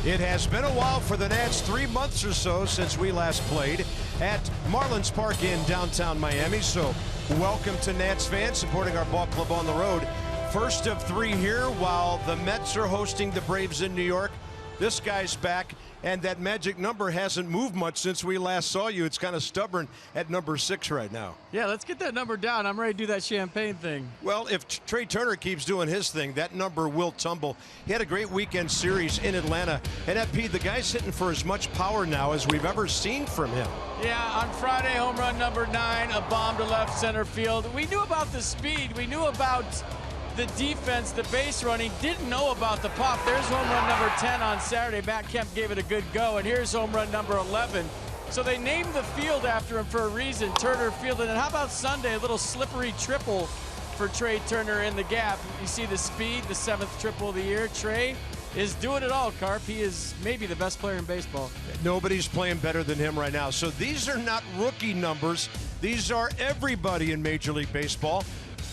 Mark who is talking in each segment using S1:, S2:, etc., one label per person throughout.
S1: It has been a while for the Nats, 3 months or so since we last played at Marlins Park in downtown Miami. So welcome to Nats fans supporting our ball club on the road. First of 3 here while the Mets are hosting the Braves in New York. This guy's back, and that magic number hasn't moved much since we last saw you. It's kind of stubborn at number 6 right now.
S2: Yeah, let's get that number down. I'm ready to do that champagne thing.
S1: Well, if Trey Turner keeps doing his thing, that number will tumble. He had a great weekend series in Atlanta. And FP, the guy's hitting for as much power now as we've ever seen from him.
S2: Yeah, on Friday, home run number 9, a bomb to left center field. We knew about the speed. We knew about the defense, the base running. Didn't know about the pop. There's home run number 10 on Saturday. Matt Kemp gave it a good go, and here's home run number 11. So they named the field after him for a reason, Turner Field. And how about Sunday, a little slippery triple for Trey Turner in the gap. You see the speed, the 7th triple of the year. Trey is doing it all, Carp. He is maybe the best player in baseball.
S1: Nobody's playing better than him right now. So these are not rookie numbers. These are everybody in Major League Baseball.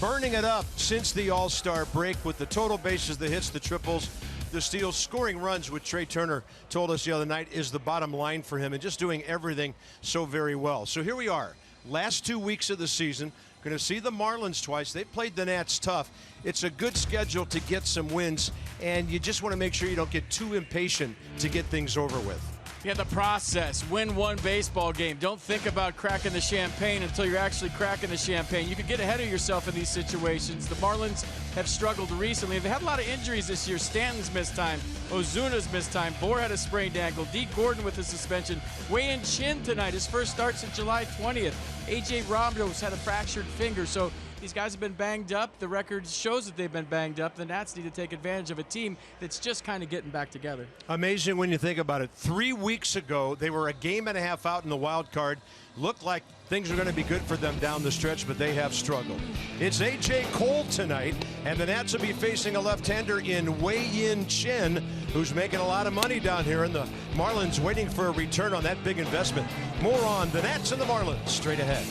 S1: Burning it up since the All-Star break with the total bases, the hits, the triples, the steals, scoring runs, which Trey Turner told us the other night is the bottom line for him, and just doing everything so very well. So here we are, last 2 weeks of the season. Going to see the Marlins twice. They played the Nats tough. It's a good schedule to get some wins, and you just want to make sure you don't get too impatient to get things over with.
S2: Yeah, the process. Win one baseball game. Don't think about cracking the champagne until you're actually cracking the champagne. You can get ahead of yourself in these situations. The Marlins have struggled recently. They've had a lot of injuries this year. Stanton's missed time. Ozuna's missed time. Bohr had a sprained ankle. D. Gordon with a suspension. Wei-Yin Chin tonight. His first start since July 20th. A.J. Ramos had a fractured finger. So these guys have been banged up. The record shows that they've been banged up. The Nats need to take advantage of a team that's just kind of getting back together.
S1: Amazing when you think about it. 3 weeks ago, they were a game and a half out in the wild card. Looked like things are going to be good for them down the stretch, but they have struggled. It's A.J. Cole tonight, and the Nats will be facing a left-hander in Wei-Yin Chin, who's making a lot of money down here, and the Marlins waiting for a return on that big investment. More on the Nats and the Marlins straight ahead.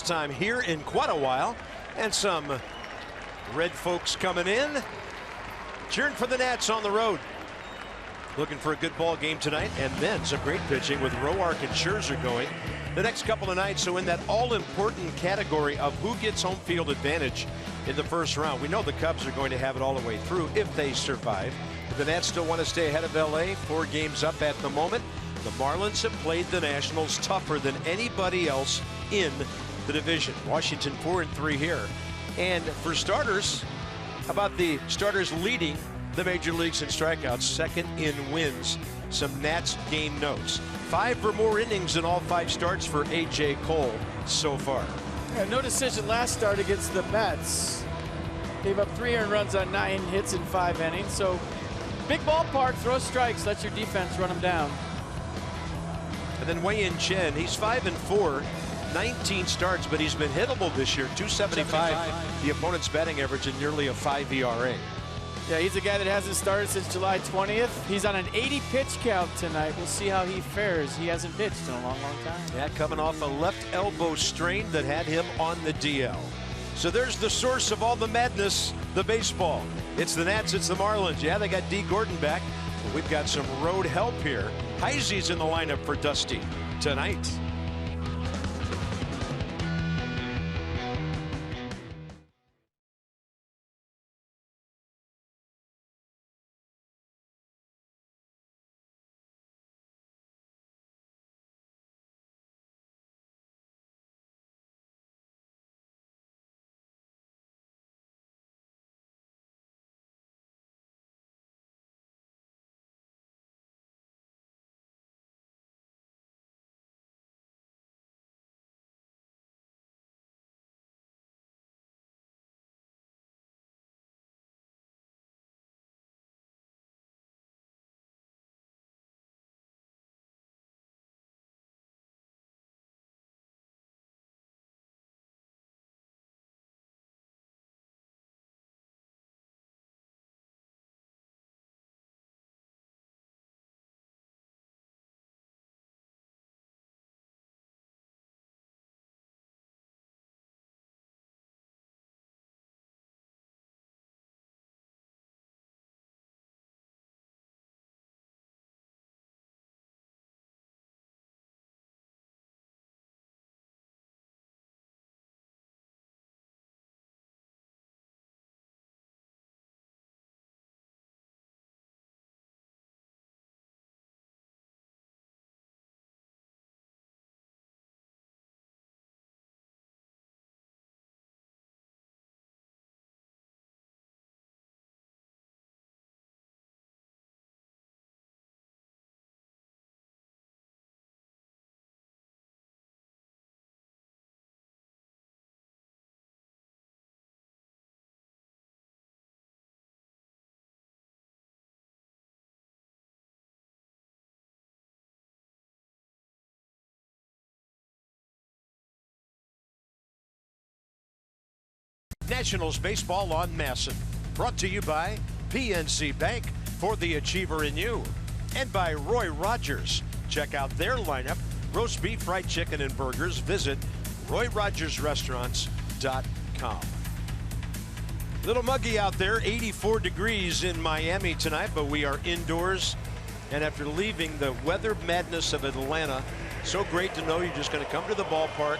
S1: Time here in quite a while, and some red folks coming in, cheering for the Nats on the road. Looking for a good ball game tonight, and then some great pitching with Roark and Scherzer going the next couple of nights. So in that all-important category of who gets home field advantage in the first round, we know the Cubs are going to have it all the way through if they survive. But the Nats still want to stay ahead of LA, 4 games up at the moment. The Marlins have played the Nationals tougher than anybody else in the division. Washington 4-3 here. And for starters, how about the starters leading the major leagues in strikeouts, second in wins? Some Nats game notes. 5 or more innings in all 5 starts for A.J. Cole so far.
S2: Yeah, no decision last start against the Mets. Gave up 3 earned runs on 9 hits in 5 innings. So big ballpark, throw strikes, let your defense run them down.
S1: And then Wei-Yin Chen, he's 5-4. 19 starts, but he's been hittable this year. 275, the opponent's batting average, and nearly a 5 ERA.
S2: Yeah, he's a guy that hasn't started since July 20th. He's on an 80 pitch count tonight. We'll see how he fares. He hasn't pitched in a long, long time.
S1: Yeah, coming off a left elbow strain that had him on the DL. So there's the source of all the madness, the baseball. It's the Nats, it's the Marlins. Yeah, they got D. Gordon back, but we've got some road help here. Heisey's in the lineup for Dusty tonight. Nationals baseball on Masson. Brought to you by PNC Bank, for the achiever in you. And by Roy Rogers. Check out their lineup. Roast beef, fried chicken, and burgers. Visit RoyRogersRestaurants.com. Little muggy out there, 84 degrees in Miami tonight, but we are indoors. And after leaving the weather madness of Atlanta, so great to know you're just going to come to the ballpark.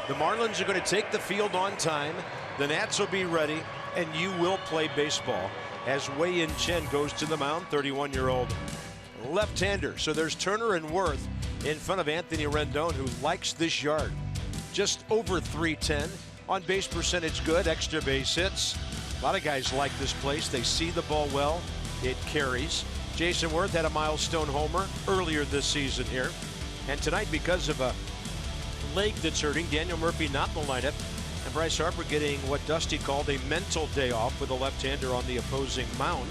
S1: The Marlins are going to take the field on time. The Nats will be ready, and you will play baseball as Wei-Yin Chen goes to the mound, 31-year-old left-hander. So there's Turner and Worth in front of Anthony Rendon, who likes this yard. Just over 310. On base percentage good, extra base hits. A lot of guys like this place. They see the ball well. It carries. Jason Worth had a milestone homer earlier this season here. And tonight, because of a leg that's hurting, Daniel Murphy not in the lineup. And Bryce Harper getting what Dusty called a mental day off with a left-hander on the opposing mound.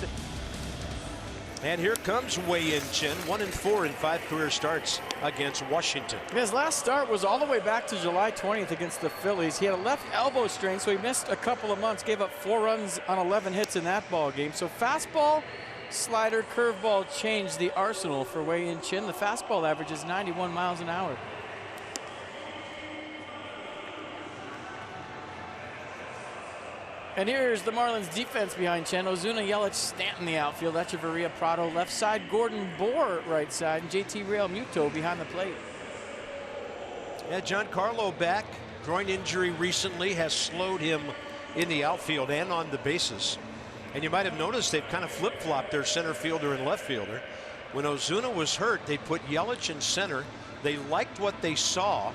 S1: And here comes Wei-Yin Chen, 1-4 in 5 career starts against Washington.
S2: His last start was all the way back to July 20th against the Phillies. He had a left elbow strain, so he missed a couple of months, gave up 4 runs on 11 hits in that ball game. So fastball, slider, curveball changed the arsenal for Wei-Yin Chen. The fastball average is 91 miles an hour. And here's the Marlins defense behind Chen. Ozuna, Yelich, Stanton the outfield. Echeverria, Prado left side. Gordon, Bohr right side. And JT Real Muto behind the plate.
S1: Yeah, Giancarlo back. Groin injury recently has slowed him in the outfield and on the bases. And you might have noticed they've kind of flip-flopped their center fielder and left fielder. When Ozuna was hurt, they put Yelich in center. They liked what they saw,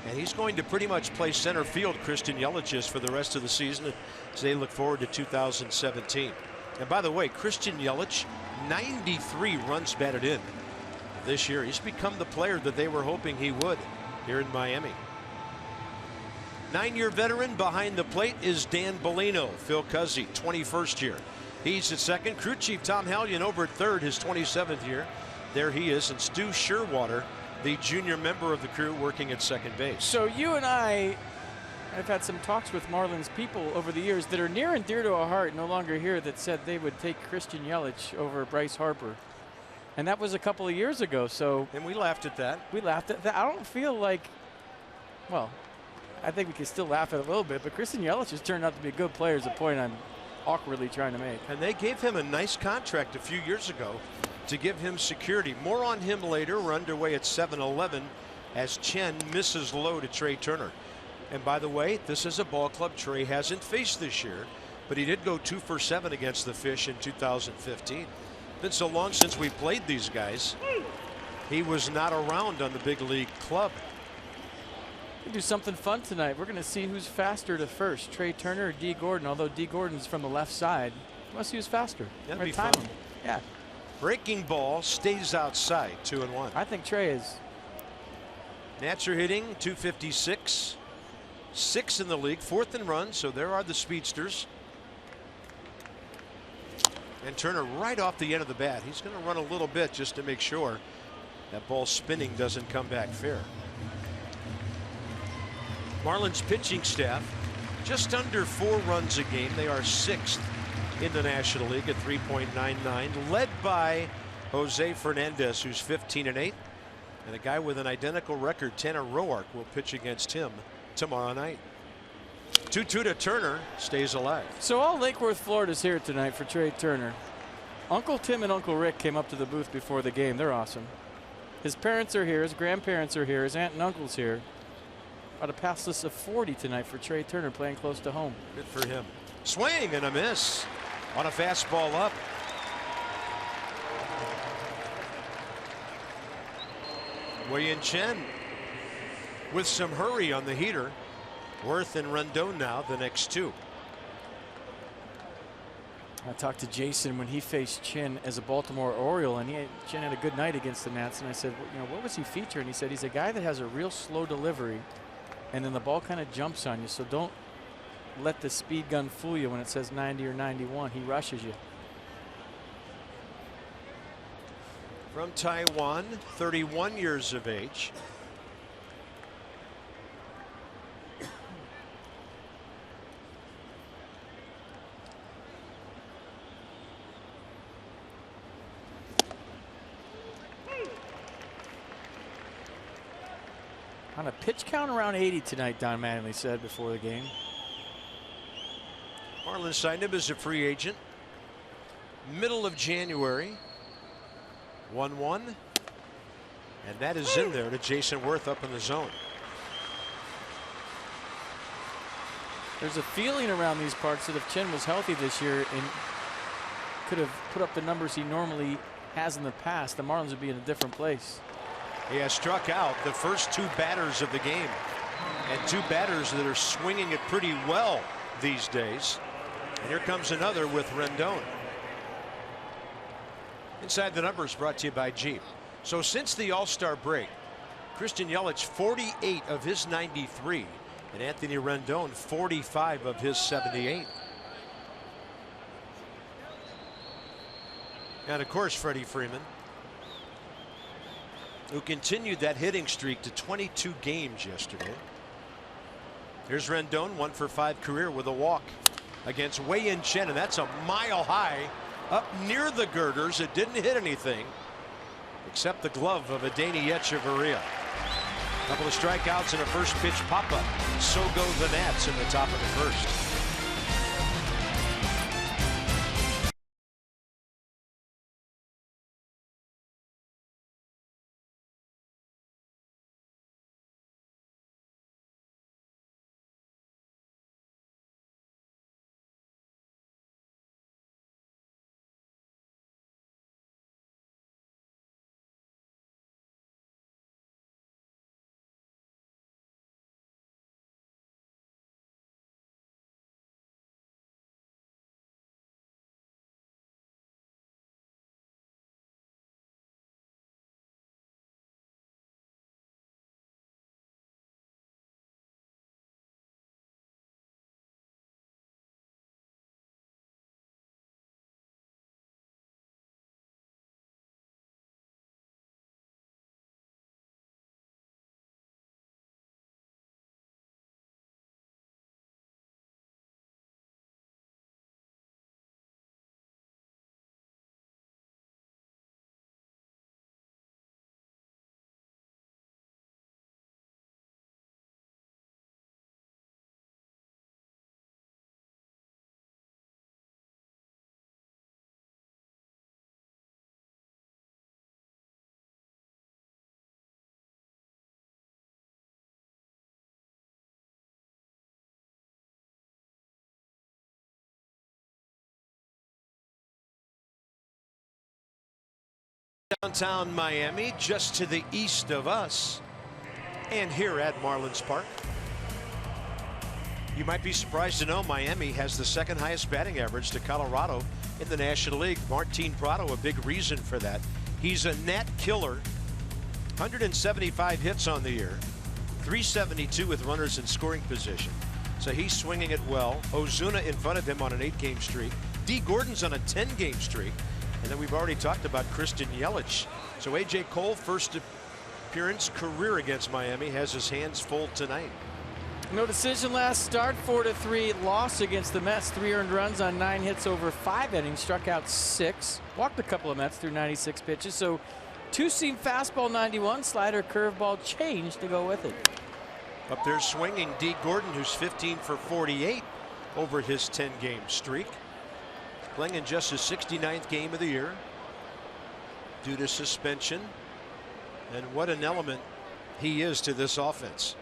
S1: and he's going to pretty much play center field, Christian Yelich is, for the rest of the season as they look forward to 2017. And by the way, Christian Yelich, 93 runs batted in this year. He's become the player that they were hoping he would here in Miami. 9-year veteran behind the plate is Dan Bellino. Phil Cuzzi, 21st year. He's at second. Crew chief Tom Hallion over at third, his 27th year. There he is. And Stu Sherwater, the junior member of the crew, working at second base.
S2: So you and I have had some talks with Marlins people over the years that are near and dear to our heart, no longer here, that said they would take Christian Yelich over Bryce Harper. And that was a couple of years ago. So
S1: and we laughed at that.
S2: We laughed at that. I don't feel like, well, I think we can still laugh at it a little bit, but Christian Yelich has turned out to be a good player, is a point I'm awkwardly trying to make.
S1: And they gave him a nice contract a few years ago to give him security. More on him later. We're underway at 7-11 as Chen misses low to Trey Turner. And by the way, this is a ball club Trey hasn't faced this year, but he did go 2 for 7 against the Fish in 2015. Been so long since we played these guys. He was not around on the big league club.
S2: We do something fun tonight. We're going to see who's faster to first, Trey Turner or D. Gordon. Although D. Gordon's from the left side, let's see who's faster.
S1: That'd be
S2: time
S1: fun.
S2: him. Yeah.
S1: Breaking ball stays outside. 2-1.
S2: I think Trey is.
S1: Nats are hitting 256, 6 in the league, 4th in runs. So there are the speedsters. And Turner right off the end of the bat. He's going to run a little bit just to make sure that ball spinning doesn't come back fair. Marlins pitching staff just under 4 runs a game. They are 6th in the National League at 3.99, led by Jose Fernandez, who's 15-8, and a guy with an identical record, Tanner Roark, will pitch against him tomorrow night. 2-2 to Turner, stays alive.
S2: So all Lake Worth, Florida's here tonight for Trey Turner. Uncle Tim and Uncle Rick came up to the booth before the game. They're awesome. His parents are here. His grandparents are here. His aunt and uncle's here. About a pass list of 40 tonight for Trey Turner, playing close to home.
S1: Good for him. Swing and a miss on a fastball up. Wei-Yin Chen with some hurry on the heater. Worth and Rendon now the next 2.
S2: I talked to Jason when he faced Chen as a Baltimore Oriole, and Chen had a good night against the Nats. And I said, well, you know, what was he featuring? He said he's a guy that has a real slow delivery, and then the ball kind of jumps on you. So don't let the speed gun fool you when it says 90 or 91. He rushes you.
S1: From Taiwan, 31 years of age.
S2: On a pitch count around 80 tonight, Don Mattingly said before the game.
S1: Marlins signed him as a free agent middle of January. 1-1, and that is in there to Jason Worth up in the zone.
S2: There's a feeling around these parts that if Chen was healthy this year and could have put up the numbers he normally has in the past, the Marlins would be in a different place.
S1: He has struck out the first 2 batters of the game, and 2 batters that are swinging it pretty well these days. And here comes another with Rendon. Inside the Numbers brought to you by Jeep. So since the All-Star break, Christian Yelich 48 of his 93, and Anthony Rendon 45 of his 78. And of course Freddie Freeman, who continued that hitting streak to 22 games yesterday. Here's Rendon, 1 for 5 career with a walk against Wei-Yin Chen, and that's a mile high up near the girders. It didn't hit anything except the glove of Adeiny Echeverria. A couple of strikeouts and a first pitch pop up. So go the Nats in the top of the first. Downtown Miami, just to the east of us, and here at Marlins Park. You might be surprised to know Miami has the second highest batting average to Colorado in the National League. Martin Prado, a big reason for that. He's a net killer. 175 hits on the year, 372 with runners in scoring position. So he's swinging it well. Ozuna in front of him on an 8-game streak. D. Gordon's on a 10-game streak. And then we've already talked about Christian Yelich. So A.J. Cole, first appearance career against Miami, has his hands full tonight.
S2: No decision last start. 4-3 loss against the Mets. 3 earned runs on 9 hits over 5 innings. Struck out 6. Walked a couple of Mets through 96 pitches. So 2-seam fastball 91, slider curveball change to go with it.
S1: Up there swinging D. Gordon, who's 15 for 48 over his 10-game streak. Playing in just his 69th game of the year due to suspension. And what an element he is to this offense.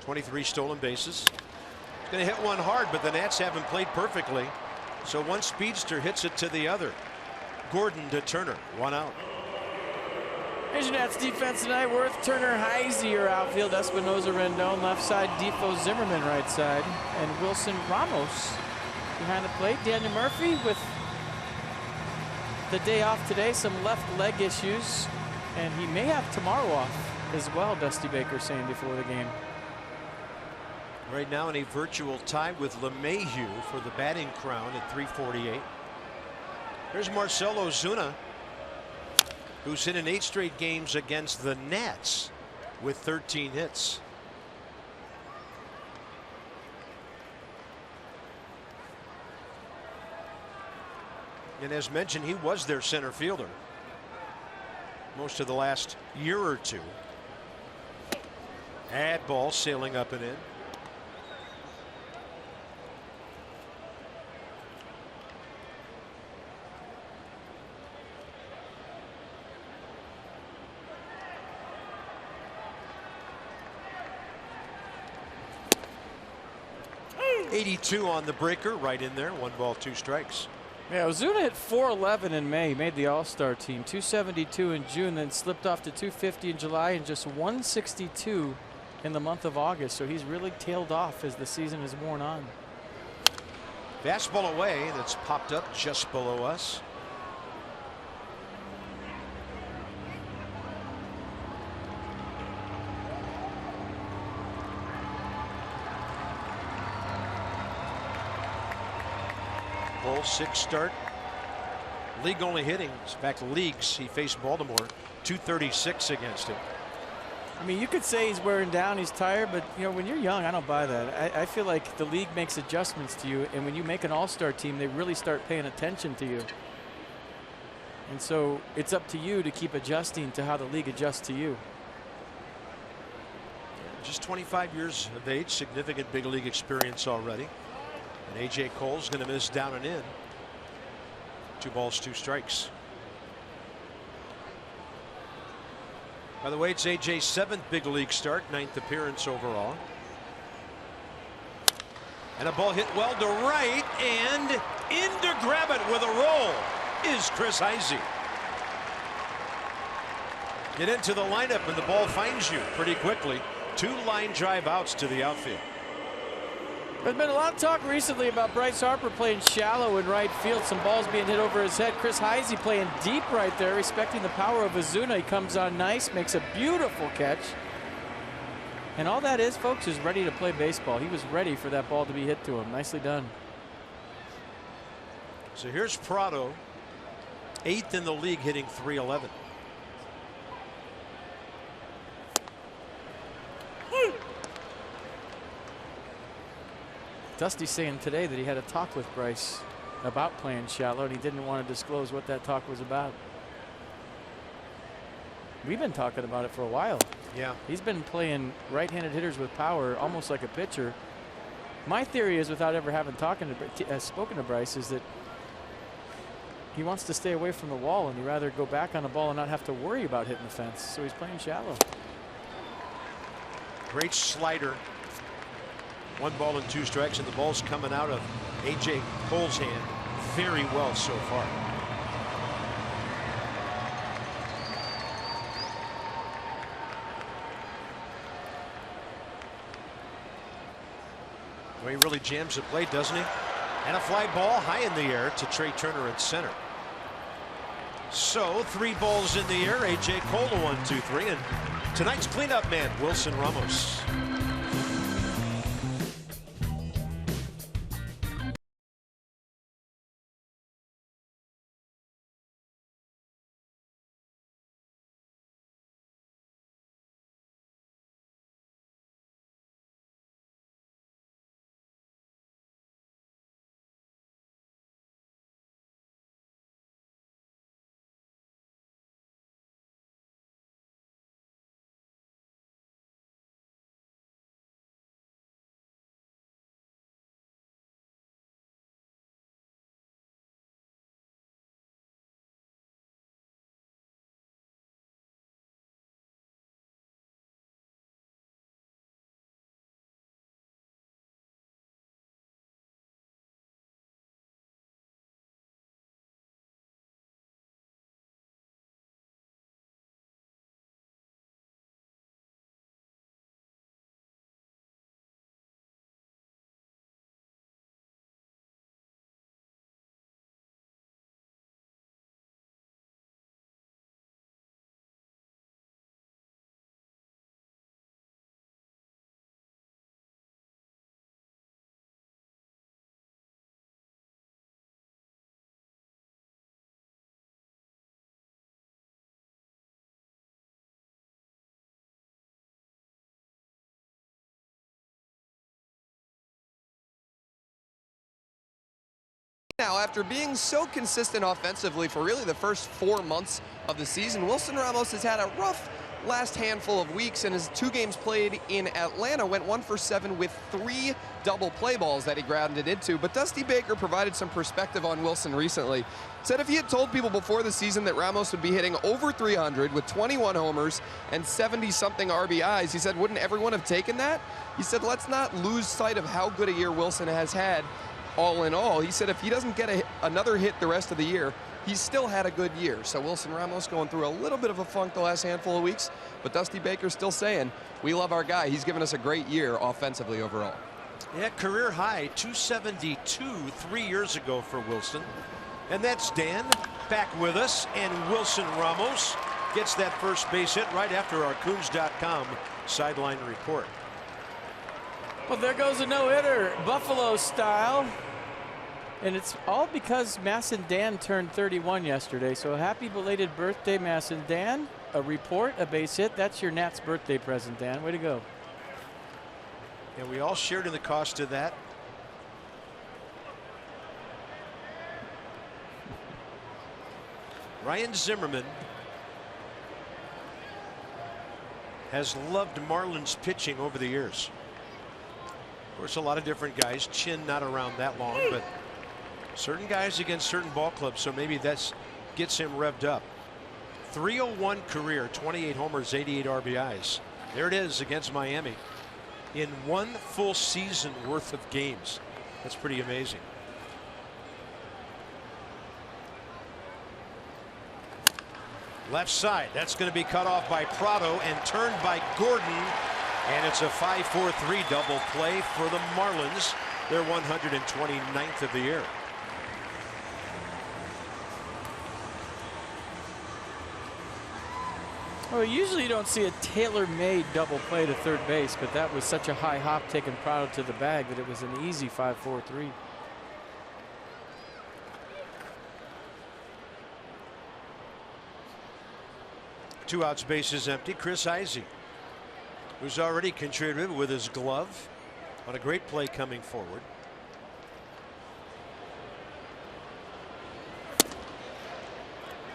S1: 23 stolen bases. He's going to hit one hard, but the Nats haven't played perfectly. So one speedster hits it to the other. Gordon to Turner, 1 out.
S2: Here's your Nats defense tonight. Worth, Turner, Heisey outfield. Espinosa, Rendon left side. Defoe, Zimmerman right side. And Wilson Ramos behind the plate. Daniel Murphy with the day off today. Some left leg issues. And he may have tomorrow off as well, Dusty Baker saying before the game.
S1: Right now in a virtual tie with LeMahieu for the batting crown at 348. Here's Marcell Ozuna, who's hit in 8 straight games against the Nats with 13 hits. And as mentioned, he was their center fielder most of the last year or two. Ad ball sailing up and in. .82 on the breaker, right in there. 1 ball, 2 strikes.
S2: Yeah, Ozuna hit .411 in May. He made the All-Star team. .272 in June, then slipped off to .250 in July, and just .162 in the month of August. So he's really tailed off as the season has worn on.
S1: Fastball away, that's popped up just below us. Bull 6 start. League only hitting, in fact leagues, he faced Baltimore, .236 against him.
S2: I mean, you could say he's wearing down, he's tired, but you know, when you're young, I don't buy that. I feel like the league makes adjustments to you, and when you make an all-star team, they really start paying attention to you. And so it's up to you to keep adjusting to how the league adjusts to you.
S1: Just 25 years of age, significant big league experience already. And A.J. Cole's going to miss down and in. 2 balls, 2 strikes. By the way, it's A.J.'s 7th big league start, 9th appearance overall. And a ball hit well to right, and in to grab it with a roll is Chris Heisey. Get into the lineup and the ball finds you pretty quickly. 2 line drive outs to the outfield.
S2: There's been a lot of talk recently about Bryce Harper playing shallow in right field. Some balls being hit over his head. Chris Heisey playing deep right there, respecting the power of Ozuna. He comes on nice, makes a beautiful catch. And all that is, folks, is ready to play baseball. He was ready for that ball to be hit to him. Nicely done.
S1: So here's Prado, 8th in the league, hitting .311.
S2: Dusty's saying today that he had a talk with Bryce about playing shallow, and he didn't want to disclose what that talk was about. We've been talking about it for a while.
S1: Yeah.
S2: He's been playing right-handed hitters with power, almost like a pitcher. My theory is, without ever having spoken to Bryce, is that he wants to stay away from the wall, and he'd rather go back on the ball and not have to worry about hitting the fence. So he's playing shallow.
S1: Great slider. 1 ball and 2 strikes, and the ball's coming out of A.J. Cole's hand very well so far. Well, he really jams the plate, doesn't he? And a fly ball high in the air to Trey Turner at center. So 3 balls in the air. A.J. Cole 1, 2, 3. And tonight's cleanup man, Wilson Ramos.
S3: Now, after being so consistent offensively for really the first 4 months of the season, Wilson Ramos has had a rough last handful of weeks, and his 2 games played in Atlanta went 1 for 7 with 3 double play balls that he grounded into. But Dusty Baker provided some perspective on Wilson recently. Said if he had told people before the season that Ramos would be hitting over 300 with 21 homers and 70-something RBIs, he said, wouldn't everyone have taken that? He said, let's not lose sight of how good a year Wilson has had. All in all, he said if he doesn't get another hit the rest of the year, he's still had a good year. So Wilson Ramos going through a little bit of a funk the last handful of weeks, but Dusty Baker's still saying, we love our guy. He's given us a great year offensively overall.
S1: Yeah, career high 272 3 years ago for Wilson. And that's Dan back with us, and Wilson Ramos gets that first base hit right after our Coons.com sideline report.
S2: Well, there goes a no-hitter, Buffalo style. And it's all because Masson Dan turned 31 yesterday. So happy belated birthday, Masson Dan. A report, a base hit. That's your Nats birthday present, Dan. Way to go.
S1: And we all shared in the cost of that. Ryan Zimmerman has loved Marlins pitching over the years. Of course, a lot of different guys. Chin not around that long, but certain guys against certain ball clubs, so maybe that gets him revved up. 301 career, 28 homers, 88 RBIs. There it is against Miami in 1 full season worth of games. That's pretty amazing. Left side, that's going to be cut off by Prado and turned by Gordon. And it's a 5-4-3 double play for the Marlins. They're 129th of the year.
S2: Well, usually you don't see a tailor-made double play to third base, but that was such a high hop taking Prado to the bag that it was an easy 5-4-3.
S1: Two outs, bases empty. Chris Izey, who's already contributed with his glove on a great play coming forward.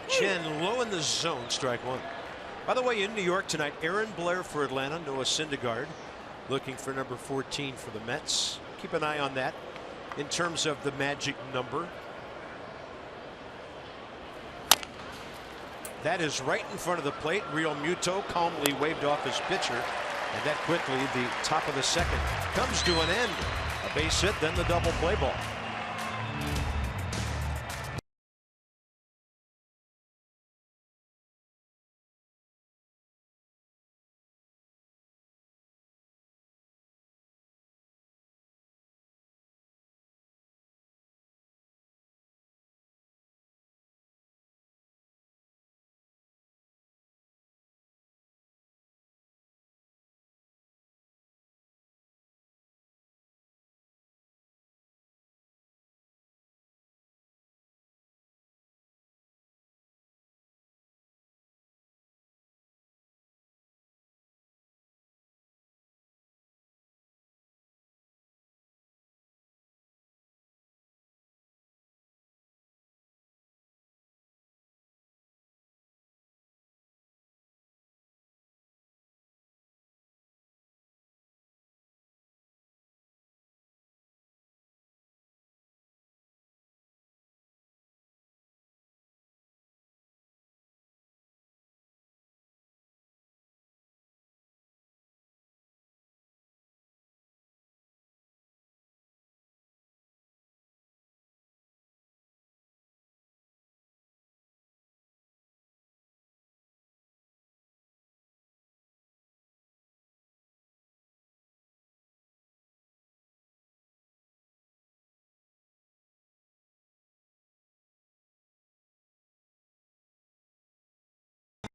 S1: Chen low in the zone, strike 1. By the way, in New York tonight, Aaron Blair for Atlanta, Noah Syndergaard looking for number 14 for the Mets. Keep an eye on that in terms of the magic number. That is right in front of the plate. Real Muto calmly waved off his pitcher. And that quickly, the top of the second comes to an end. A base hit, then the double play ball.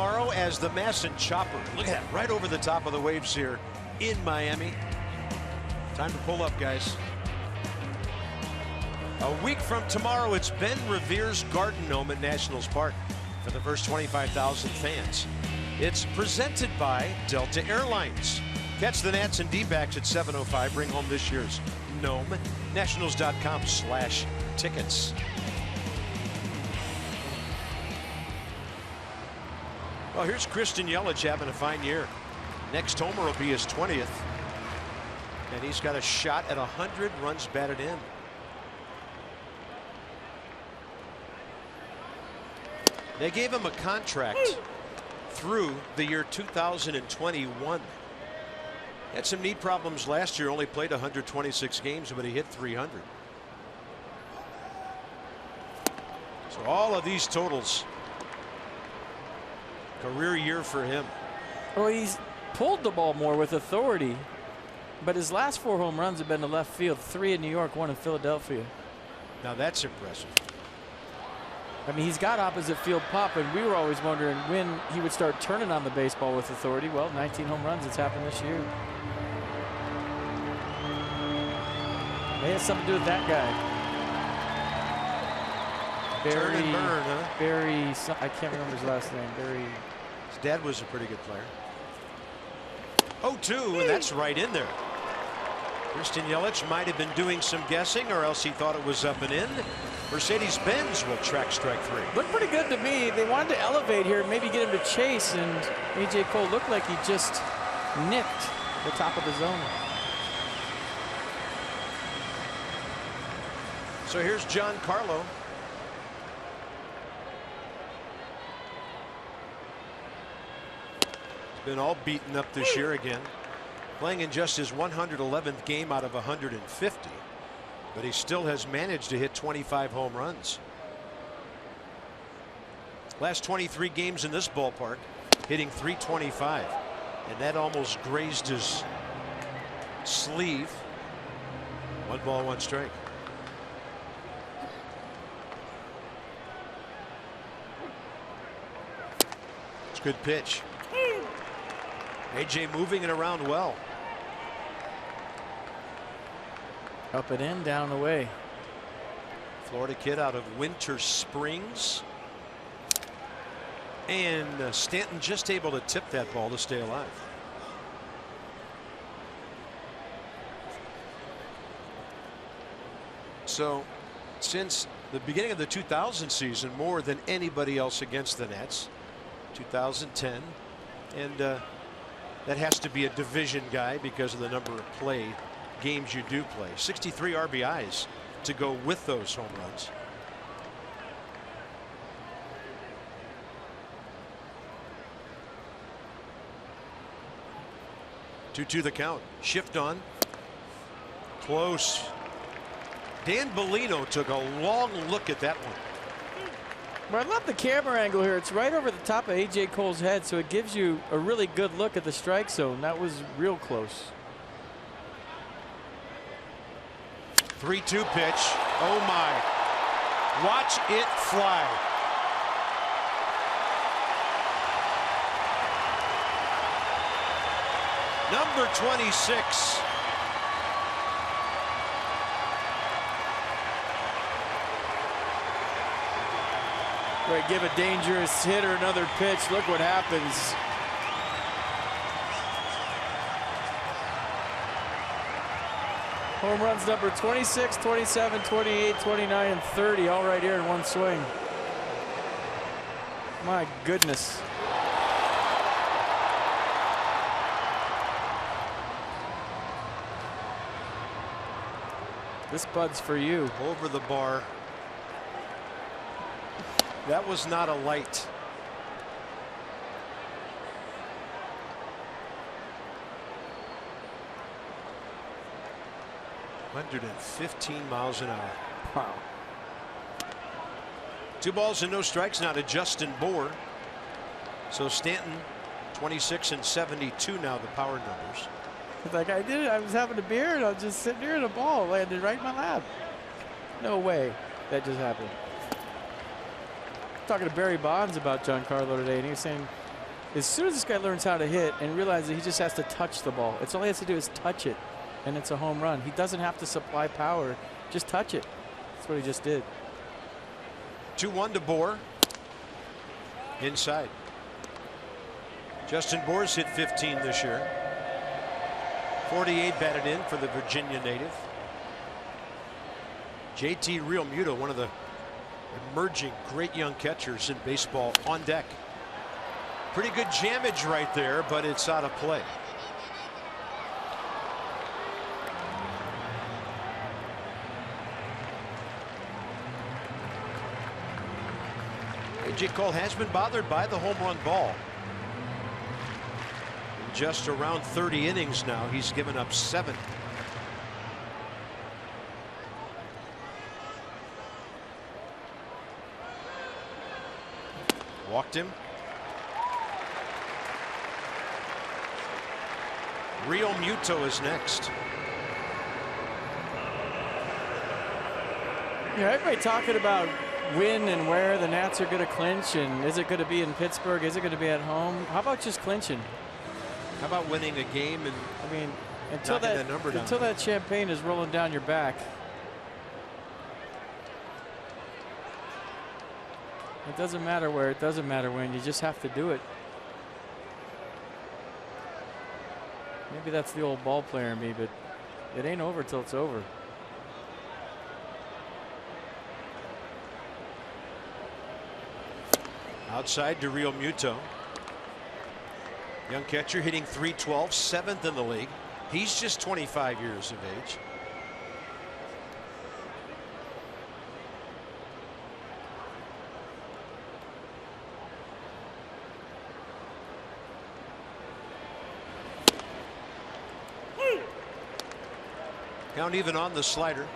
S1: Tomorrow as the Masson Chopper. Look at that, right over the top of the waves here in Miami. Time to pull up, guys. A week from tomorrow, it's Ben Revere's Garden Gnome at Nationals Park for the first 25,000 fans. It's presented by Delta Airlines. Catch the Nats and D-backs at 7:05. Bring home this year's Gnome. Nationals.com/tickets. Well, here's Christian Yelich having a fine year. Next homer will be his 20th. And he's got a shot at 100 runs batted in. They gave him a contract through the year 2021. Had some knee problems last year, only played 126 games, but he hit 300. So all of these totals, career year for him.
S2: Well, he's pulled the ball more with authority, but his last 4 home runs have been to left field, 3 in New York, 1 in Philadelphia.
S1: Now that's impressive.
S2: I mean, he's got opposite field pop, and we were always wondering when he would start turning on the baseball with authority. Well, 19 home runs, it's happened this year. May have something to do with that guy.
S1: Turn and burn, huh?
S2: Barry, I can't remember his last name. Barry.
S1: His dad was a pretty good player. 0-2, and that's right in there. Christian Yelich might have been doing some guessing, or else he thought it was up and in. Mercedes-Benz will track strike 3.
S2: Looked pretty good to me. They wanted to elevate here, maybe get him to chase, and A.J. Cole looked like he just nicked the top of the zone.
S1: So here's Giancarlo. He's been all beaten up this year again. Playing in just his 111th game out of 150. But he still has managed to hit 25 home runs. Last 23 games in this ballpark, hitting .325. And that almost grazed his sleeve. 1 ball, 1 strike. It's a good pitch. AJ moving it around well.
S2: Up and in, down and away.
S1: Florida kid out of Winter Springs. And Stanton just able to tip that ball to stay alive. So since the beginning of the 2000 season, more than anybody else against the Nets. 2010, and that has to be a division guy because of the number of games you do play. 63 RBIs to go with those home runs. Two the count. Shift on. Close. Dan Bellino took a long look at that one.
S2: Well, I love the camera angle here. It's right over the top of A.J. Cole's head, so it gives you a really good look at the strike zone. That was real close.
S1: 3-2 pitch. Oh my. Watch it fly. Number 26.
S2: Right, give a dangerous hitter another pitch. Look what happens. Home runs number 26, 27, 28, 29, and 30, all right here in one swing. My goodness. This bud's for you.
S1: Over the bar. That was not a light. .115 miles an hour.
S2: Wow.
S1: 2 balls and no strikes now to Justin Bour. So Stanton 26 and 72 now the power numbers.
S2: Like I did it. I was having a beer and I was just sitting here and a ball landed right in my lap. No way that just happened. Talking to Barry Bonds about Giancarlo today, and he was saying As soon as this guy learns how to hit and realizes that he just has to touch the ball, it's all he has to do is touch it, and it's a home run. He doesn't have to supply power. Just touch it. That's what he just did.
S1: 2-1 to Bohr. Inside. Justin Bohr's hit 15 this year. 48 batted in for the Virginia native. JT Realmuto, one of the emerging great young catchers in baseball, on deck. Pretty good jammage right there, but it's out of play. A.J. Cole has been bothered by the home run ball. In just around 30 innings now, he's given up 7. Walked him. Realmuto is next.
S2: Yeah, everybody talking about when and where the Nats are going to clinch, and is it going to be in Pittsburgh? Is it going to be at home? How about just clinching?
S1: How about winning a game and
S2: I mean, until that champagne is rolling down your back. It doesn't matter where, it doesn't matter when, you just have to do it. Maybe that's the old ball player in me, but it ain't over till it's over.
S1: Outside to Realmuto. Young catcher hitting .312, 7th in the league. He's just 25 years of age. Count even on the slider.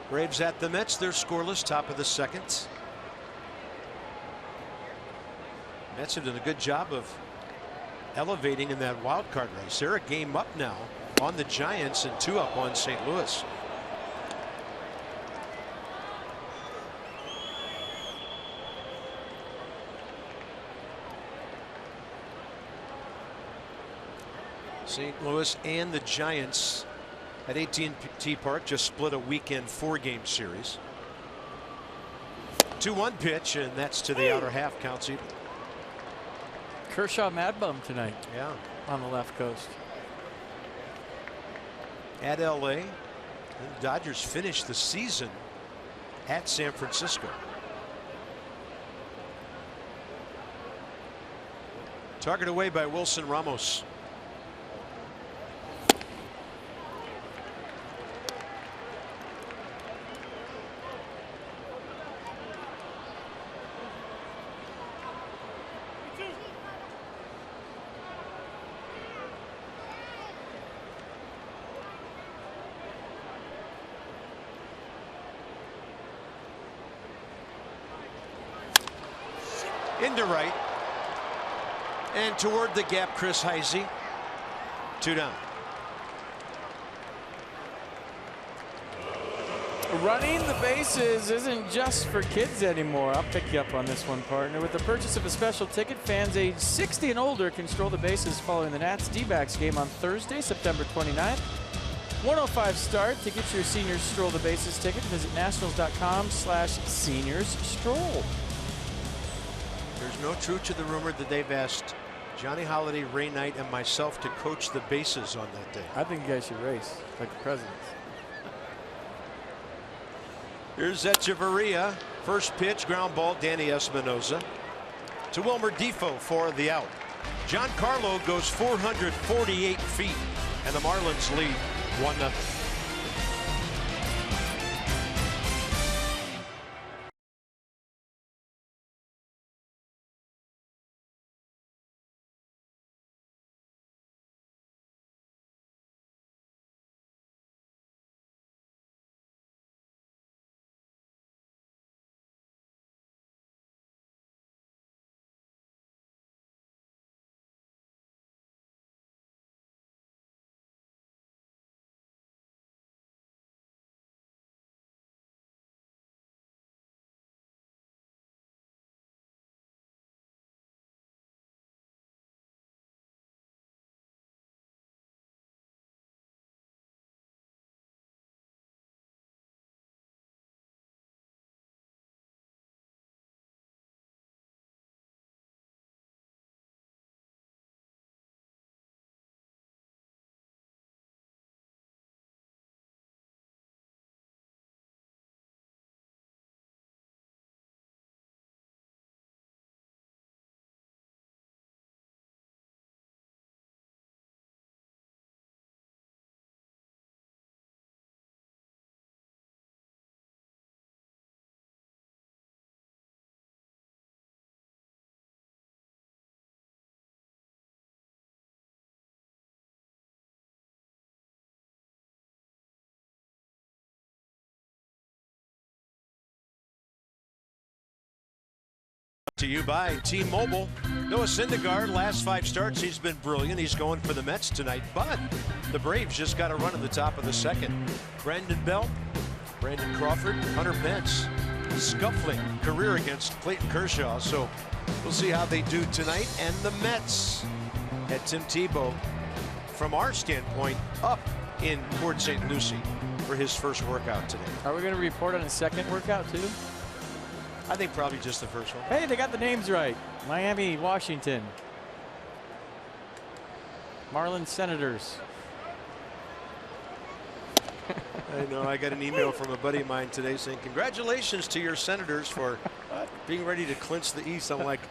S1: Braves at the Mets. They're scoreless, top of the second. Mets have done a good job of elevating in that wild card race. They're a game up now on the Giants and 2 up on St. Louis. St. Louis and the Giants at AT&T Park just split a weekend 4-game series. 2-1 pitch, and that's to the outer half. Counts even.
S2: Kershaw mad bum tonight.
S1: Yeah,
S2: on the left coast.
S1: At LA, and the Dodgers finished the season at San Francisco. Target away by Wilson Ramos. Into right and toward the gap, Chris Heisey. 2 down.
S2: Running the bases isn't just for kids anymore. I'll pick you up on this one, partner. With the purchase of a special ticket, fans age 60 and older can stroll the bases following the Nats D-backs game on Thursday, September 29th. 1:05 start. To get your seniors stroll the bases ticket, visit nationals.com/seniorsstroll.
S1: There's no truth to the rumor that they've asked Johnny Holiday, Ray Knight, and myself to coach the bases on that day.
S2: I think you guys should race like the presidents.
S1: Here's Echeverria. First pitch, ground ball, Danny Espinosa. To Wilmer Defoe for the out. Giancarlo goes 448 feet, and the Marlins lead 1-0. To you by T-Mobile. Noah Syndergaard, last 5 starts, he's been brilliant. He's going for the Mets tonight, but the Braves just got a run in the top of the second. Brandon Belt, Brandon Crawford, Hunter Pence, scuffling career against Clayton Kershaw. So we'll see how they do tonight. And the Mets had Tim Tebow, from our standpoint, up in Port St. Lucie for his first workout today.
S2: Are we going to report on his second workout too?
S1: I think probably just the first one.
S2: Hey, they got the names right. Miami, Washington. Marlins, Senators.
S1: I know. I got an email from a buddy of mine today saying, congratulations to your Senators for being ready to clinch the East. I'm like,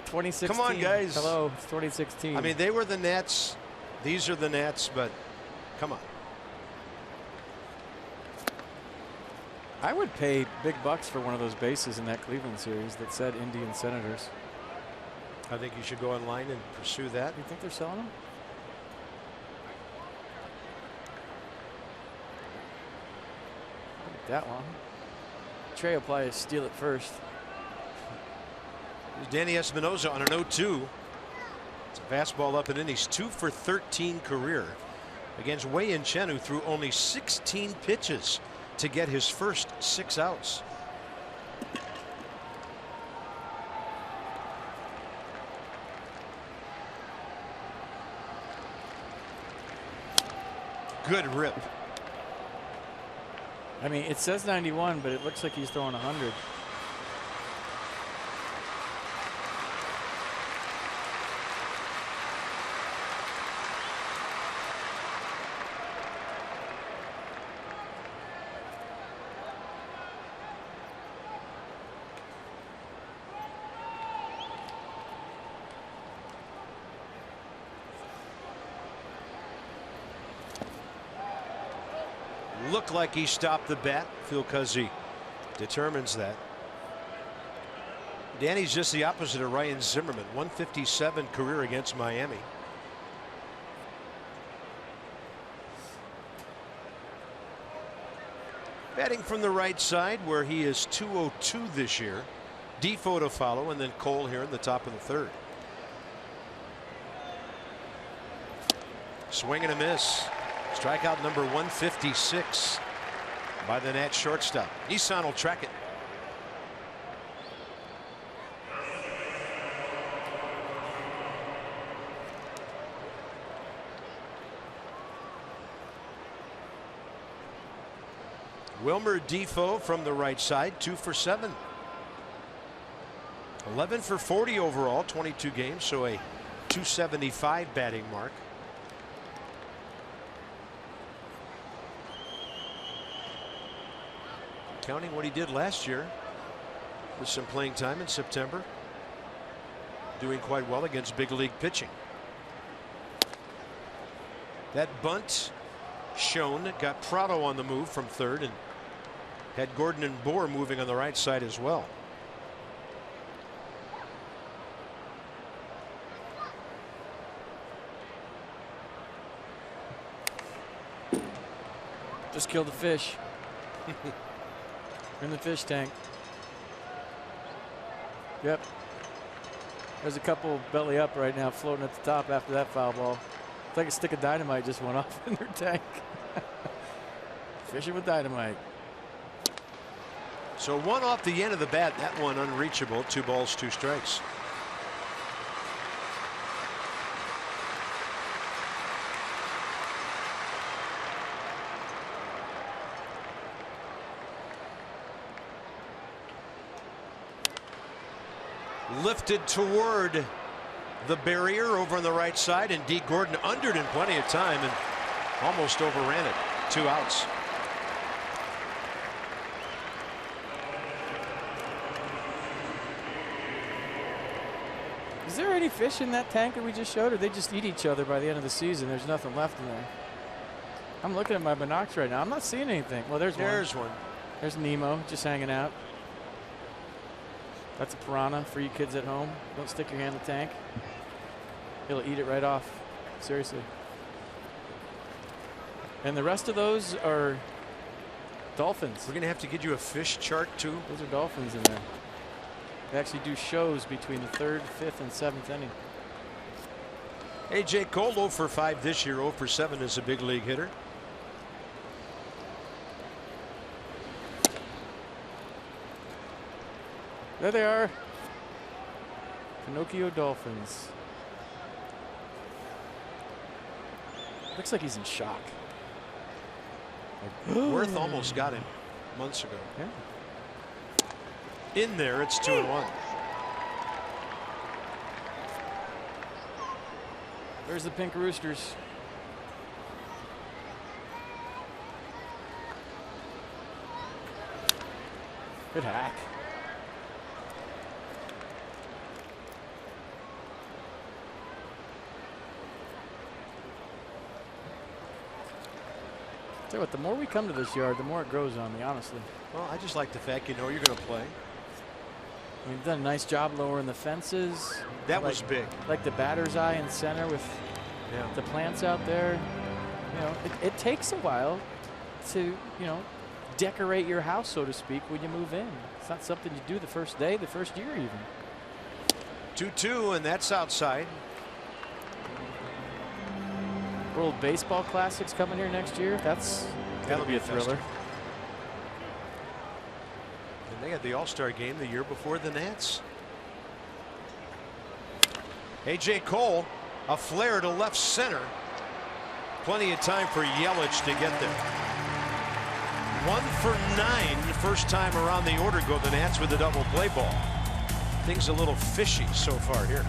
S2: 2016.
S1: come on, guys.
S2: Hello, it's 2016.
S1: I mean, they were the Nets. These are the Nets, but come on.
S2: I would pay big bucks for one of those bases in that Cleveland series that said Indian Senators.
S1: I think you should go online and pursue that.
S2: You think they're selling them? That one. Trey will probably steal it first.
S1: Danny Espinosa on an 0-2. It's a fastball up and in. He's 2 for 13 career against Wei-Yin Chen, who threw only 16 pitches to get his first 6 outs. Good rip.
S2: I mean, it says 91, but it looks like he's throwing 100.
S1: Looked like he stopped the bat. Phil Cuzzi determines that. Danny's just the opposite of Ryan Zimmerman. 157 career against Miami. Batting from the right side, where he is 202 this year. Defoe to follow, and then Cole here in the top of the third. Swing and a miss. Strikeout number 156 by the Nats shortstop. Nissan will track it. Wilmer Defoe from the right side, 2 for 7. 11 for 40 overall, 22 games, so a 275 batting mark. Counting what he did last year with some playing time in September. Doing quite well against big league pitching. That bunt shown, got Prado on the move from third and had Gordon and Bohr moving on the right side as well.
S2: Just killed the fish. In the fish tank. Yep. There's a couple belly up right now floating at the top after that foul ball. It's like a stick of dynamite just went off in their tank. Fishing with dynamite.
S1: So one off the end of the bat, that one unreachable. 2 balls, 2 strikes. Lifted toward the barrier over on the right side, and D. Gordon undered in plenty of time and almost overran it. 2 outs.
S2: Is there any fish in that tank that we just showed, or they just eat each other by the end of the season? There's nothing left in there. I'm looking at my binocs right now. I'm not seeing anything. Well, there's one. There's Nemo just hanging out. That's a piranha for you kids at home. Don't stick your hand in the tank. It'll eat it right off. Seriously. And the rest of those are dolphins.
S1: We're going to have to get you a fish chart too.
S2: Those are dolphins in there. They actually do shows between the 3rd, 5th, and 7th inning.
S1: A.J. Cole 0 for 5 this year, 0 for 7 as a big league hitter.
S2: There they are. Pinocchio Dolphins. Looks like he's in shock.
S1: Worth almost got him months ago.
S2: Yeah.
S1: In there, it's 2-1.
S2: There's the Pink Roosters. Good hack. Tell you what, the more we come to this yard, the more it grows on me, honestly.
S1: Well, I just like the fact you know you're going to play.
S2: We've done a nice job lowering the fences.
S1: That was big.
S2: Like the batter's eye in center with the plants out there. You know, it takes a while to, you know, decorate your house, so to speak, when you move in. It's not something you do the first day, the first year even.
S1: 2-2, and that's outside.
S2: World Baseball Classics coming here next year. That'll be a thriller.
S1: And they had the All-Star game the year before the Nats. A.J. Cole, a flare to left center. Plenty of time for Yelich to get there. 1 for 9 first time around the order go the Nats with a double play ball. Things a little fishy so far here.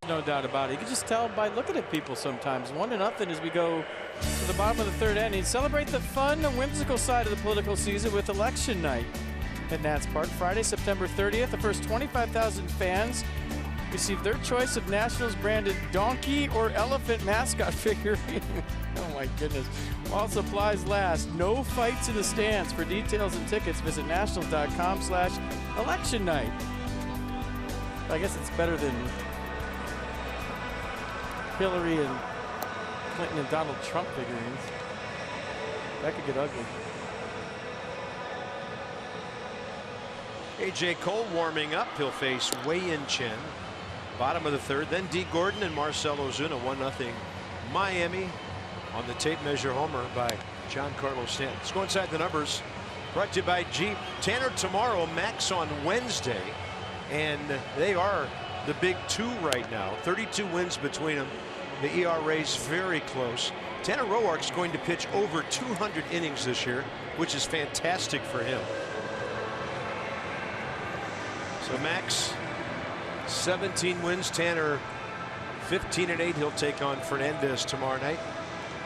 S2: No doubt about it. You can just tell by looking at people sometimes. 1-0 as we go to the bottom of the 3rd inning. Celebrate the fun and whimsical side of the political season with election night at Nats Park. Friday, September 30th. The first 25,000 fans receive their choice of Nationals branded donkey or elephant mascot figurine. Oh my goodness. While supplies last. No fights in the stands. For details and tickets, visit nationals.com/election night. I guess it's better than Hillary and Clinton and Donald Trump figurines. That could get ugly.
S1: A.J. Cole warming up. He'll face Wei-Yin Chen. Bottom of the 3rd. Then D. Gordon and Marcell Ozuna. 1-0 Miami on the tape measure homer by Giancarlo Stanton. Let's go inside the numbers. Brought to you by Jeep. Tanner tomorrow, Max on Wednesday. And they are the big 2 right now. 32 wins between them. The ERA's very close. Tanner Roark's going to pitch over 200 innings this year, which is fantastic for him. So Max, 17 wins. Tanner, 15-8. He'll take on Fernandez tomorrow night.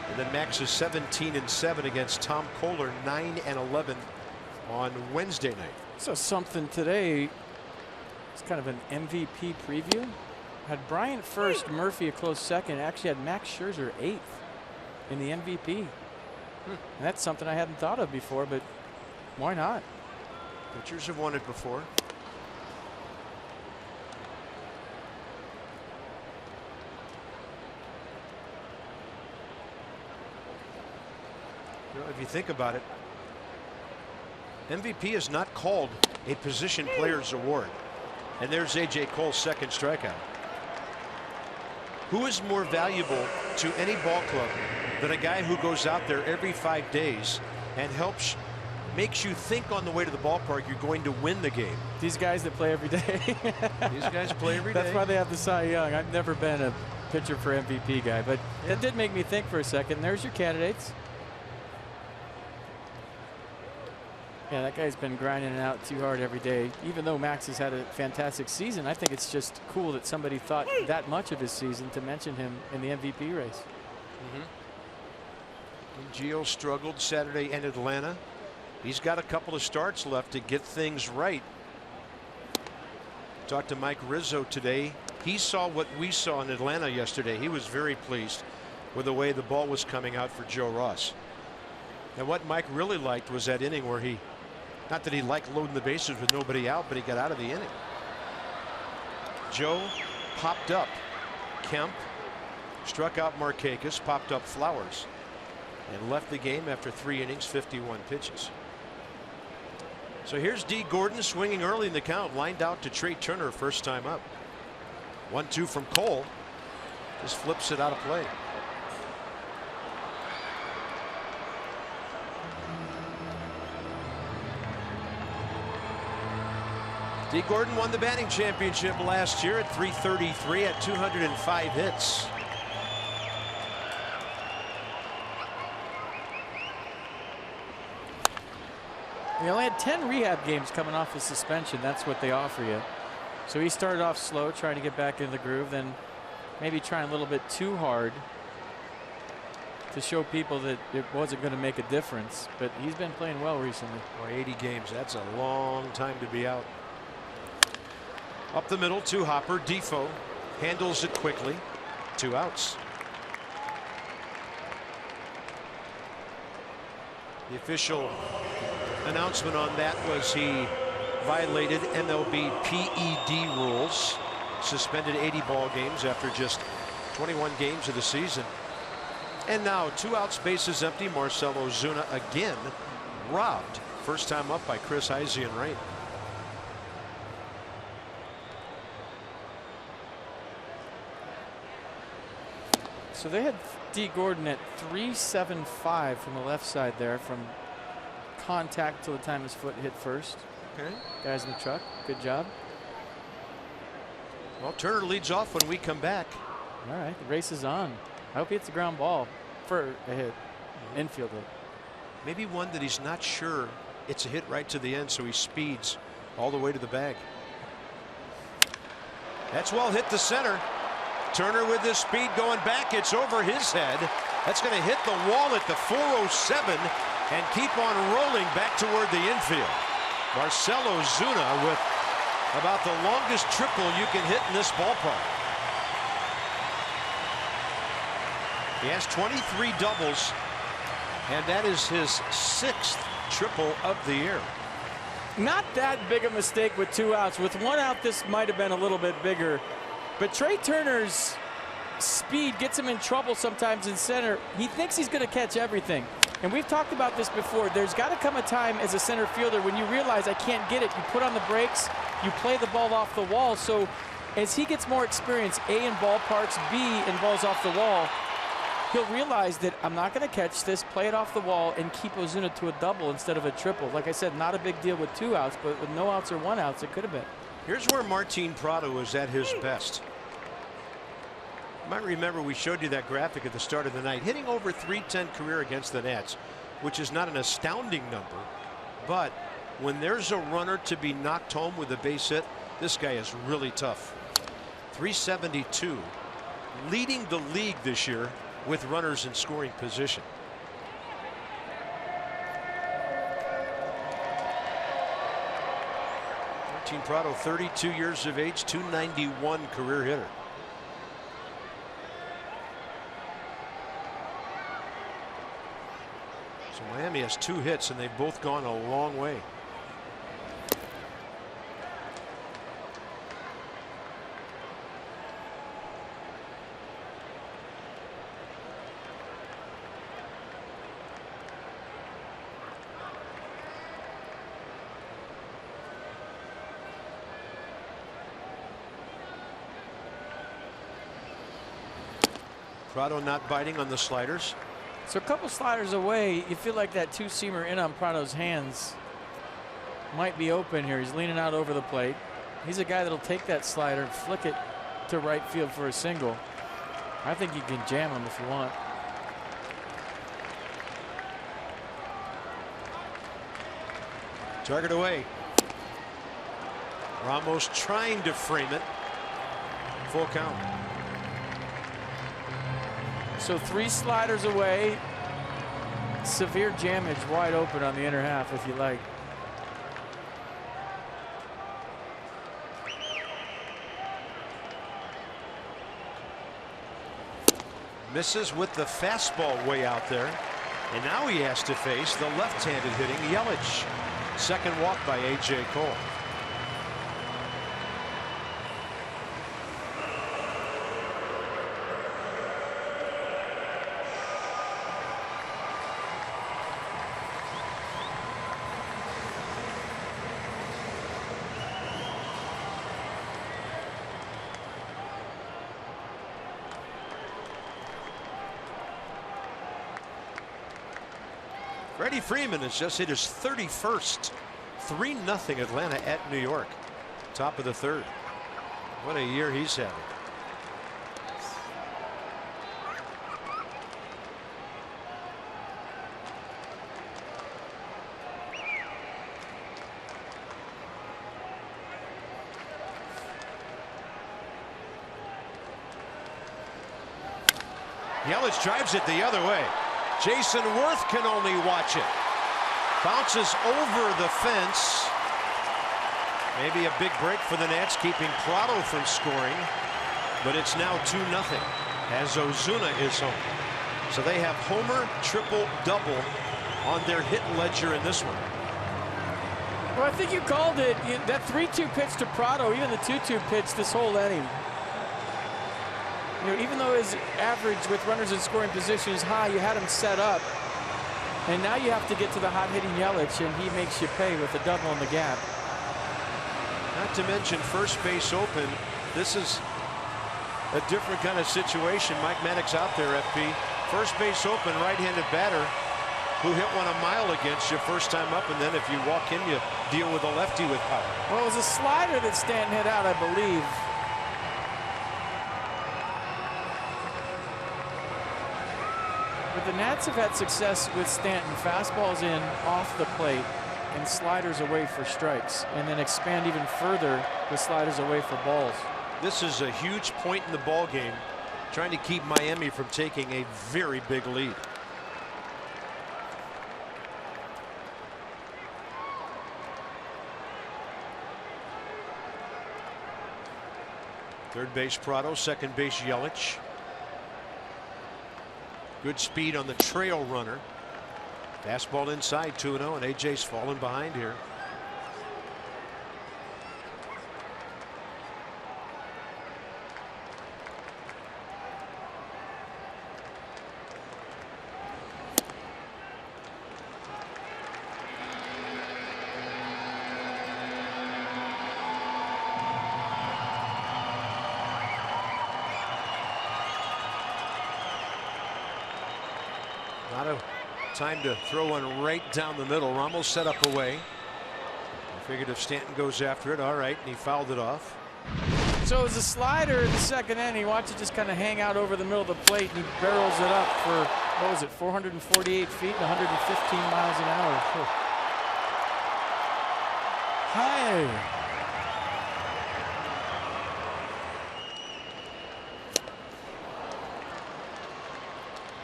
S1: And then Max is 17-7 against Tom Kohler, 9-11 on Wednesday night.
S2: So something today. It's kind of an MVP preview. Had Bryant first, Murphy a close second. Actually had Max Scherzer 8th. in the MVP. And that's something I hadn't thought of before, but why not?
S1: Pitchers have won it before. You know, if you think about it, MVP is not called a position player's award. And there's A.J. Cole's second strikeout. Who is more valuable to any ball club than a guy who goes out there every 5 days and makes you think on the way to the ballpark you're going to win the game?
S2: These guys that play every day.
S1: These guys play every day.
S2: That's why they have the Cy Young. I've never been a pitcher for MVP guy, but that did make me think for a second. There's your candidates. Yeah, that guy's been grinding it out too hard every day. Even though Max has had a fantastic season, I think it's just cool that somebody thought that much of his season to mention him in the MVP race.
S1: Gio struggled Saturday in Atlanta. He's got a couple of starts left to get things right. Talked to Mike Rizzo today. He saw what we saw in Atlanta yesterday. He was very pleased with the way the ball was coming out for Joe Ross. And what Mike really liked was that inning where he, not that he liked loading the bases with nobody out, but he got out of the inning. Joe popped up Kemp, struck out Markakis, popped up Flowers, and left the game after 3 innings, 51 pitches. So here's D. Gordon swinging early in the count, lined out to Trey Turner, first time up. 1-2 from Cole, just flips it out of play. D. Gordon won the batting championship last year at .333 at 205 hits.
S2: He only had 10 rehab games coming off his suspension. That's what they offer you. So he started off slow, trying to get back into the groove, then maybe trying a little bit too hard to show people that it wasn't going to make a difference. But he's been playing well recently.
S1: Boy, 80 games, that's a long time to be out. Up the middle to Hopper. Defoe handles it quickly. 2 outs. The official announcement on that was he violated MLB PED rules, suspended 80 ball games after just 21 games of the season. And now 2 outs, bases empty. Marcell Ozuna again robbed. First time up by Chris Heisey and right.
S2: So they had D. Gordon at .375 from the left side there, from contact till the time his foot hit first.
S1: Okay.
S2: Guys in the truck, good job.
S1: Well, Turner leads off when we come back.
S2: All right, the race is on. I hope he hits a ground ball for a hit. Infield hit.
S1: Maybe one that he's not sure it's a hit right to the end, so he speeds all the way to the bag. That's well hit to center. Turner with his speed going back. It's over his head. That's going to hit the wall at the 407 and keep on rolling back toward the infield. Marcell Ozuna with about the longest triple you can hit in this ballpark. He has 23 doubles, and that is his 6th triple of the year.
S2: Not that big a mistake with 2 outs. With 1 out, this might have been a little bit bigger. But Trey Turner's speed gets him in trouble sometimes in center. He thinks he's going to catch everything. And we've talked about this before. There's got to come a time as a center fielder when you realize I can't get it. You put on the brakes, you play the ball off the wall. So as he gets more experience, A, in ballparks, B, in balls off the wall, he'll realize that I'm not going to catch this, play it off the wall, and keep Ozuna to a double instead of a triple. Like I said, not a big deal with 2 outs, but with no outs or 1 outs, it could have been.
S1: Here's where Martin Prado is at his best. You might remember we showed you that graphic at the start of the night. Hitting over .310 career against the Nats, which is not an astounding number. But when there's a runner to be knocked home with a base hit, this guy is really tough. .372, leading the league this year with runners in scoring position. Martin Prado, 32 years of age, .291 career hitter. Miami has 2 hits, and they've both gone a long way. Prado not biting on the sliders.
S2: So a couple sliders away, you feel like that two-seamer in on Prado's hands might be open here. He's leaning out over the plate. He's a guy that'll take that slider and flick it to right field for a single. I think you can jam him if you want.
S1: Target away. Ramos trying to frame it. Full count.
S2: So 3 sliders away. Severe jamage wide open on the inner half if you like.
S1: Misses with the fastball way out there. And now he has to face the left-handed hitting Yelich. Second walk by A.J. Cole. Freddie Freeman has just hit his 31st. 3-0 Atlanta at New York. Top of the 3rd. What a year he's having. Yelich drives it the other way. Jason Worth can only watch it. Bounces over the fence. Maybe a big break for the Nats, keeping Prado from scoring. But it's now 2-0 as Ozuna is home. So they have homer, triple, double on their hit ledger in this one.
S2: Well, I think you called it. That 3-2 pitch to Prado, even the 2-2 pitch this whole inning. You know, even though his average with runners in scoring position is high, you had him set up. And now you have to get to the hot-hitting Yelich, and he makes you pay with a double in the gap.
S1: Not to mention first base open. This is a different kind of situation. Mike Maddox out there, FP. First base open, right-handed batter who hit one a mile against you first time up, and then if you walk in, you deal with a lefty with power.
S2: Well, it was a slider that Stanton hit out, I believe. But the Nats have had success with Stanton. Fastballs in off the plate and sliders away for strikes, and then expand even further with sliders away for balls.
S1: This is a huge point in the ball game, trying to keep Miami from taking a very big lead. Third base Prado, second base Yelich. Good speed on the trail runner. Fastball inside, 2-0, and AJ's falling behind here. Not a time to throw one right down the middle. Ramos set up away. I figured if Stanton goes after it, all right, and he fouled it off.
S2: So it was a slider in the second inning. Watch it just kind of hang out over the middle of the plate, and he barrels it up for, what was it, 448 feet and 115 miles an hour. Hi.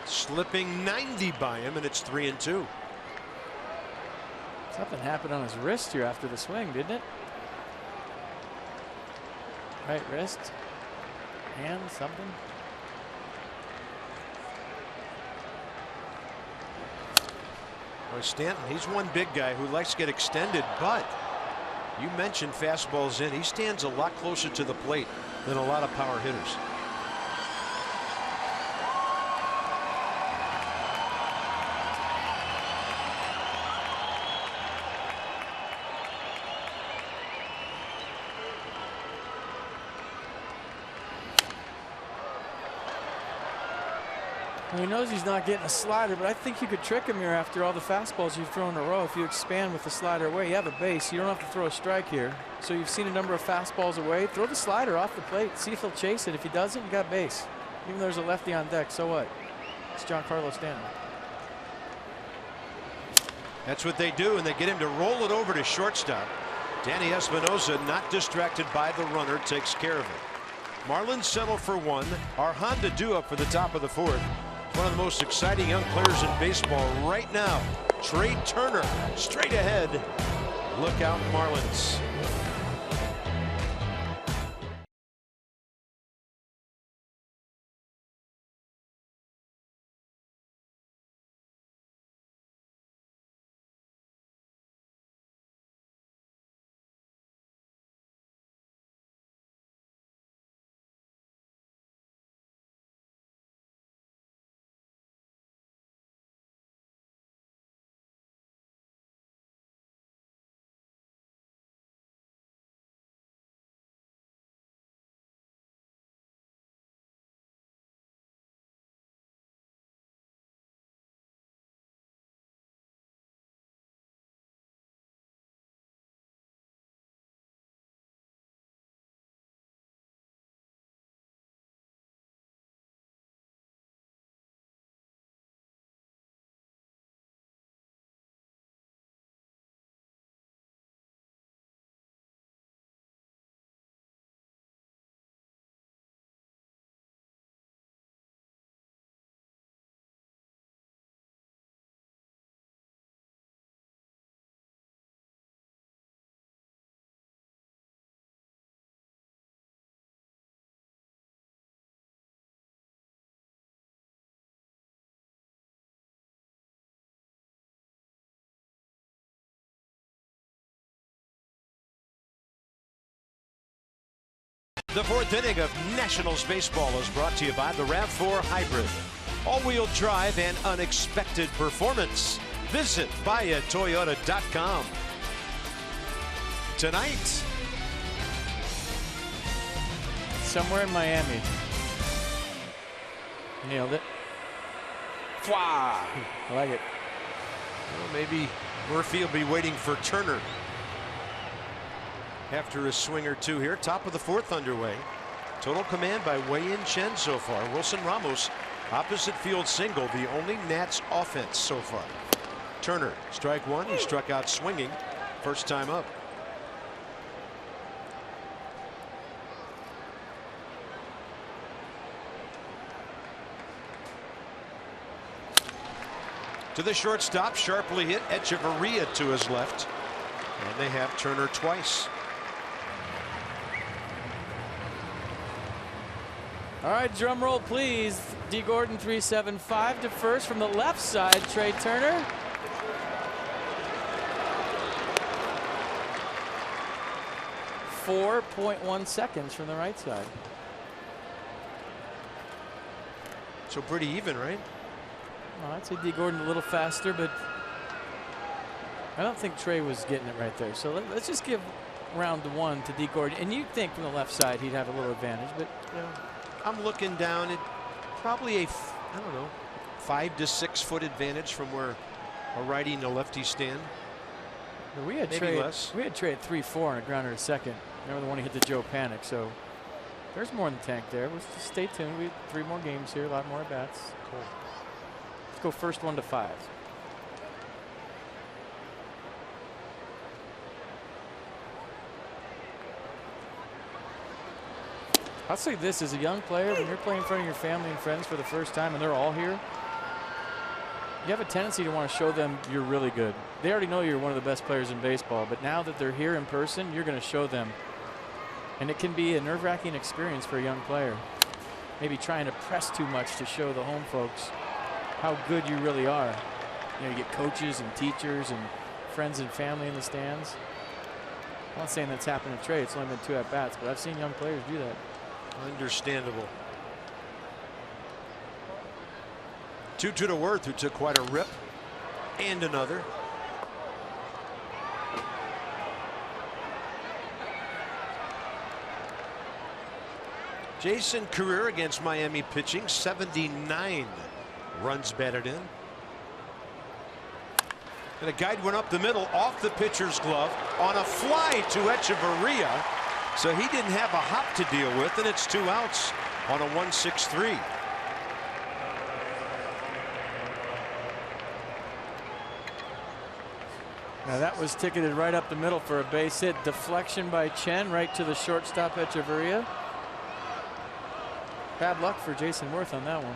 S1: Slipping 90 by him, and it's 3-2.
S2: Something happened on his wrist here after the swing, didn't it? Right wrist, hand, something.
S1: Or Stanton, he's one big guy who likes to get extended, but you mentioned fastballs in. He stands a lot closer to the plate than a lot of power hitters.
S2: Well, he knows he's not getting a slider, but I think you could trick him here after all the fastballs you've thrown in a row. If you expand with the slider away, you have a base. You don't have to throw a strike here. So you've seen a number of fastballs away. Throw the slider off the plate. See if he'll chase it. If he doesn't, you got base. Even though there's a lefty on deck, so what? It's Giancarlo Stanton.
S1: That's what they do, and they get him to roll it over to shortstop. Danny Espinosa, not distracted by the runner, takes care of it. Marlins settle for one. Our Honda do-up for the top of the fourth. One of the most exciting young players in baseball right now. Trey Turner straight ahead. Look out, Marlins. The fourth inning of Nationals baseball is brought to you by the RAV4 Hybrid. All-wheel drive and unexpected performance. Visit buyatoyota.com. Tonight,
S2: Somewhere in Miami. Nailed it. Wow. I like it.
S1: well, maybe Murphy will be waiting for Turner after a swing or two here. Top of the fourth underway. Total command by Wei-Yin Chen so far. Wilson Ramos, opposite field single, the only Nats offense so far. Turner, strike one. He struck out swinging first time up. To the shortstop, sharply hit. Echeverria to his left. And they have Turner twice.
S2: All right, drum roll, please. D. Gordon 375 to first from the left side. Trey Turner. .1 seconds from the right side.
S1: So pretty even, right?
S2: Well, I'd say D. Gordon a little faster, but I don't think Trey was getting it right there. So let's just give round one to D. Gordon. And you'd think from the left side he'd have a little advantage, but you know.
S1: I'm looking down at probably a, I don't know, 5 to 6 foot advantage from where a righty and a lefty stand.
S2: We had
S1: Maybe
S2: Trey,
S1: less.
S2: We had Trey at 3-4 and a grounder at second. Remember the one he hit the Joe Panic. So there's more in the tank there. Let's just stay tuned. We have 3 more games here, a lot more at bats.
S1: Cool.
S2: Let's go first 1 to 5. I'll say this, as a young player, when you're playing in front of your family and friends for the first time and they're all here, you have a tendency to want to show them you're really good. They already know you're one of the best players in baseball, but now that they're here in person, you're going to show them. And it can be a nerve-wracking experience for a young player. Maybe trying to press too much to show the home folks how good you really are. You get coaches and teachers and friends and family in the stands. I'm not saying that's happened to Trey. It's only been 2 at-bats, but I've seen young players do that.
S1: Understandable. 2-2 to Worth, who took quite a rip. And another. Jason Career against Miami pitching, 79 runs batted in. And a guide went up the middle off the pitcher's glove on a fly to Echeverria. So he didn't have a hop to deal with, and it's 2 outs on a 1-6-3.
S2: Now that was ticketed right up the middle for a base hit. Deflection by Chen right to the shortstop Echeverria. Bad luck for Jason Worth on that one.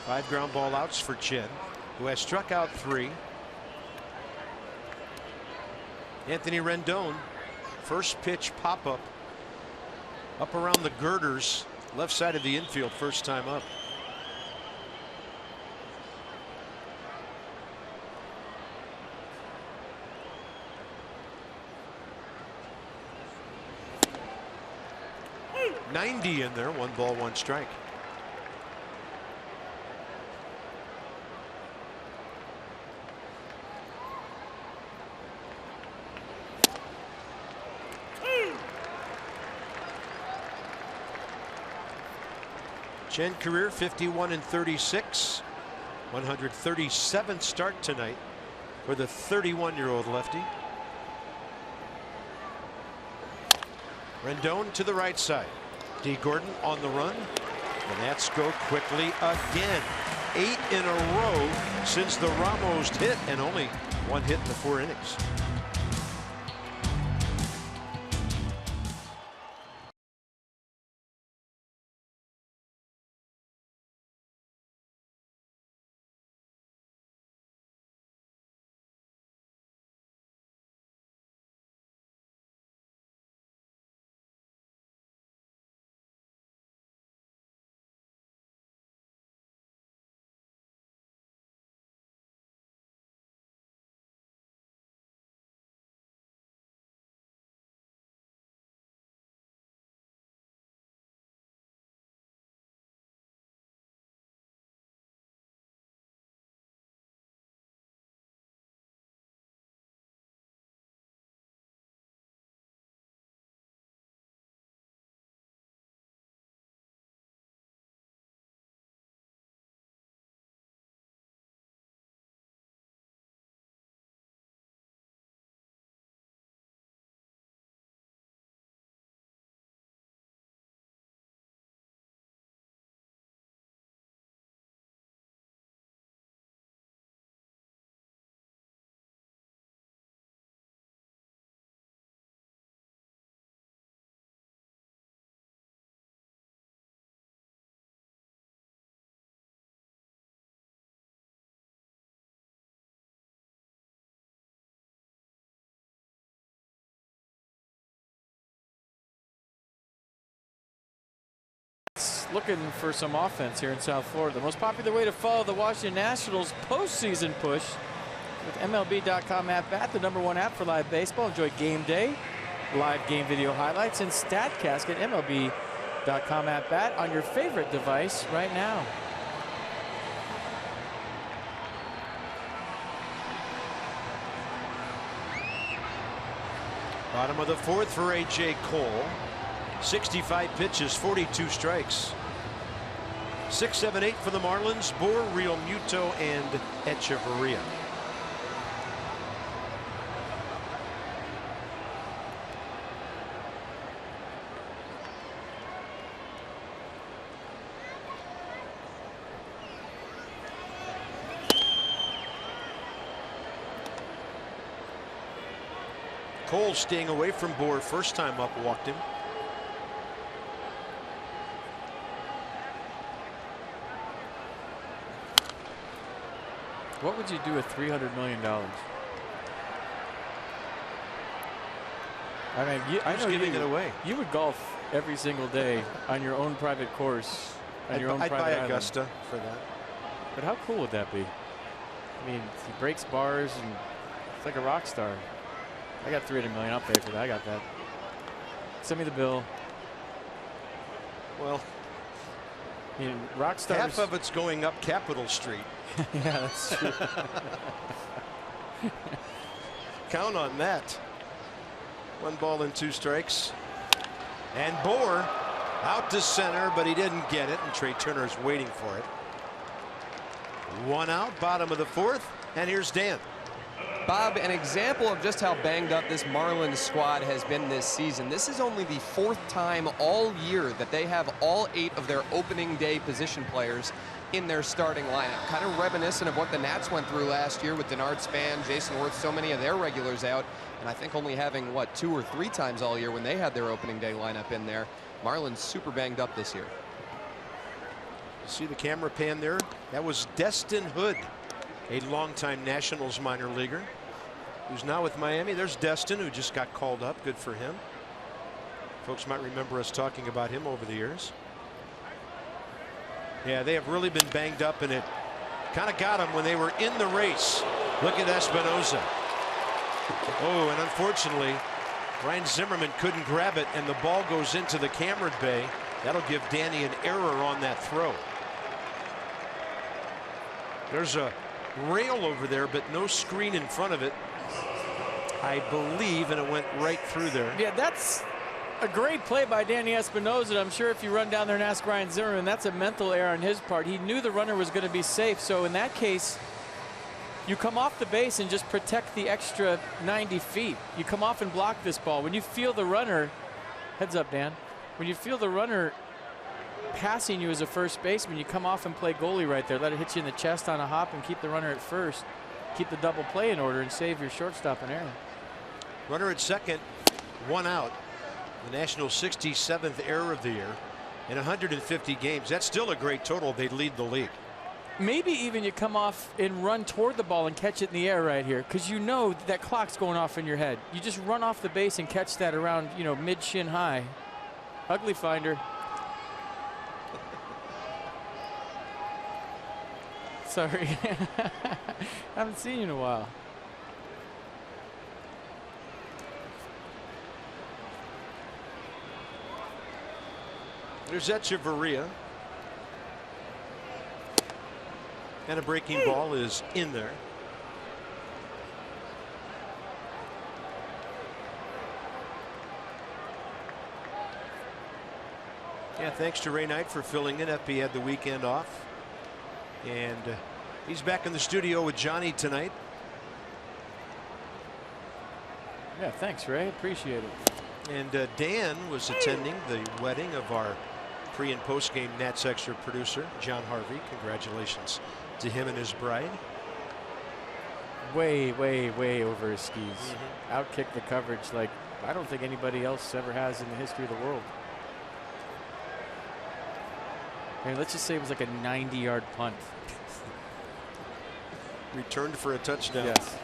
S1: 5 ground ball outs for Chen, who has struck out 3. Anthony Rendon, first pitch pop up around the girders, left side of the infield, first time up. .90 in there, 1 ball, 1 strike. Chen Career 51-36, 137th start tonight for the 31-year-old lefty. Rendon to the right side. D. Gordon on the run. The Nats go quickly again. 8 in a row since the Ramos hit, and only 1 hit in the 4 innings.
S2: Looking for some offense here in South Florida. The most popular way to follow the Washington Nationals postseason push with MLB.com at-bat, the #1 app for live baseball. Enjoy game day, live game video highlights, and StatCast at MLB.com at-bat on your favorite device right now.
S1: Bottom of the 4th for A.J. Cole. 65 pitches, 42 strikes. 6, 7, 8 for the Marlins. Boer, Real Muto, and Echeverria. Cole staying away from Boer. First time up, walked him.
S2: What would you do with $300 million? I mean, I know
S1: giving it away.
S2: You would golf every single day on your own private course
S1: I'd buy Augusta for that.
S2: But how cool would that be? I mean, he breaks bars and it's like a rock star. I got $300 million. I'll pay for that. I got that. Send me the bill.
S1: Well,
S2: I mean, rock stars.
S1: half of it's going up Capitol Street.
S2: Yeah, that's true.
S1: Count on that. 1 ball and 2 strikes. And Bohr out to center, but he didn't get it, and Trey Turner's waiting for it. 1 out, bottom of the 4th, and here's Dan.
S3: Bob, an example of just how banged up this Marlins squad has been this season. This is only the 4th time all year that they have all 8 of their opening day position players in their starting lineup. Kind of reminiscent of what the Nats went through last year with Denard Span, Jason Worth, so many of their regulars out. And I think only having, what, 2 or 3 times all year when they had their opening day lineup in there. Marlins super banged up this year.
S1: See the camera pan there? That was Destin Hood, a longtime Nationals minor leaguer who's now with Miami. There's Destin, who just got called up. Good for him. Folks might remember us talking about him over the years. Yeah, they have really been banged up, and it kind of got them when they were in the race. Look at Espinosa. Oh, and unfortunately, Ryan Zimmerman couldn't grab it, and the ball goes into the camera bay. That'll give Danny an error on that throw. There's a rail over there, but no screen in front of it, I believe, and it went right through there.
S2: Yeah, that's a great play by Danny Espinosa. I'm sure if you run down there and ask Ryan Zimmerman, that's a mental error on his part. He knew the runner was going to be safe, so in that case, you come off the base and just protect the extra 90 feet. You come off and block this ball. When you feel the runner, heads up, Dan, when you feel the runner passing you as a first baseman, you come off and play goalie right there. Let it hit you in the chest on a hop and keep the runner at first. Keep the double play in order and save your shortstop an error.
S1: Runner at second, 1 out. The Nationals' 67th error of the year in 150 games. That's still a great total. They lead the league.
S2: Maybe even you come off and run toward the ball and catch it in the air right here, because you know that clock's going off in your head. You just run off the base and catch that around, you know, mid shin high. Ugly finder. Sorry. Haven't seen you in a while.
S1: There's Echeverria. And a breaking ball is in there. Yeah, thanks to Ray Knight for filling in. FP had the weekend off. And he's back in the studio with Johnny tonight.
S2: Yeah, thanks, Ray. Appreciate it.
S1: And Dan was attending the wedding of our pre and post game Nats Extra producer, John Harvey. Congratulations to him and his bride.
S2: Way, way, way over his skis. Outkicked the coverage like I don't think anybody else ever has in the history of the world. I mean, let's just say it was like a 90-yard punt.
S1: Returned for a touchdown.
S2: Yes.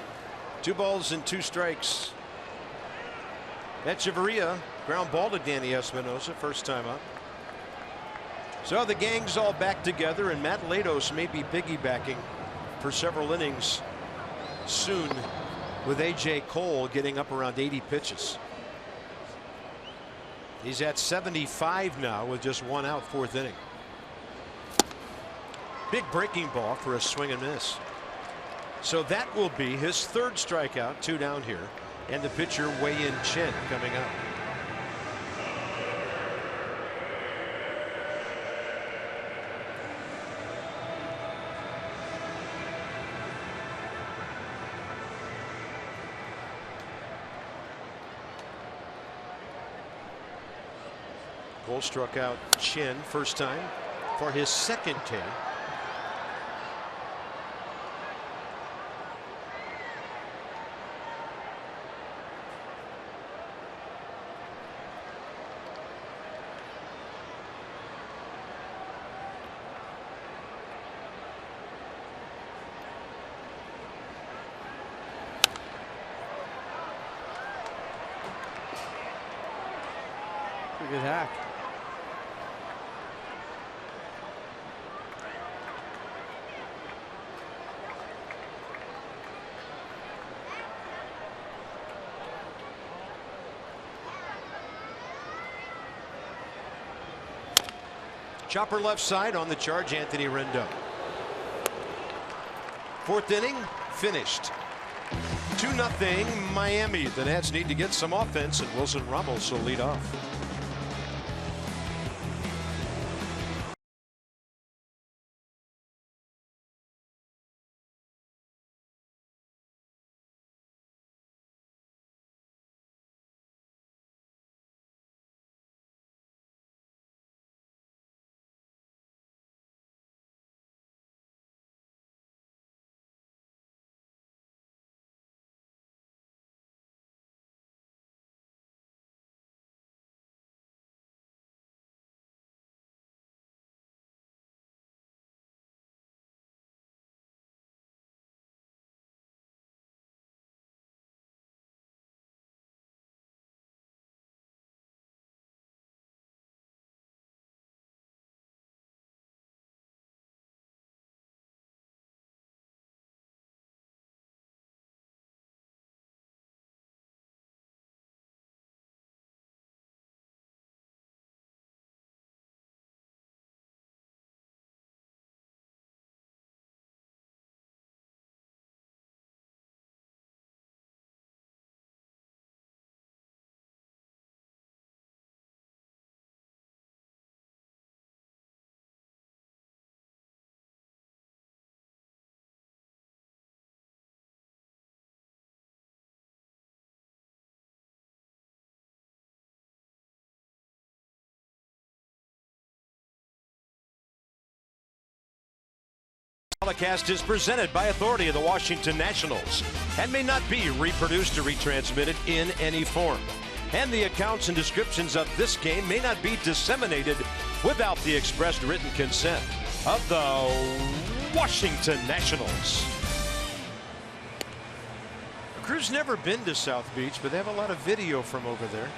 S1: 2 balls and 2 strikes. Echeverria, ground ball to Danny Espinosa, first time up. So the gang's all back together, and Matt Latos may be piggybacking for several innings soon, with A.J. Cole getting up around 80 pitches. He's at 75 now with just 1 out, 4th inning. Big breaking ball for a swing and miss. So that will be his 3rd strikeout, 2 down here. And the pitcher, Wei-Yin Chen, coming up. Cole struck out Chen first time for his 2nd K.
S2: Good hack.
S1: Chopper left side on the charge, Anthony Rendon. Fourth inning finished. 2-0 Miami. The Nats need to get some offense, and Wilson Ramos will lead off. Telecast is presented by authority of the Washington Nationals and may not be reproduced or retransmitted in any form. And the accounts and descriptions of this game may not be disseminated without the expressed written consent of the Washington Nationals. The crew's never been to South Beach, but they have a lot of video from over there.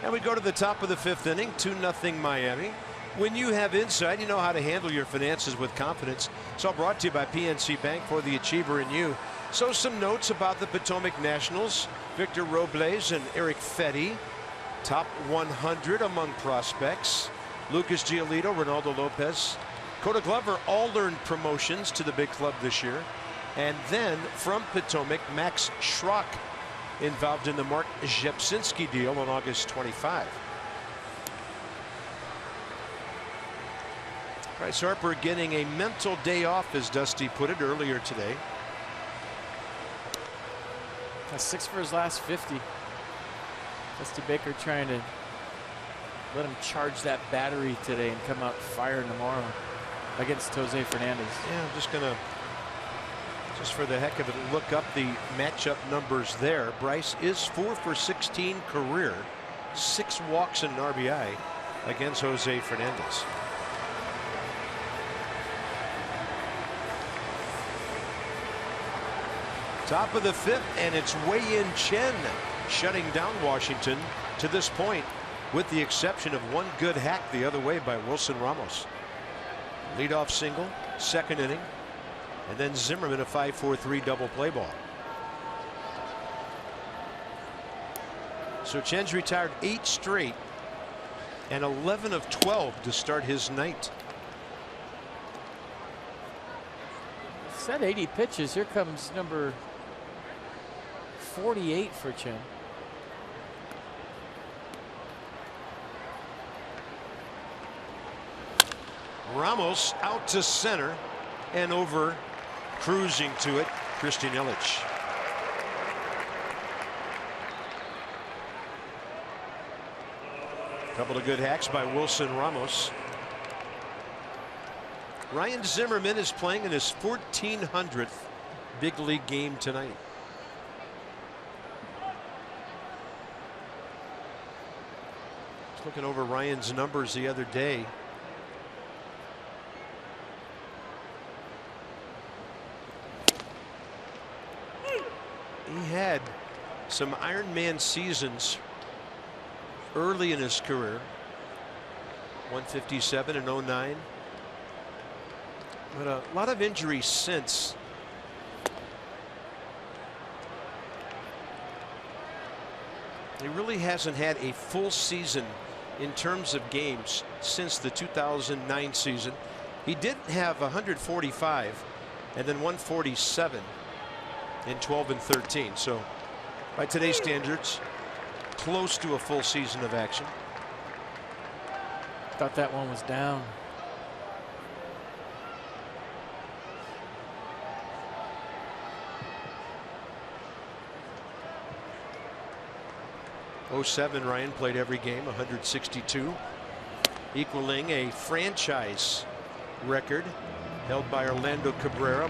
S1: And we go to the top of the fifth inning, 2-0 Miami. When you have insight, you know how to handle your finances with confidence. It's all brought to you by PNC Bank, for the achiever in you. So some notes about the Potomac Nationals. Victor Robles and Eric Fetty, top 100 among prospects. Lucas Giolito, Ronaldo Lopez, Coda Glover all earned promotions to the big club this year. And then from Potomac, Max Schrock involved in the Mark Jepsinski deal on August 25. Bryce Harper getting a mental day off, as Dusty put it earlier today.
S2: That's 6 for his last 50. Dusty Baker trying to let him charge that battery today and come out firing tomorrow against Jose Fernandez.
S1: Yeah, I'm just gonna, just for the heck of it, look up the matchup numbers there. Bryce is 4 for 16 career, 6 walks and an RBI against Jose Fernandez. Top of the fifth, and it's Wei-Yin Chen shutting down Washington to this point, with the exception of one good hack the other way by Wilson Ramos. Leadoff single, second inning, and then Zimmerman a 5-4-3 double play ball. So Chen's retired 8 straight and 11 of 12 to start his night.
S2: Said 80 pitches. Here comes number 48 for Chen.
S1: Ramos out to center and over, cruising to it, Christian Yelich. Couple of good hacks by Wilson Ramos. Ryan Zimmerman is playing in his 1400th big league game tonight. Looking over Ryan's numbers the other day. He had some Iron Man seasons early in his career. 157 and 09. But a lot of injuries since. He really hasn't had a full season in terms of games since the 2009 season. He did have 145 and then 147 in 12 and 13. So by today's standards, close to a full season of action.
S2: Thought that one was down.
S1: '07, Ryan played every game, 162, equaling a franchise record held by Orlando Cabrera,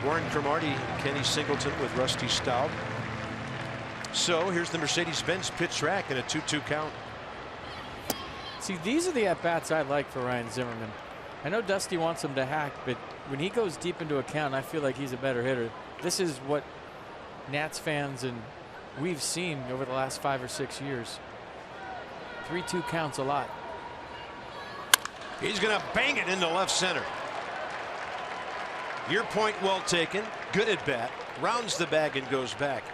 S1: Warren Cromartie, Kenny Singleton with Rusty Staub. So here's the Mercedes-Benz pitch track and a 2-2 count.
S2: See, these are the at-bats I like for Ryan Zimmerman. I know Dusty wants him to hack, but when he goes deep into a count, I feel like he's a better hitter. This is what Nats fans and we've seen over the last 5 or 6 years. 3-2 counts a lot.
S1: He's going to bang it into left center. Your point well taken. Good at bat. Rounds the bag and goes back.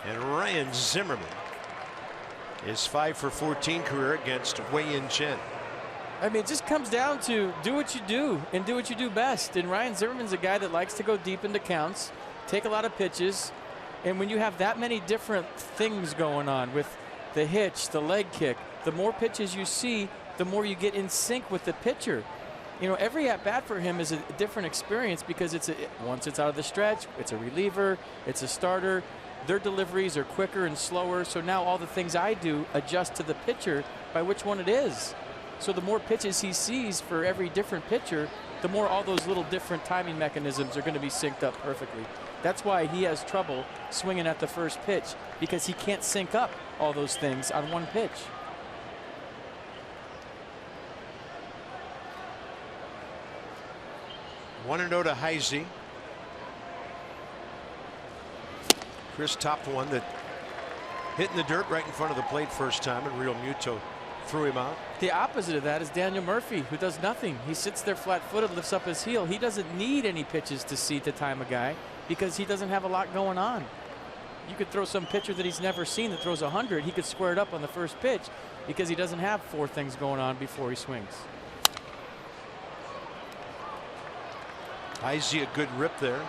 S1: And Ryan Zimmerman is 5 for 14 career against Wei-Yin Chen.
S2: I mean, it just comes down to do what you do and do what you do best. And Ryan Zimmerman's a guy that likes to go deep into counts, take a lot of pitches. And when you have that many different things going on with the hitch, the leg kick, the more pitches you see, the more you get in sync with the pitcher. You know, every at-bat for him is a different experience because once it's out of the stretch, it's a reliever, it's a starter. Their deliveries are quicker and slower, so now all the things I do adjust to the pitcher by which one it is. So the more pitches he sees for every different pitcher, the more all those little different timing mechanisms are going to be synced up perfectly. That's why he has trouble swinging at the first pitch, because he can't sync up all those things on one pitch.
S1: One and 0 to Heisey. Chris topped one that hit in the dirt right in front of the plate first time, and Real Muto threw him out.
S2: The opposite of that is Daniel Murphy, who does nothing. He sits there flat-footed, lifts up his heel. He doesn't need any pitches to see to time a guy because he doesn't have a lot going on. You could throw some pitcher that he's never seen that throws 100. He could square it up on the first pitch because he doesn't have 4 things going on before he swings.
S1: Heisey, a good rip there.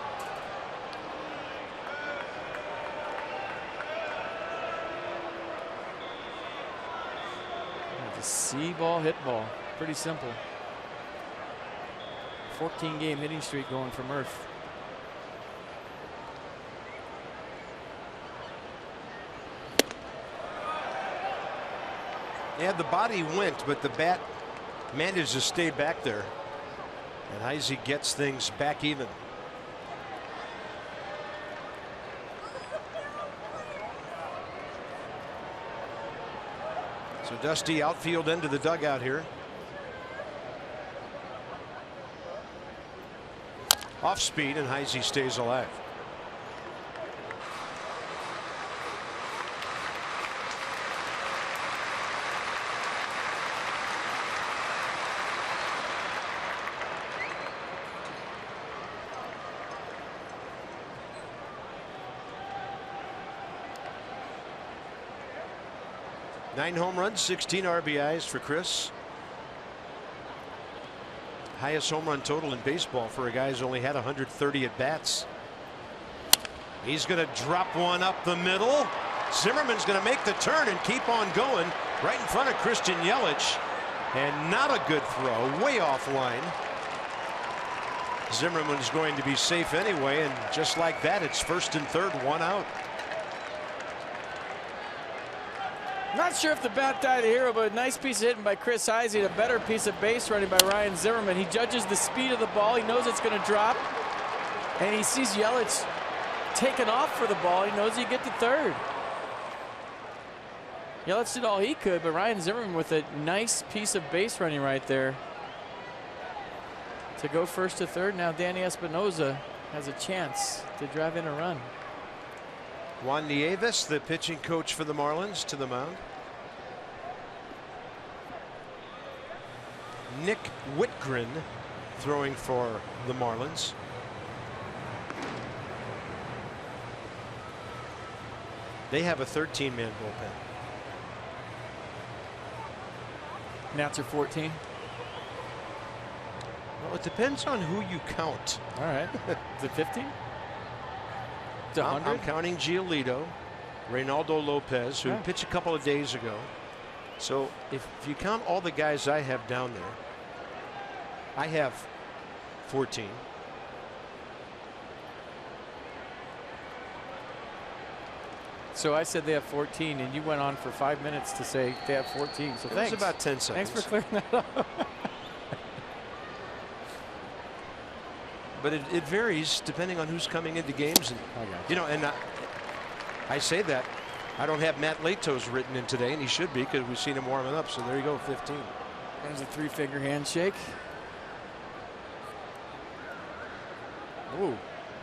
S2: The see ball, hit ball. Pretty simple. 14-game hitting streak going for Murph.
S1: Yeah, the body went, but the bat managed to stay back there. And Heisey gets things back even. So Dusty outfield into the dugout here. Off speed, and Heisey stays alive. Nine home runs, 16 RBIs for Chris. Highest home run total in baseball for a guy who's only had 130 at bats. He's going to drop one up the middle. Zimmerman's going to make the turn and keep on going right in front of Christian Yelich. And not a good throw, way offline. Zimmerman's going to be safe anyway, and just like that, it's first and third, 1 out.
S2: Not sure if the bat died a hero, but a nice piece of hitting by Chris Heisey, a better piece of base running by Ryan Zimmerman. He judges the speed of the ball. He knows it's going to drop, and he sees Yelich taking off for the ball. He knows he get to third. Yelich did all he could, but Ryan Zimmerman with a nice piece of base running right there to go first to third. Now Danny Espinosa has a chance to drive in a run.
S1: Juan Nieves, the pitching coach for the Marlins, to the mound. Nick Whitgren throwing for the Marlins. They have a 13-man bullpen.
S2: Nats are 14.
S1: Well, it depends on who you count.
S2: All right. Is it 15? It's 100?
S1: I'm counting Giolito, Reynaldo Lopez, who pitched a couple of days ago. So if you count all the guys I have down there, I have 14.
S2: So I said they have 14, and you went on for 5 minutes to say they have 14. So thanks.
S1: It's about 10 seconds.
S2: Thanks for clearing that up.
S1: But it varies depending on who's coming into games, and you know, and I say that I don't have Matt Latos written in today, and he should be because we've seen him warming up. So there you go, 15.
S2: There's a 3-finger handshake. Ooh,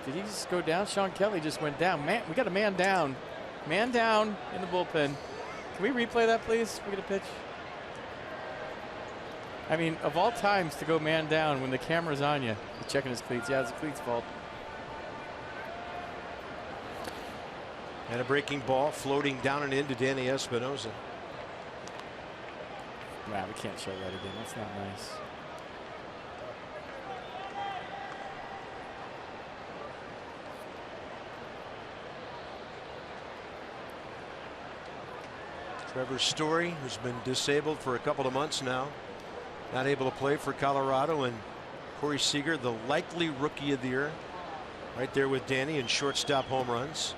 S2: did he just go down? Sean Kelly just went down. Man, we got a man down. Man down in the bullpen. Can we replay that, please? We get a pitch. I mean, of all times to go man down when the camera's on you. He's checking his cleats. Yeah, it's the cleats' fault.
S1: And a breaking ball floating down and into Danny Espinosa.
S2: Wow, we can't show that again. That's not nice.
S1: Trevor Story, who's been disabled for a couple of months now, not able to play for Colorado, and Corey Seager, the likely rookie of the year, right there with Danny in shortstop home runs.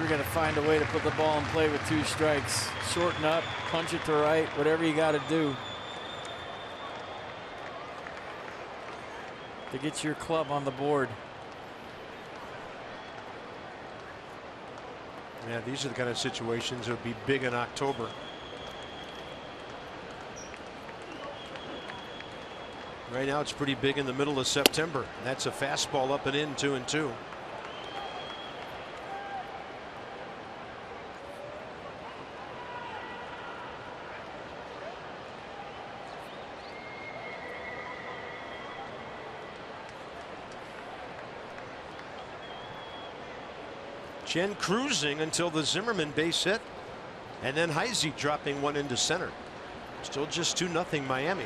S2: We're going to find a way to put the ball in play with 2 strikes. Shorten up, punch it to right, whatever you got to do to get your club on the board.
S1: Yeah, these are the kind of situations that would be big in October. Right now, it's pretty big in the middle of September. That's a fastball up and in, 2-2. Chen cruising until the Zimmerman base hit, and then Heisey dropping one into center. Still just 2-0 Miami.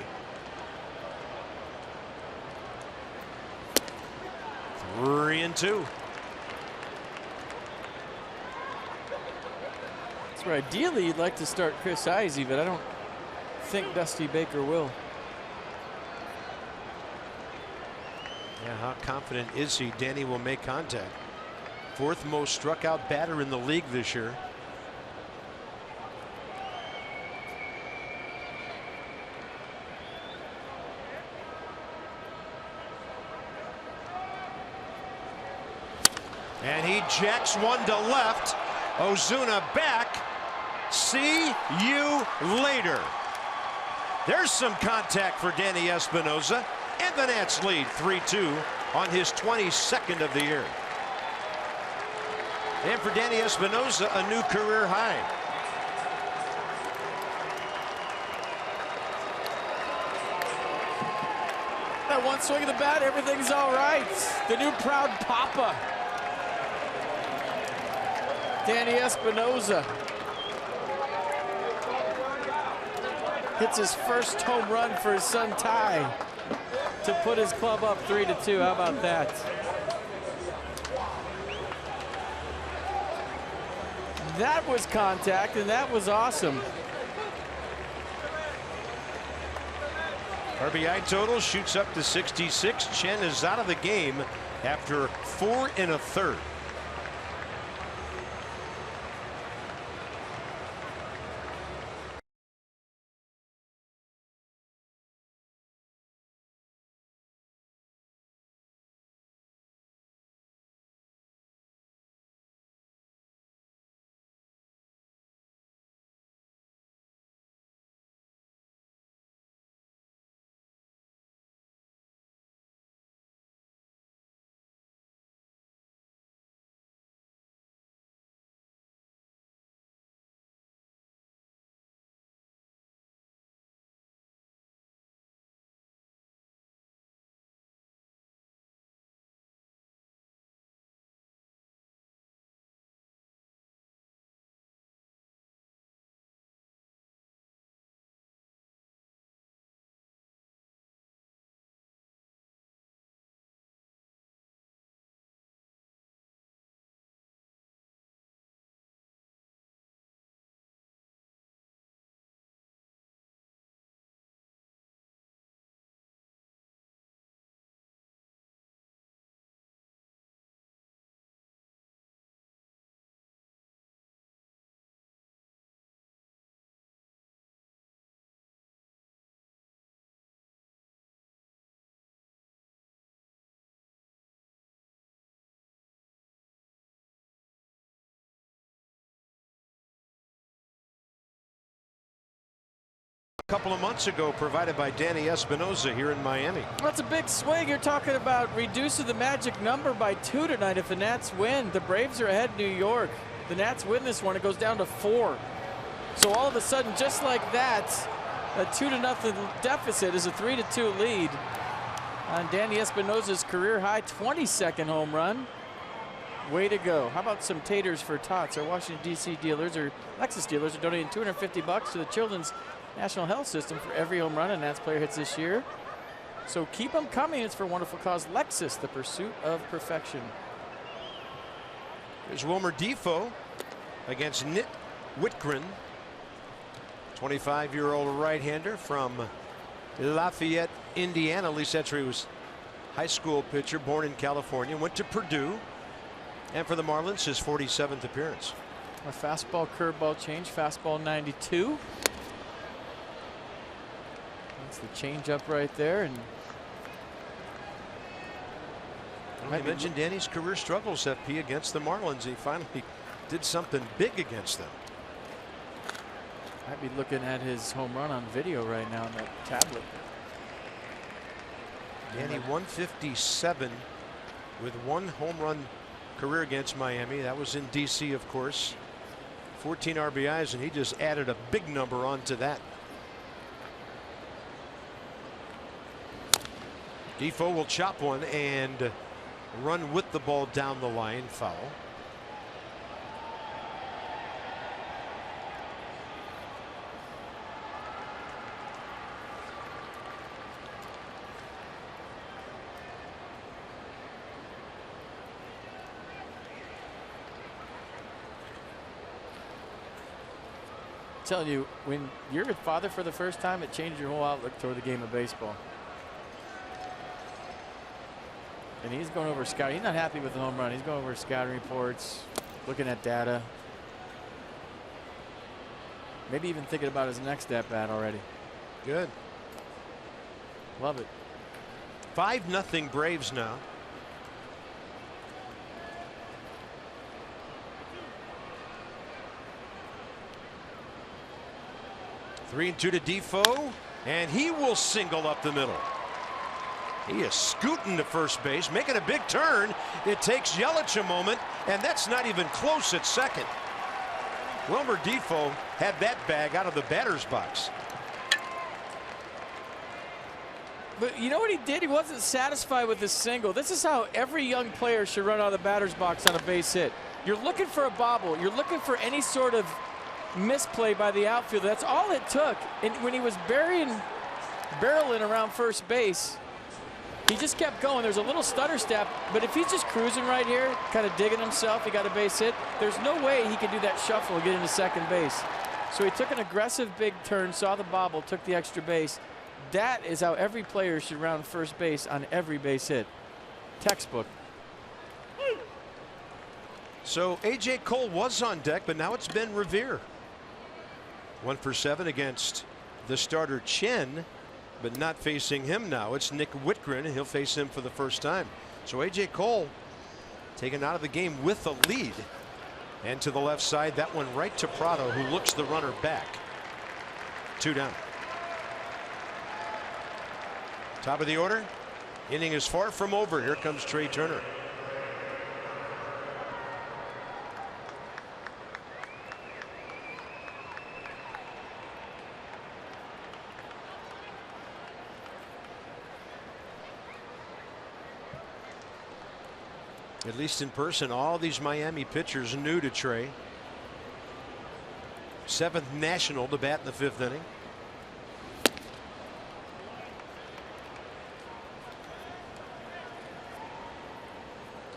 S1: 3-2.
S2: That's where ideally you'd like to start Chris Heisey, but I don't think Dusty Baker will.
S1: Yeah, how confident is he Danny will make contact? 4th most struck out batter in the league this year. And he jacks one to left. Ozuna back. See you later. There's some contact for Danny Espinosa, and the Nats lead 3-2 on his 22nd of the year. And for Danny Espinosa, a new career high.
S2: That one swing of the bat, everything's all right. The new proud papa, Danny Espinosa, hits his first home run for his son Ty to put his club up 3-2. How about that? That was contact, and that was awesome.
S1: RBI total shoots up to 66. Chen is out of the game after 4 1/3. A couple of months ago, provided by Danny Espinosa here in Miami.
S2: That's a big swing. You're talking about reducing the magic number by 2 tonight if the Nats win. The Braves are ahead in New York. The Nats win this one, it goes down to 4. So all of a sudden, just like that, a 2-0 deficit is a 3-2 lead on Danny Espinosa's career high 22nd home run. Way to go. How about some taters for tots? Our Washington, D.C. dealers or Lexus dealers are donating $250 to the Children's National Health System for every home run a Nats player hits this year. So keep them coming. It's for a wonderful cause. Lexus, the pursuit of perfection.
S1: There's Wilmer Defoe against Nick Whitgren, 25-year-old right-hander from Lafayette, Indiana. At least that's where he was. High school pitcher, born in California, went to Purdue, and for the Marlins, his 47th appearance.
S2: A fastball curveball change, fastball 92. That's the changeup right there. And
S1: I mentioned Danny's career struggles, FP, against the Marlins. He finally did something big against them.
S2: Might be looking at his home run on video right now on that tablet.
S1: Danny 157 with 1 home run career against Miami. That was in D.C., of course. 14 RBIs, and he just added a big number onto that. Defoe will chop one and run with the ball down the line. Foul.
S2: I'm telling you, when you're a father for the first time, it changes your whole outlook toward the game of baseball. And he's going over scouting. He's not happy with the home run. He's going over scouting reports, looking at data. Maybe even thinking about his next at-bat already.
S1: Good.
S2: Love it.
S1: 5-0 Braves now. Three and 2 to Defoe, and he will single up the middle. He is scooting to first base, making a big turn. It takes Yelich a moment, and that's not even close at second. Wilmer Defoe had that bag out of the batter's box.
S2: But you know what he did? He wasn't satisfied with his single. This is how every young player should run out of the batter's box on a base hit. You're looking for a bobble. You're looking for any sort of misplay by the outfielder. That's all it took. And when he was barreling around first base, he just kept going. There's a little stutter step, but if he's just cruising right here, kind of digging himself, he got a base hit, there's no way he could do that shuffle and get into second base. So he took an aggressive big turn, saw the bobble, took the extra base. That is how every player should round first base on every base hit. Textbook.
S1: So A.J. Cole was on deck, but now it's Ben Revere. 1 for 7 against the starter Chen. But not facing him now. It's Nick Whitgren, and he'll face him for the first time. So A.J. Cole taken out of the game with a lead. And to the left side, that one right to Prado, who looks the runner back. 2 down. Top of the order. Inning is far from over. Here comes Trey Turner. At least in person, all these Miami pitchers new to Trey. 7th national to bat in the 5th inning.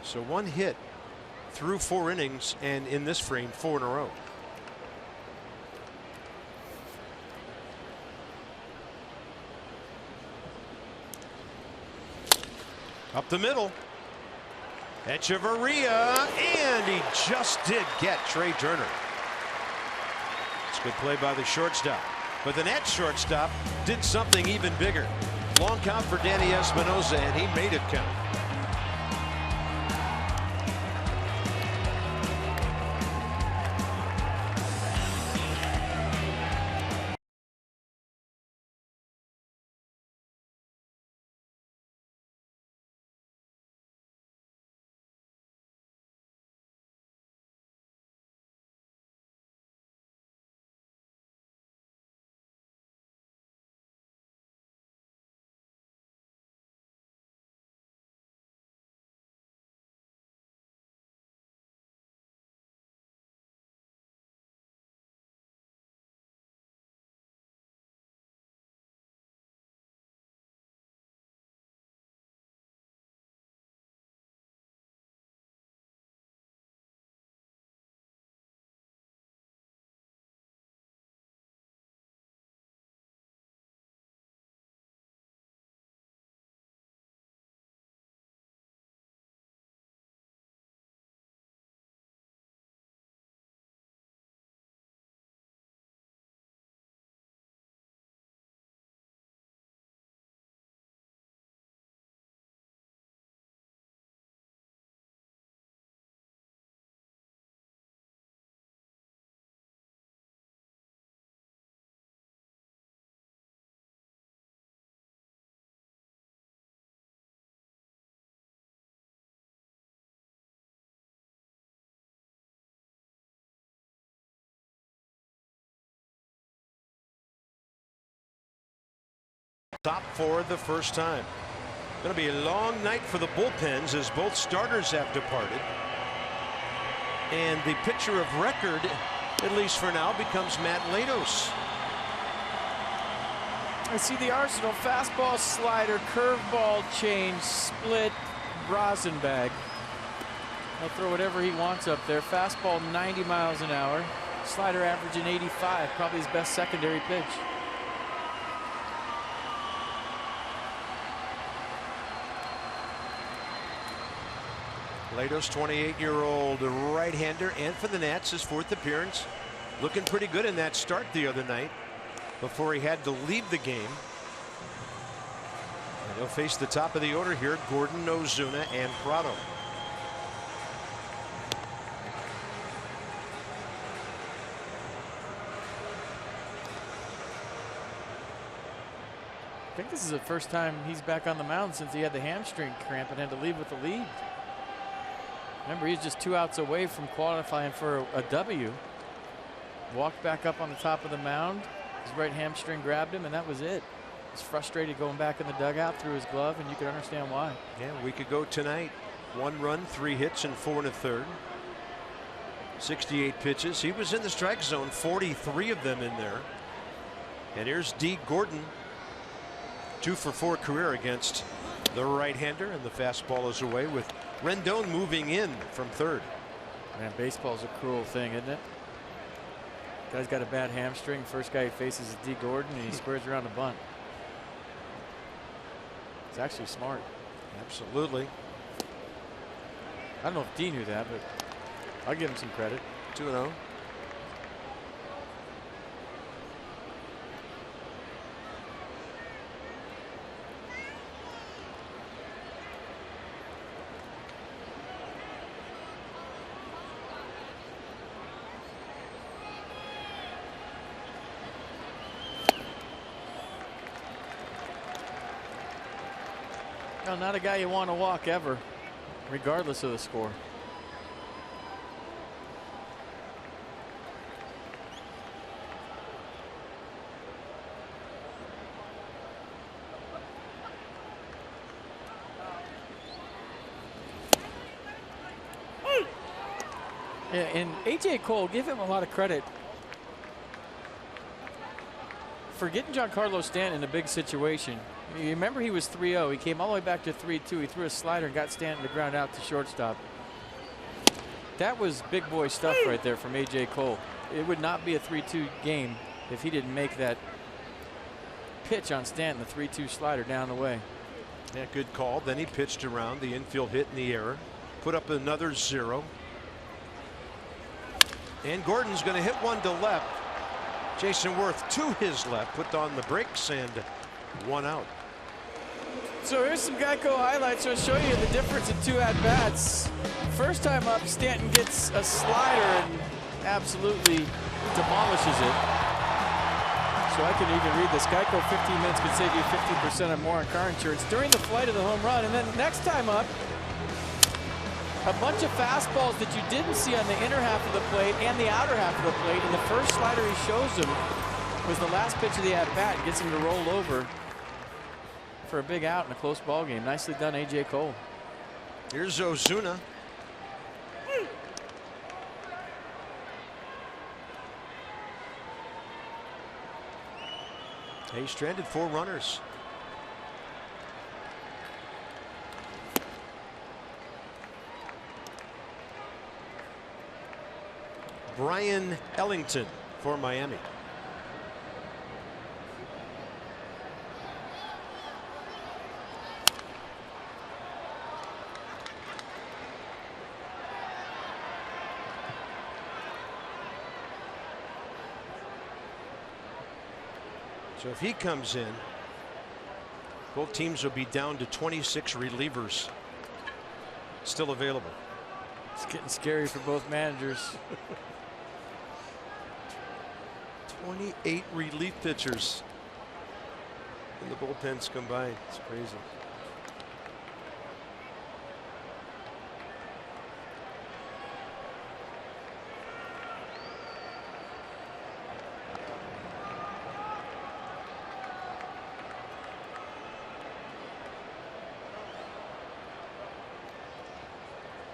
S1: So 1 hit through 4 innings, and in this frame 4 in a row. Up the middle. Echeverria, and he just did get Trey Turner. It's a good play by the shortstop. But the Nats shortstop did something even bigger. Long count for Danny Espinosa, and he made it count. Top for the first time. Going to be a long night for the bullpens as both starters have departed. And the pitcher of record, at least for now, becomes Matt Latos.
S2: I see the arsenal: fastball, slider, curveball, change, split, rosin bag. He'll throw whatever he wants up there. Fastball 90 miles an hour. Slider averaging 85, probably his best secondary pitch.
S1: Latos, 28-year-old right-hander, and for the Nats, his 4th appearance. Looking pretty good in that start the other night before he had to leave the game. And he'll face the top of the order here: Gordon, Ozuna, and Prado.
S2: I think this is the first time he's back on the mound since he had the hamstring cramp and had to leave with the lead. Remember, he's just 2 outs away from qualifying for a W. Walked back up on the top of the mound. His right hamstring grabbed him, and that was it. He's frustrated going back in the dugout, threw his glove, and you can understand why.
S1: Yeah, a week ago tonight, 1 run, 3 hits, and 4 1/3. 68 pitches. He was in the strike zone, 43 of them in there. And here's D. Gordon, 2 for 4 career against the right-hander, and the fastball is away with Rendon moving in from third.
S2: Man, baseball's a cruel thing, isn't it? Guy's got a bad hamstring. First guy he faces is D. Gordon, and he squares around the bunt. It's actually smart.
S1: Absolutely.
S2: I don't know if D knew that, but I'll give him some credit.
S1: 2-0.
S2: No, not a guy you want to walk ever, regardless of the score. Yeah, and A.J. Cole, give him a lot of credit for getting Giancarlo Stanton in a big situation. You remember he was 3-0. He came all the way back to 3-2. He threw a slider and got Stanton to ground out to shortstop. That was big boy stuff right there from A.J. Cole. It would not be a 3-2 game if he didn't make that pitch on Stanton, the 3-2 slider down the way.
S1: Yeah, good call. Then he pitched around the infield hit in the error. Put up another 0. And Gordon's going to hit one to left. Jason Worth to his left, put on the brakes, and 1 out.
S2: So here's some Geico highlights. I'll show you the difference in 2 at-bats. First time up, Stanton gets a slider and absolutely demolishes it. So I can even read this. Geico 15 minutes can save you 50% or more on car insurance during the flight of the home run. And then next time up, a bunch of fastballs that you didn't see on the inner half of the plate and the outer half of the plate. And the first slider he shows him was the last pitch of the at-bat. Gets him to roll over for a big out in a close ball game. Nicely done, A.J. Cole.
S1: Here's Ozuna. He stranded 4 runners. Brian Ellington for Miami. So if he comes in, both teams will be down to 26 relievers still available.
S2: It's getting scary for both managers.
S1: 28 relief pitchers in the bullpens combined. It's crazy.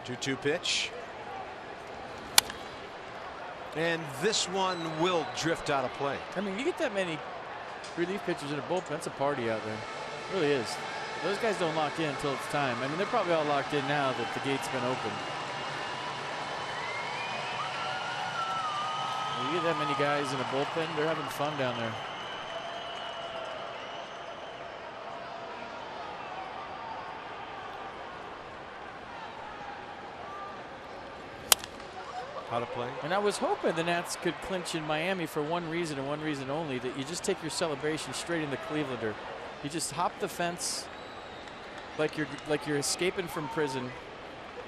S1: 2-2 pitch. And this one will drift out of play.
S2: I mean, you get that many relief pitchers in a bullpen, it's a party out there. It really is. Those guys don't lock in until it's time. I mean, they're probably all locked in now that the gate's been open. When you get that many guys in a bullpen, they're having fun down there.
S1: Out of play.
S2: And I was hoping the Nats could clinch in Miami for one reason and one reason only, that you just take your celebration straight into Clevelander. You just hop the fence like you're escaping from prison.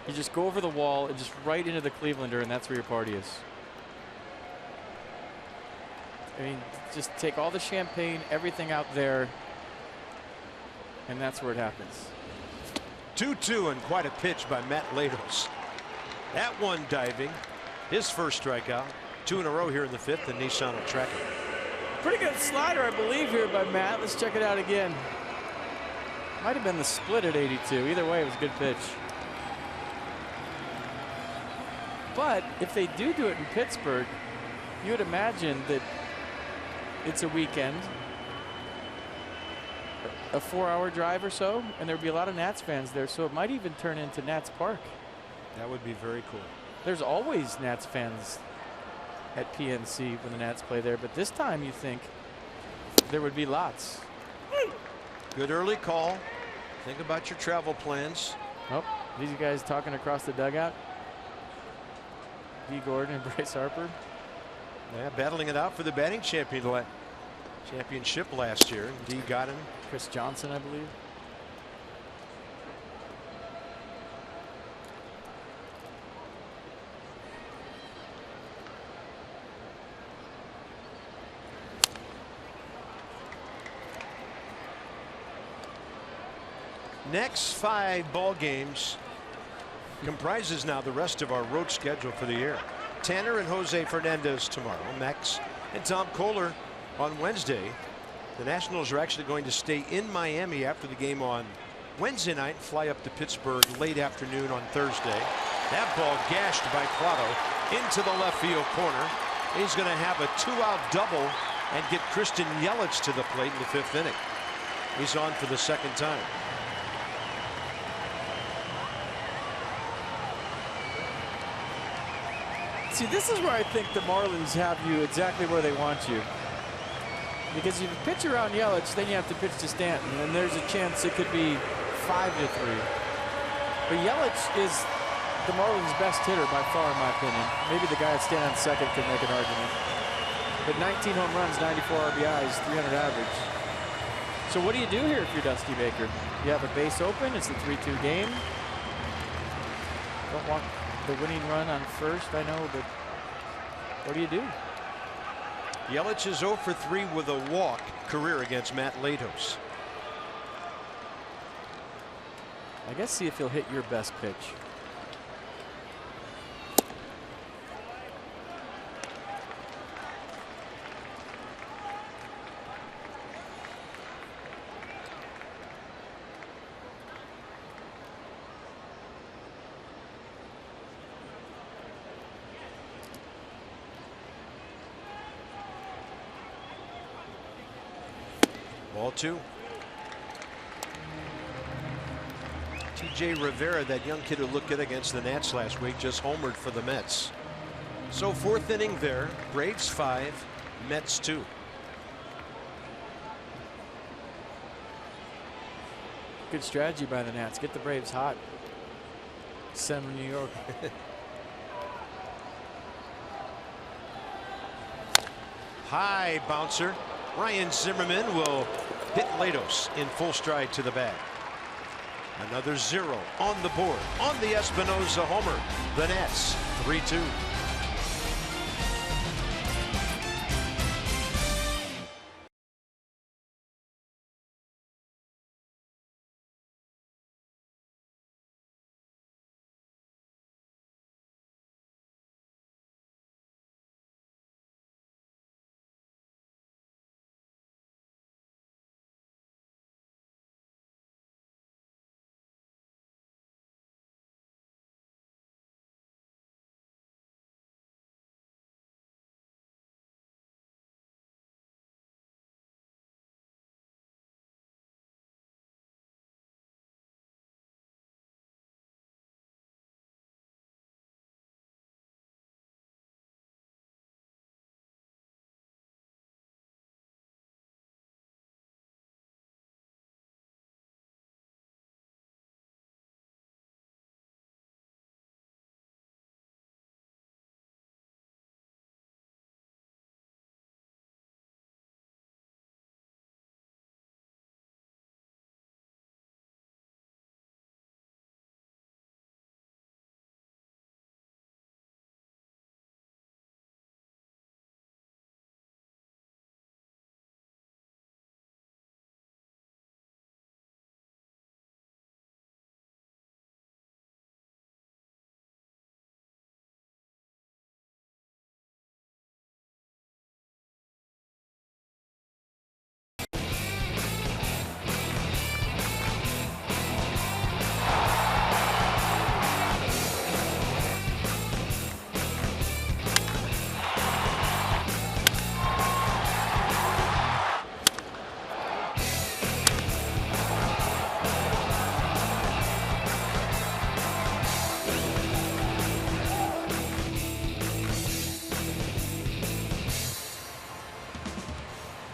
S2: You just go over the wall and just right into the Clevelander, and that's where your party is. I mean, just take all the champagne, everything out there, and that's where it happens.
S1: 2-2 and quite a pitch by Matt Latos. That one diving. His first strikeout. 2 in a row here in the 5th, and Nissan will track it.
S2: Pretty good slider, I believe, here by Matt. Let's check it out again. Might have been the split at 82. Either way, it was a good pitch. But if they do it in Pittsburgh, you would imagine that it's a weekend, a 4-hour drive or so, and there'd be a lot of Nats fans there, so it might even turn into Nats Park.
S1: That would be very cool.
S2: There's always Nats fans at PNC when the Nats play there, but this time you think there would be lots.
S1: Good early call. Think about your travel plans.
S2: Oh, these guys talking across the dugout. D. Gordon and Bryce Harper.
S1: Yeah, battling it out for the batting championship last year. D got him.
S2: Chris Johnson, I believe.
S1: Next 5 ball games comprises now the rest of our road schedule for the year. Tanner and Jose Fernandez tomorrow. Max and Tom Kohler on Wednesday. The Nationals are actually going to stay in Miami after the game on Wednesday night and fly up to Pittsburgh late afternoon on Thursday. That ball gashed by Prado into the left field corner. He's going to have a 2-out double and get Christian Yelich to the plate in the 5th inning. He's on for the 2nd time.
S2: See, this is where I think the Marlins have you exactly where they want you. Because if you pitch around Yelich, then you have to pitch to Stanton, and there's a chance it could be 5-3. But Yelich is the Marlins' best hitter by far, in my opinion. Maybe the guy at stand on second could make an argument. But 19 home runs, 94 RBIs, 300 average. So what do you do here if you're Dusty Baker? You have a base open. It's the 3-2 game. Don't want the winning run on first, I know, but what do you do?
S1: Yelich is 0 for 3 with a walk career against Matt Latos.
S2: I guess see if he'll hit your best pitch.
S1: Ball 2. TJ Rivera, that young kid who looked good against the Nats last week, just homered for the Mets. So 4th inning there. Braves 5, Mets 2.
S2: Good strategy by the Nats. Get the Braves hot. Send them to New York.
S1: High bouncer. Ryan Zimmerman will hit Latos in full stride to the bag. Another 0 on the board on the Espinosa homer. The Nats 3-2.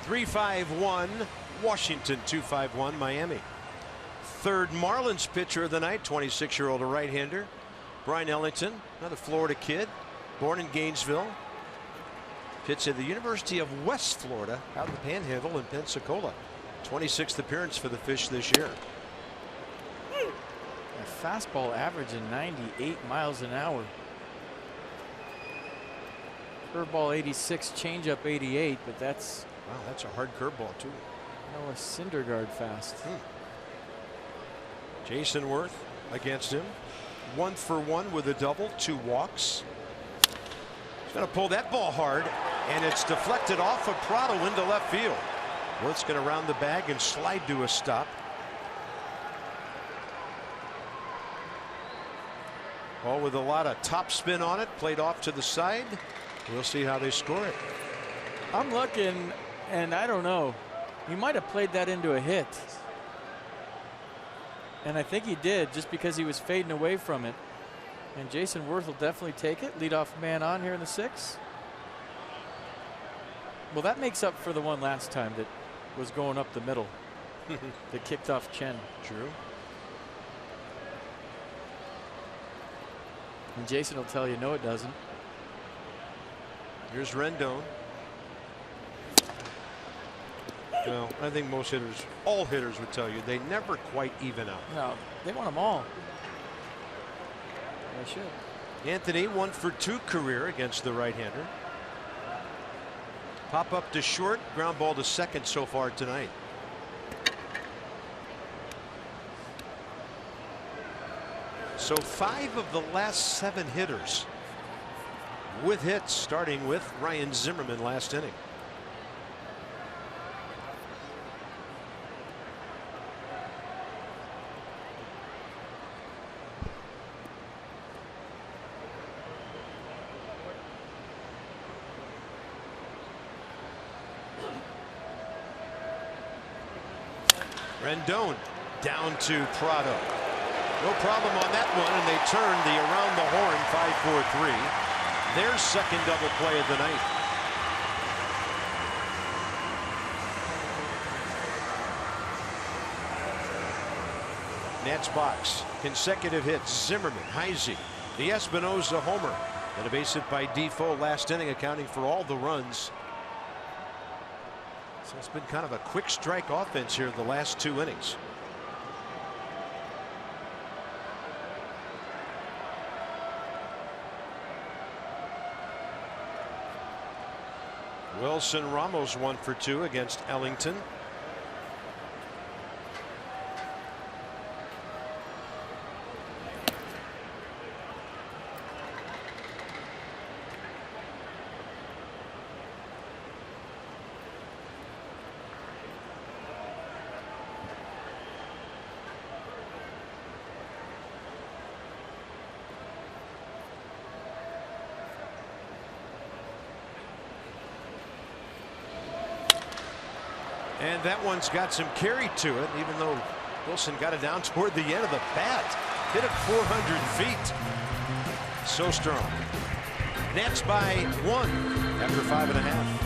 S1: 3-5-1 Washington, 2-5-1 Miami. Third Marlins pitcher of the night, 26-year-old right-hander Brian Ellington, another Florida kid, born in Gainesville. Pitched at the University of West Florida out in the Panhandle in Pensacola. 26th appearance for the Fish this year.
S2: A fastball averaging 98 miles an hour. Curveball 86, changeup 88, but that's
S1: wow, that's a hard curveball too.
S2: a Syndergaard fast.
S1: Jason Worth against him. 1-for-1 with a double, 2 walks. He's going to pull that ball hard, and it's deflected off of Prado into left field. Worth's going to round the bag and slide to a stop. Ball with a lot of top spin on it, played off to the side. We'll see how they score it.
S2: I'm looking, and I don't know. He might have played that into a hit. And I think he did, just because he was fading away from it. And Jason Worth will definitely take it. Leadoff man on here in the 6th. Well, that makes up for the one last time that was going up the middle. That kicked off Chen.
S1: True.
S2: And Jason will tell you, no, it doesn't.
S1: Here's Rendon. Well, I think most hitters, all hitters would tell you, they never quite even out.
S2: No, they want them all. They should.
S1: Anthony, 1-for-2 career against the right-hander. Pop up to short, ground ball to second so far tonight. So 5 of the last 7 hitters with hits, starting with Ryan Zimmerman last inning. Rendon down to Prado. No problem on that one, and they turn the around the horn 5-4-3. Their second double play of the night. Nats box. Consecutive hits. Zimmerman, Heisey, the Espinosa homer, and a base hit by Defoe last inning, accounting for all the runs. So it's been kind of a quick strike offense here the last 2 innings. Wilson Ramos 1-for-2 against Ellington. And that one's got some carry to it, even though Wilson got it down toward the end of the bat. Hit it 400 feet. So strong. Nats by 1 after 5.5.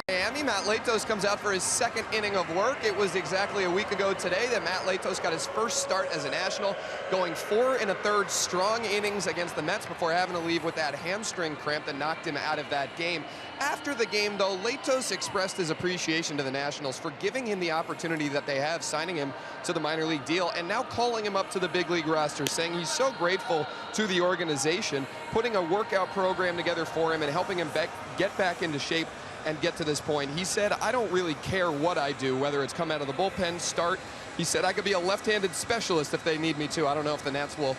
S3: Miami. Matt Latos comes out for his second inning of work. It was exactly a week ago today that Matt Latos got his first start as a National, going 4 1/3 strong innings against the Mets before having to leave with that hamstring cramp that knocked him out of that game. After the game, though, Latos expressed his appreciation to the Nationals for giving him the opportunity that they have, signing him to the minor league deal, and now calling him up to the big league roster, saying he's so grateful to the organization, putting a workout program together for him and helping him get back into shape and get to this point. He said, I don't really care what I do, whether it's come out of the bullpen, start. He said, I could be a left-handed specialist if they need me to. I don't know if the Nats will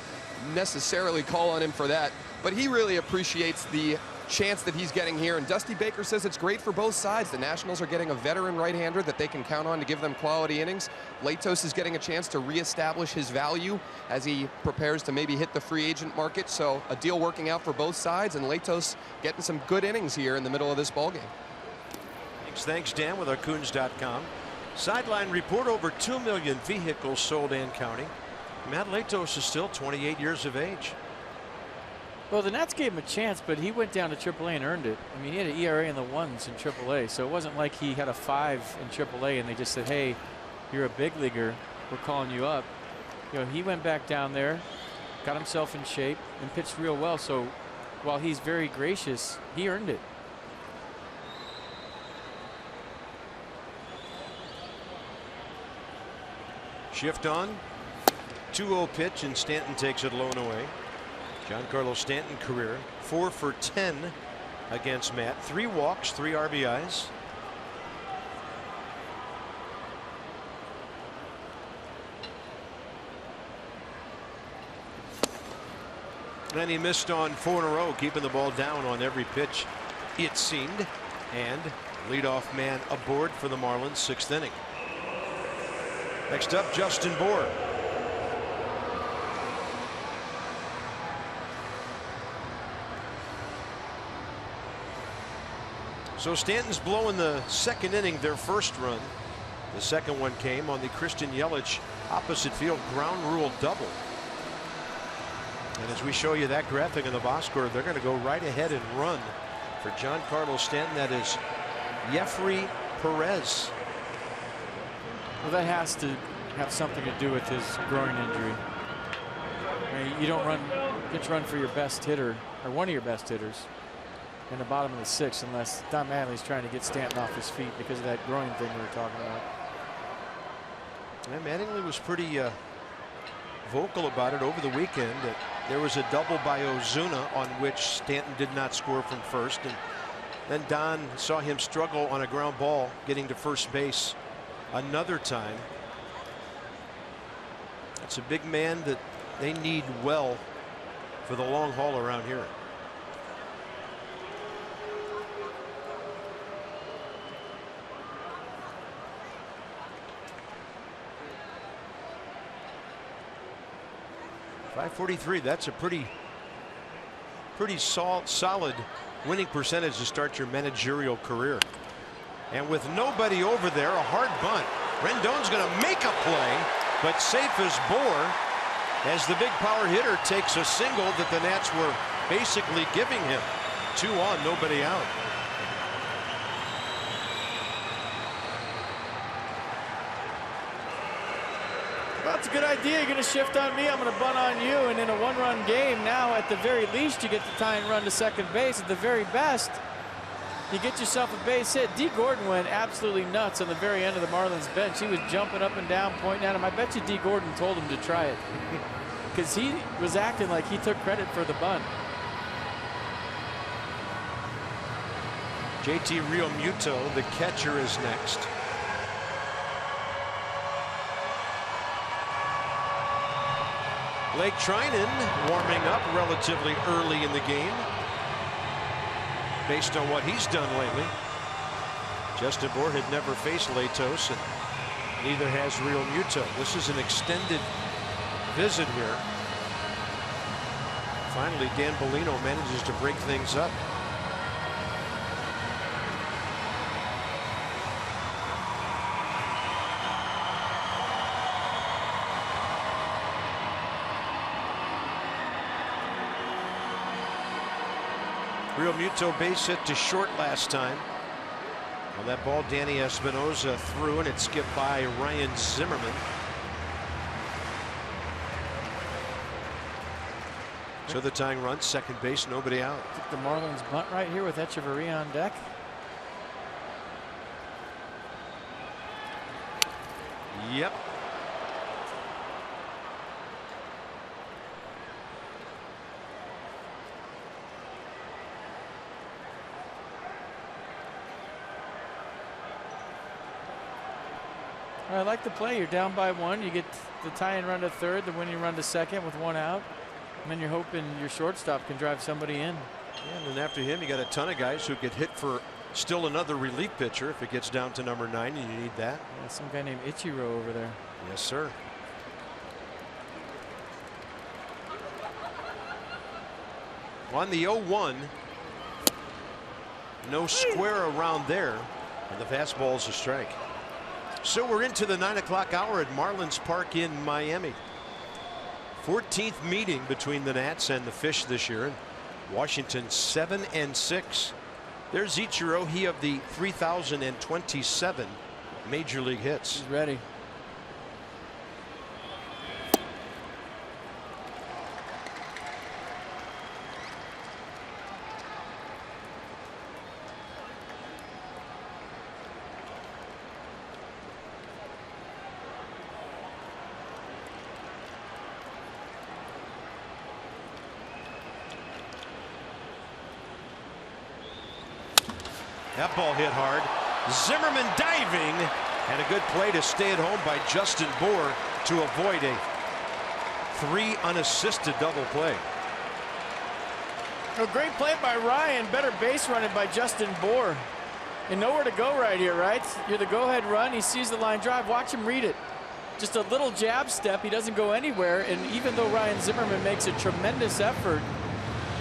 S3: necessarily call on him for that, but he really appreciates the chance that he's getting here. And Dusty Baker says it's great for both sides. The Nationals are getting a veteran right-hander that they can count on to give them quality innings. Latos is getting a chance to reestablish his value as he prepares to maybe hit the free agent market. So a deal working out for both sides, and Latos getting some good innings here in the middle of this ballgame.
S1: Thanks, Dan, with our Sideline report: over 2 million vehicles sold and counting. Matt Latos is still 28 years of age.
S2: Well, the Nats gave him a chance, but he went down to AAA and earned it. I mean, he had an ERA in the 1s in AAA, so it wasn't like he had a 5 in AAA and they just said, hey, you're a big leaguer, we're calling you up. You know, he went back down there, got himself in shape, and pitched real well. So while he's very gracious, he earned it.
S1: Shift on. 2-0 pitch, and Stanton takes it low and away. Giancarlo Stanton, career 4 for 10 against Matt. 3 walks, 3 RBIs. And he missed on 4 in a row, keeping the ball down on every pitch, it seemed. And leadoff man aboard for the Marlins, 6th inning. Next up, Justin Bour. So Stanton's blowing the 2nd inning, their first run. The second one came on the Christian Yelich opposite field ground rule double. And as we show you that graphic in the box score, they're going to go right ahead and run for Giancarlo Stanton. That is Jeffrey Perez.
S2: Well, that has to have something to do with his groin injury. I mean, you don't get to run for your best hitter, or one of your best hitters, in the bottom of the 6th unless Don Mattingly's trying to get Stanton off his feet because of that groin thing we were talking about.
S1: And Mattingly was pretty vocal about it over the weekend. That there was a double by Ozuna on which Stanton did not score from first, and then Don saw him struggle on a ground ball getting to first base another time. It's a big man that they need well for the long haul around here. .543. That's a pretty solid winning percentage to start your managerial career. And with nobody over there, a hard bunt. Rendon's going to make a play, but safe as Bour, as the big power hitter takes a single that the Nats were basically giving him. 2 on, nobody out.
S2: Well, it's a good idea. You're going to shift on me, I'm going to bunt on you, and in a 1-run game now, at the very least, you get the tying run to second base. At the very best, you get yourself a base hit. D. Gordon went absolutely nuts on the very end of the Marlins bench. He was jumping up and down, pointing at him. I bet you D. Gordon told him to try it because he was acting like he took credit for the bunt.
S1: JT Realmuto, the catcher, is next. Blake Treinen warming up relatively early in the game based on what he's done lately. Justin Bour had never faced Latos, and neither has Realmuto. This is an extended visit here. Finally, Dan Bellino manages to break things up. Realmuto base hit to short last time. On that ball, Danny Espinosa threw, and it skipped by Ryan Zimmerman. So the tying run, second base, nobody out.
S2: The Marlins bunt right here with Echeverria on deck.
S1: Yep.
S2: I like the play. You're down by one. You get the tying run to third, the winning run to second with one out. And then you're hoping your shortstop can drive somebody in.
S1: Yeah, and then after him, you got a ton of guys who get hit for still another relief pitcher if it gets down to number 9, and you need that.
S2: Yeah, some guy named Ichiro over there.
S1: Yes, sir. On the 0-1, no square around there, and the fastball's a strike. So we're into the 9 o'clock hour at Marlins Park in Miami. 14th meeting between the Nats and the Fish this year. Washington 7-6. There's Ichiro, he of the 3,027 major league hits.
S2: He's ready.
S1: That ball hit hard. Zimmerman diving, and a good play to stay at home by Justin Bour to avoid a 3 unassisted double play.
S2: A great play by Ryan. Better base running by Justin Bour. And nowhere to go right here, right? You're the go-ahead run. He sees the line drive. Watch him read it. Just a little jab step. He doesn't go anywhere. And even though Ryan Zimmerman makes a tremendous effort,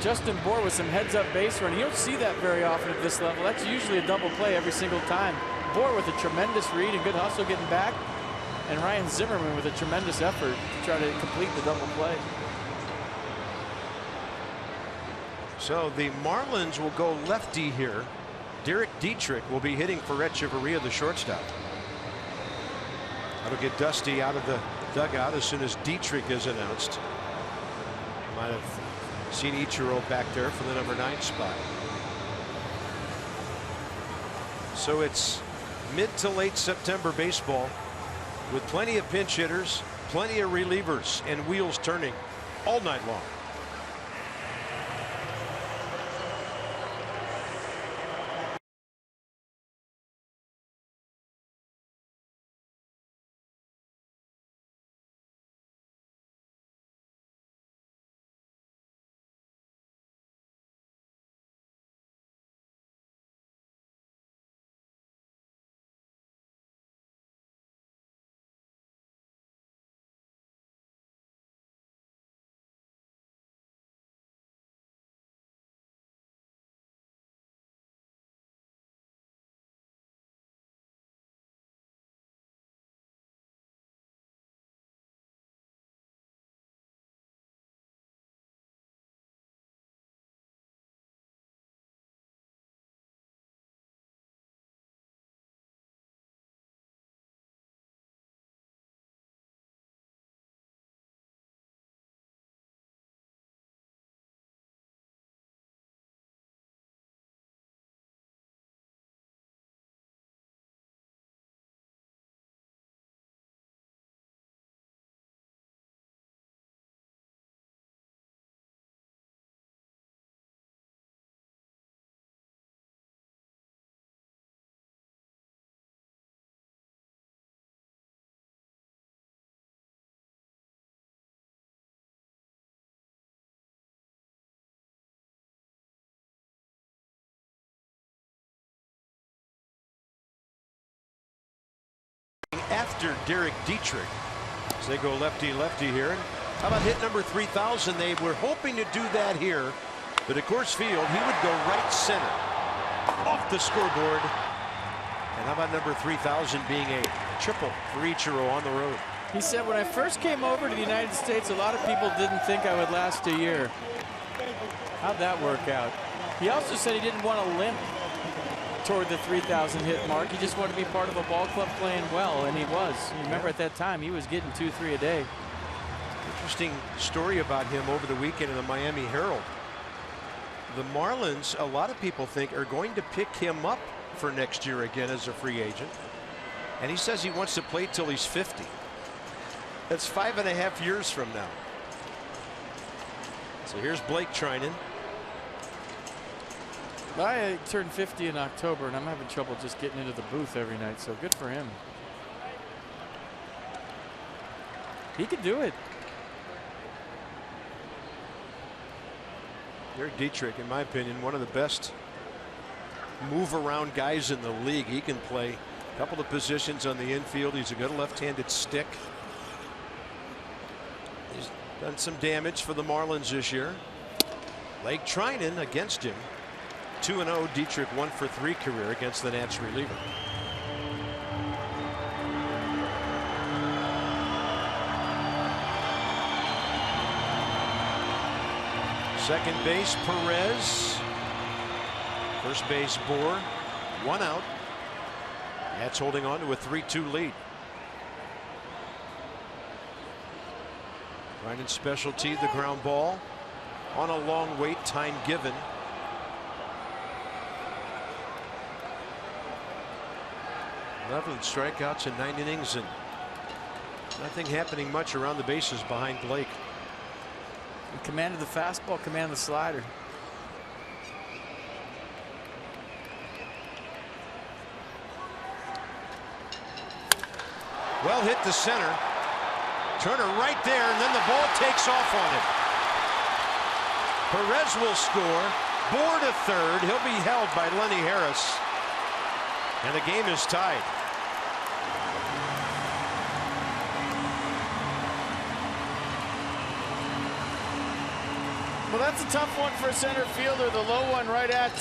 S2: Justin Bour with some heads-up base run. You don't see that very often at this level. That's usually a double play every single time. Bour with a tremendous read and good hustle getting back. And Ryan Zimmerman with a tremendous effort to try to complete the double play.
S1: So the Marlins will go lefty here. Derek Dietrich will be hitting for Echeverria, the shortstop. That'll get Dusty out of the dugout as soon as Dietrich is announced. Might have seen Ichiro back there for the number 9 spot. So it's mid to late September baseball with plenty of pinch hitters, plenty of relievers, and wheels turning all night long. After Derek Dietrich, as they go lefty-lefty here. And how about hit number 3,000? They were hoping to do that here, but at Coors Field, he would go right center, off the scoreboard. And how about number 3,000 being a triple for Ichiro on the road?
S2: He said, when I first came over to the United States, a lot of people didn't think I would last a year. How'd that work out? He also said he didn't want to limp. toward the 3,000 hit mark. He just wanted to be part of a ball club playing well, and he was. You remember at that time, he was getting 2-3 a day.
S1: Interesting story about him over the weekend in the Miami Herald. The Marlins, a lot of people think, are going to pick him up for next year again as a free agent. And he says he wants to play till he's 50. That's 5.5 years from now. So here's Blake Trinan.
S2: I turned 50 in October, and I'm having trouble just getting into the booth every night, so good for him. He could do it.
S1: Derek Dietrich, in my opinion, one of the best move-around guys in the league. He can play a couple of positions on the infield. He's a good left-handed stick. He's done some damage for the Marlins this year. Blake Trinan against him. 2-0. Dietrich 1-for-3 career against the Nats reliever. Second base Perez. First base Bohr. 1 out. Nats holding on to a 3-2 lead. Trinan's specialty, the ground ball on a long wait, time given. Eleven strikeouts in 9 innings, and nothing happening much around the bases behind Blake.
S2: He commanded the fastball, commanded the slider.
S1: Well hit to center. Turner right there, and then the ball takes off on it. Perez will score. Bohr to third. He'll be held by Lenny Harris. And the game is tied.
S2: Well, that's a tough one for a center fielder. The low one right at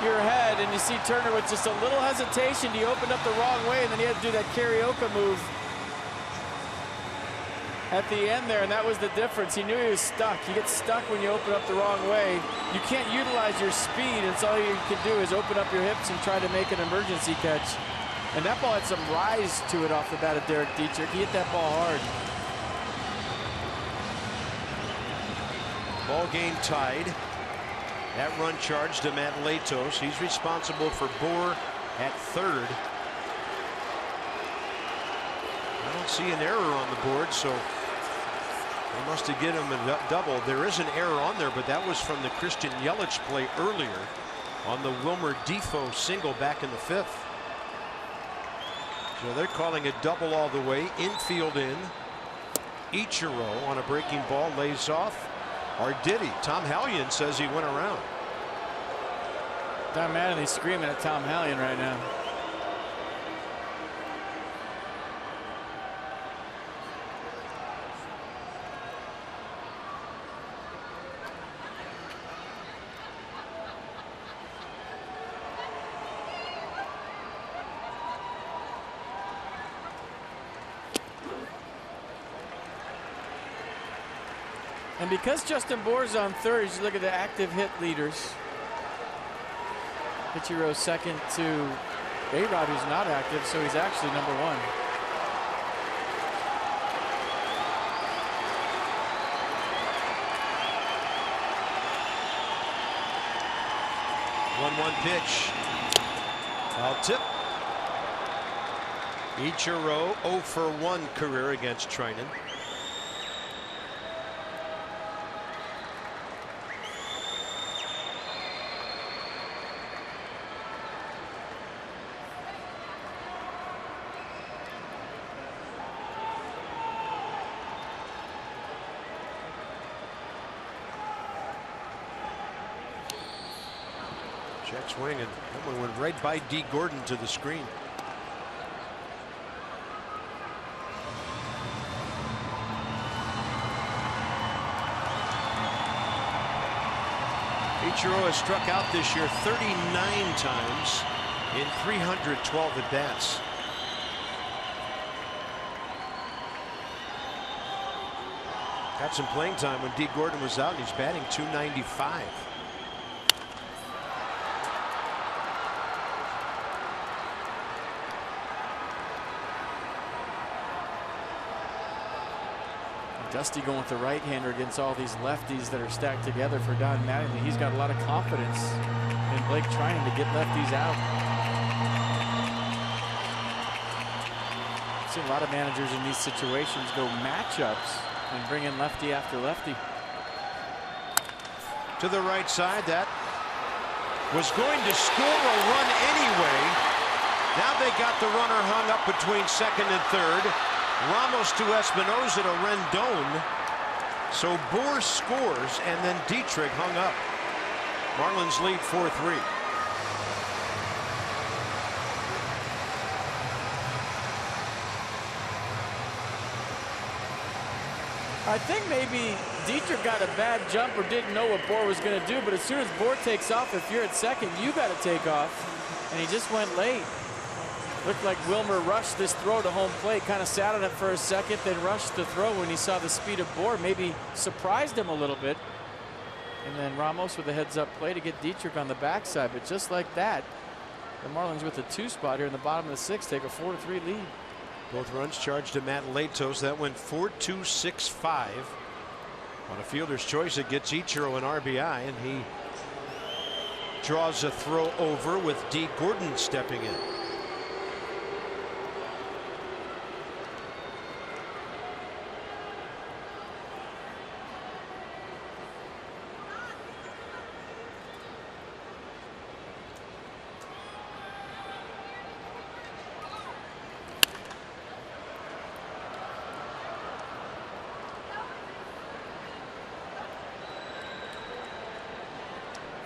S2: your head, and you see Turner with just a little hesitation. He opened up the wrong way, and then he had to do that karaoke move at the end there, and that was the difference. He knew he was stuck. You get stuck when you open up the wrong way. You can't utilize your speed, and so all you can do is open up your hips and try to make an emergency catch. And that ball had some rise to it off the bat of Derek Dietrich. He hit that ball hard.
S1: Ball game tied. That run charged to Matt Latos. He's responsible for Bohr at third. I don't see an error on the board, so they must have given him a double. There is an error on there, but that was from the Christian Yelich play earlier on the Wilmer Defoe single back in the 5th. So they're calling it double all the way. Infield in. Ichiro on a breaking ball lays off. Or did he? Tom Hallion says he went around.
S2: Don Mattingly's screaming at Tom Hallion right now. And because Justin Bohr's on third, you look at the active hit leaders. Ichiro second to A-Rod, who's not active, so he's actually number 1.
S1: One pitch. Foul tip. Ichiro 0-for-1 career against Trinan. Check swing, and that one went right by D. Gordon to the screen. Ichiro has struck out this year 39 times in 312 at-bats. Got some playing time when D. Gordon was out, and he's batting .295.
S2: Dusty going with the right-hander against all these lefties that are stacked together for Don Mattingly. He's got a lot of confidence in Blake trying to get lefties out. I've seen a lot of managers in these situations go matchups and bring in lefty after lefty.
S1: To the right side, that was going to score a run anyway. Now they got the runner hung up between second and third. Ramos to Espinosa to Rendon. So Bohr scores, and then Dietrich hung up. Marlins lead 4-3.
S2: I think maybe Dietrich got a bad jump or didn't know what Bohr was going to do, but as soon as Bohr takes off, if you're at second, you got to take off. And he just went late. Looked like Wilmer rushed this throw to home plate, kind of sat on it for a second, then rushed the throw when he saw the speed of Bohr. Maybe surprised him a little bit. And then Ramos with a heads-up play to get Dietrich on the backside. But just like that, the Marlins with a 2 spot here in the bottom of the 6th take a 4-3 lead.
S1: Both runs charged to Matt Latos. That went 4-2-6-5. On a fielder's choice, it gets Ichiro an RBI, and he draws a throw over with D. Gordon stepping in.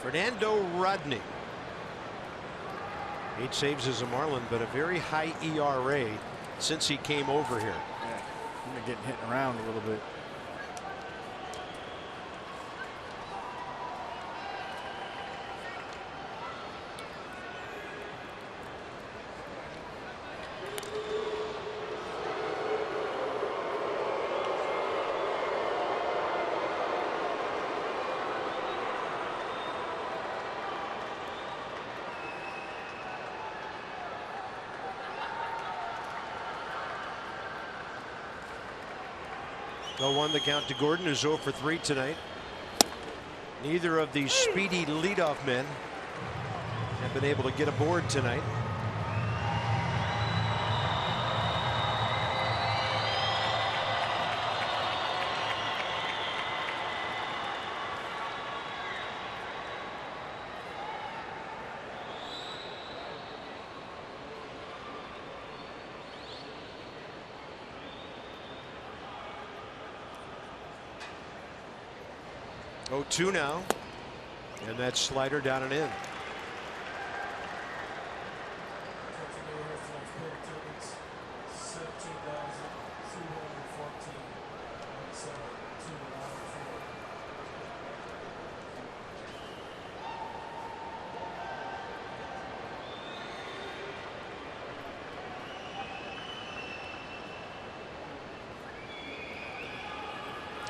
S1: Fernando Rodney. 8 saves as a Marlin, but a very high ERA since he came over here.
S2: Yeah, he's getting hit around a little bit.
S1: No one the count to Gordon, who's 0 for 3 tonight. Neither of these speedy leadoff men have been able to get aboard tonight. Oh, 2 now, and that slider down and in.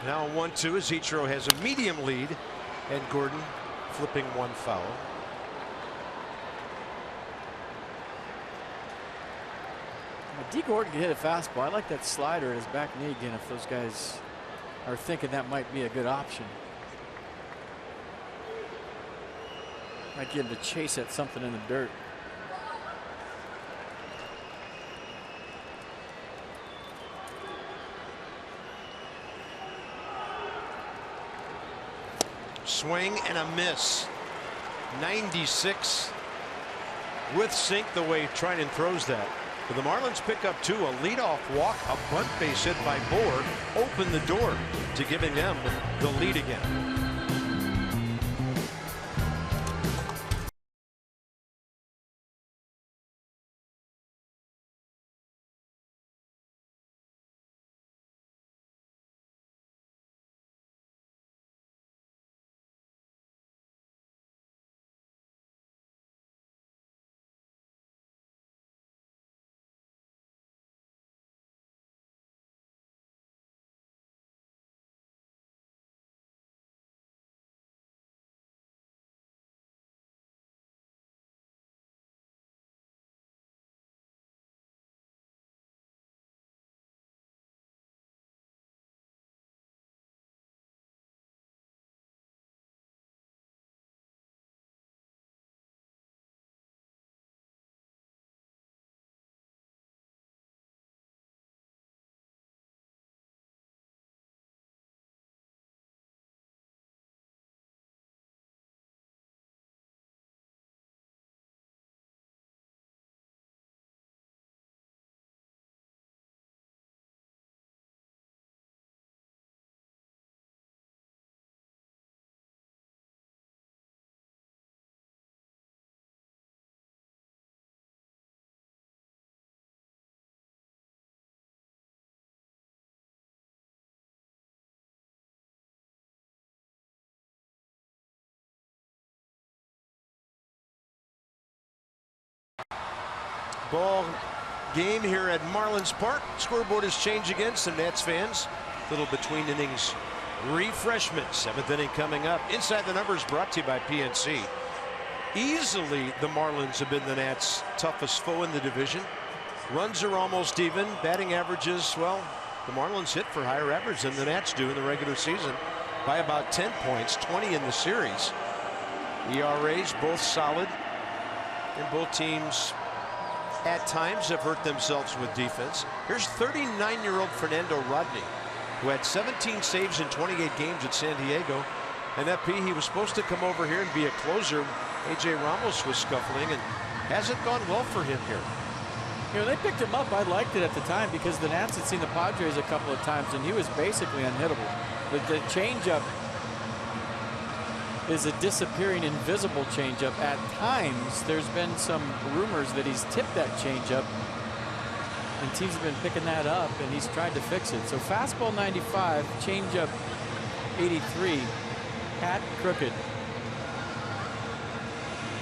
S1: Now 1-2 as Ichiro has a medium lead, and Gordon flipping 1 foul.
S2: D. Gordon can hit a fastball. I like that slider at his back knee again if those guys are thinking that might be a good option. Might get him to chase at something in the dirt.
S1: Swing and a miss. 96 with sink the way Trinan throws that. But the Marlins pick up 2, a leadoff walk, a bunt base hit by Bohr, open the door to giving them the lead again. Ball game here at Marlins Park. Scoreboard has changed again. Some Nats fans, little between innings refreshment. 7th inning coming up. Inside the Numbers brought to you by PNC. Easily the Marlins have been the Nats' toughest foe in the division. Runs are almost even. Batting averages, well, the Marlins hit for higher average than the Nats do in the regular season by about 10 points, 20 in the series. ERAs both solid, and both teams at times have hurt themselves with defense. Here's 39-year-old Fernando Rodney, who had 17 saves in 28 games at San Diego. And FP, he was supposed to come over here and be a closer. AJ Ramos was scuffling, and hasn't gone well for him here.
S2: You know, they picked him up. I liked it at the time because the Nats had seen the Padres a couple of times, and he was basically unhittable. The changeup is a disappearing, invisible changeup. At times, there's been some rumors that he's tipped that changeup, and teams have been picking that up, and he's tried to fix it. So fastball 95, changeup 83, hat crooked.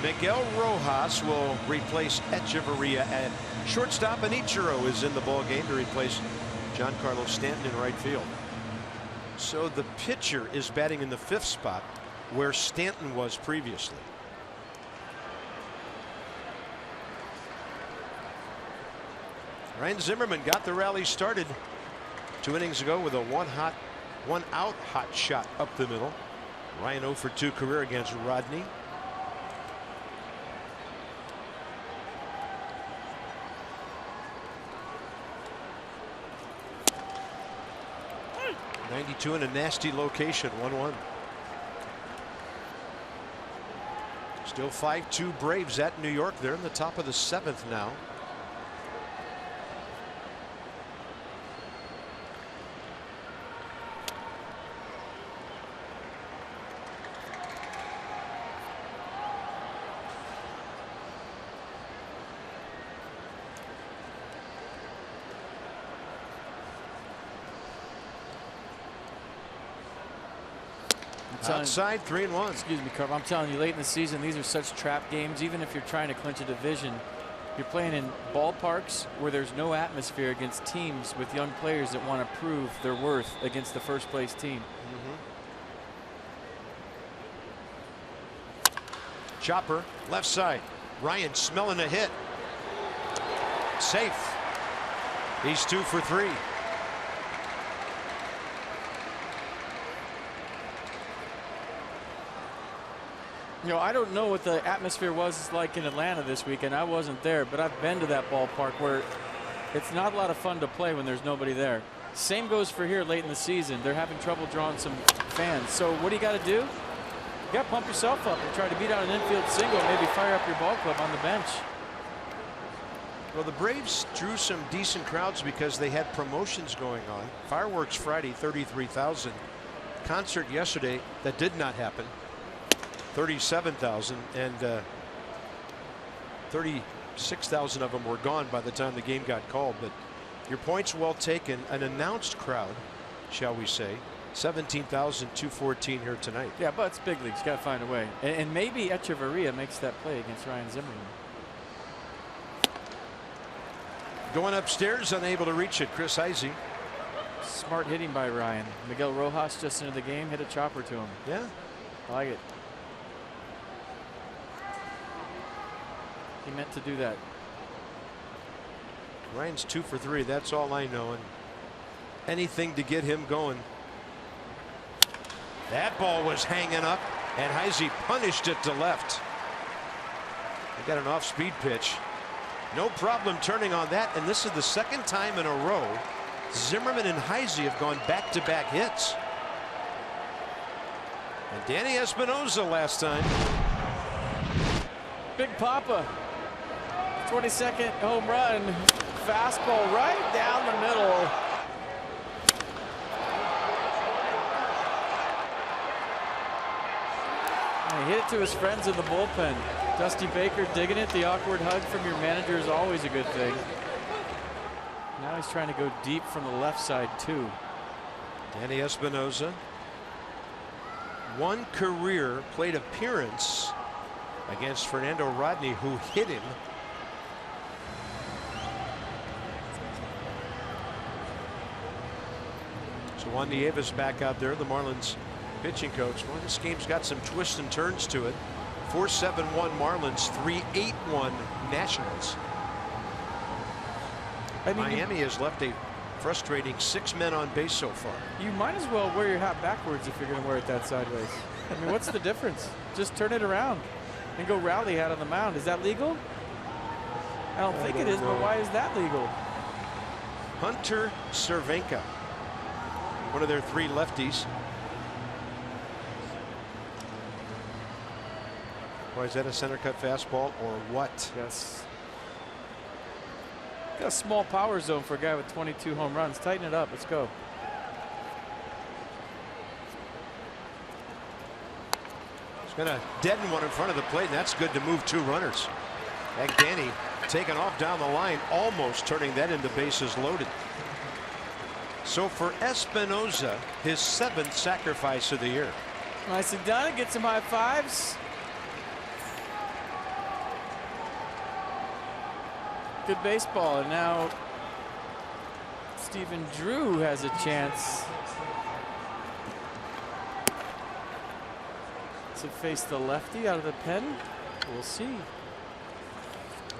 S1: Miguel Rojas will replace Echeverria at shortstop, and Ichiro is in the ball game to replace Giancarlo Stanton in right field. So the pitcher is batting in the 5th spot where Stanton was previously. Ryan Zimmerman got the rally started 2 innings ago with a one out hot shot up the middle. Ryan 0 for 2 career against Rodney. .92 in a nasty location. 1-1. Still 5-2 Braves at New York. They're in the top of the 7th now. Outside, 3-1.
S2: Excuse me, Carp. I'm telling you, late in the season, these are such trap games. Even if you're trying to clinch a division, you're playing in ballparks where there's no atmosphere against teams with young players that want to prove their worth against the first place team.
S1: Chopper, left side. Ryan smelling a hit. Safe. He's 2 for 3.
S2: You know, I don't know what the atmosphere was like in Atlanta this weekend. I wasn't there, but I've been to that ballpark where it's not a lot of fun to play when there's nobody there. Same goes for here late in the season. They're having trouble drawing some fans. So what do you got to do? You got to pump yourself up and try to beat out an infield single, maybe fire up your ball club on the bench.
S1: Well, the Braves drew some decent crowds because they had promotions going on. Fireworks Friday, 33,000. Concert yesterday, that did not happen. 37,000, and 36,000 of them were gone by the time the game got called. But your point's well taken. An announced crowd, shall we say, 17,214 here tonight.
S2: Yeah, but it's big leagues. Got to find a way. And maybe Echeverria makes that play against Ryan Zimmerman.
S1: Going upstairs, unable to reach it, Chris Heisey.
S2: Smart hitting by Ryan. Miguel Rojas just into the game, hit a chopper to him.
S1: Yeah,
S2: I like it. He meant to do that.
S1: Ryan's 2 for 3. That's all I know, and anything to get him going. That ball was hanging up, and Heisey punished it to left. He got an off-speed pitch. No problem turning on that, and this is the 2nd time in a row Zimmerman and Heisey have gone back-to-back hits. And Danny Espinosa last time.
S2: Big Papa. 22nd home run. Fastball right down the middle. And he hit it to his friends in the bullpen. Dusty Baker digging it. The awkward hug from your manager is always a good thing. Now he's trying to go deep from the left side too.
S1: Danny Espinosa. 1 career plate appearance against Fernando Rodney, who hit him Juan Nieves back out there, the Marlins pitching coach. Well, this game's got some twists and turns to it. 4-7-1 Marlins, 3-8-1 Nationals. Miami has left a frustrating 6 men on base so far.
S2: You might as well wear your hat backwards if you're going to wear it that sideways. I mean, what's the difference? Just turn it around and go rally hat on the mound. Is that legal? I don't think it is, but why is that legal?
S1: Hunter Cervenka, one of their 3 lefties. Why is that a center cut fastball or what?
S2: Yes. Got a small power zone for a guy with 22 home runs. Tighten it up. Let's go.
S1: He's going to deaden one in front of the plate, and that's good to move 2 runners. Agdani taken off down the line, almost turning that into bases loaded. So for Espinoza, his 7th sacrifice of the year.
S2: Nicely done. Get some high fives. Good baseball, and now Stephen Drew has a chance to face the lefty out of the pen. We'll see.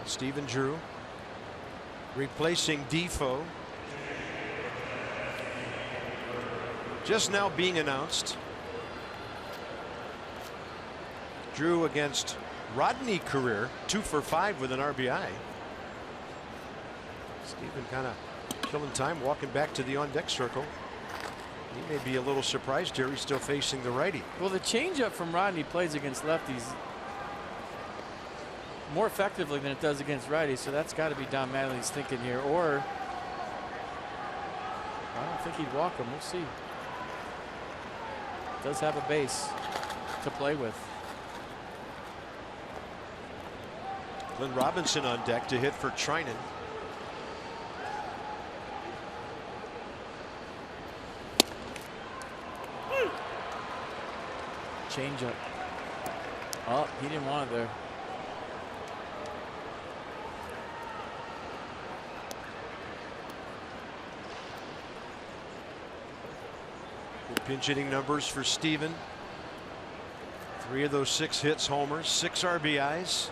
S1: Stephen Drew replacing Defoe. Just now being announced. Drew against Rodney Career, 2 for 5 with an RBI. Stephen kind of killing time, walking back to the on-deck circle. He may be a little surprised here. He's still facing the righty.
S2: Well, the changeup from Rodney plays against lefties more effectively than it does against righties, so that's got to be Don Mattingly's thinking here. Or I don't think he'd walk him. We'll see. Does have a base to play with.
S1: Glenn Robinson on deck to hit for Trinan.
S2: Changeup. Oh, he didn't want it there.
S1: Good pinch hitting numbers for Steven. 3 of those 6 hits, homers, 6 RBIs.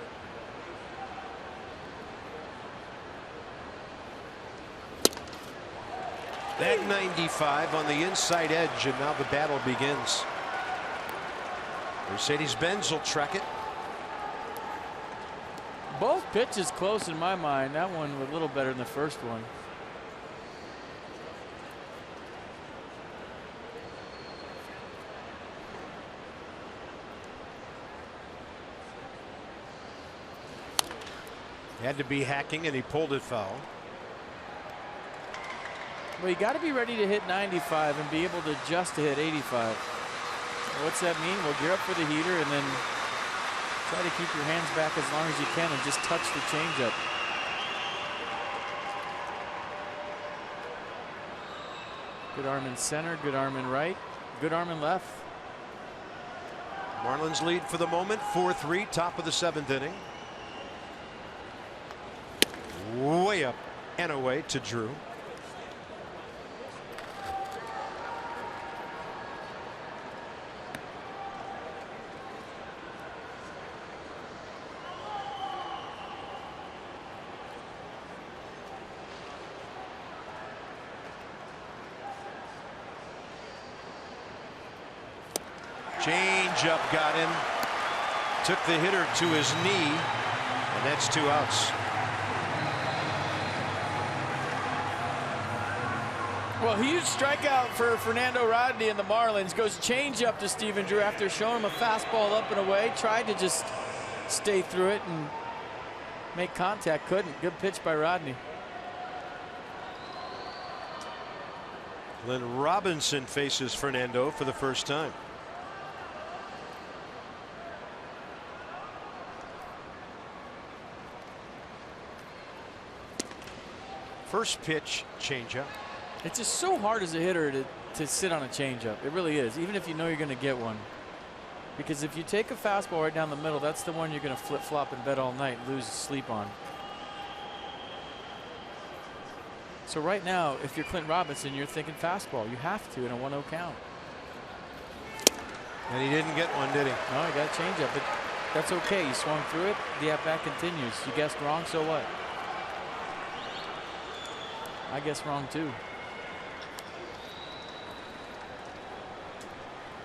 S1: That 95 on the inside edge, and now the battle begins. Mercedes-Benz will track it.
S2: Both pitches close in my mind. That one was a little better than the first one.
S1: Had to be hacking, and he pulled it foul.
S2: Well, you got to be ready to hit 95 and be able to adjust to hit 85. What's that mean? Well, gear up for the heater and then try to keep your hands back as long as you can and just touch the changeup. Good arm in center, good arm in right, good arm in left.
S1: Marlins lead for the moment, 4-3, top of the 7th inning. Way up and away to Drew. Change-up got him. Took the hitter to his knee, and that's 2 outs.
S2: Well, huge strikeout for Fernando Rodney and the Marlins. Goes change-up to Stephen Drew after showing him a fastball up and away. Tried to just stay through it and make contact. Couldn't. Good pitch by Rodney.
S1: Glenn Robinson faces Fernando for the first time. First pitch, changeup.
S2: It's just so hard as a hitter to sit on a changeup. It really is, even if you know you're going to get one. Because if you take a fastball right down the middle, that's the one you're going to flip-flop in bed all night and lose sleep on. So right now, if you're Clint Robinson, you're thinking fastball. You have to in a 1-0 count.
S1: And he didn't get one, did he?
S2: No, he got a changeup, but that's okay. You swung through it. The at-bat continues. You guessed wrong, so what? I guessed wrong too.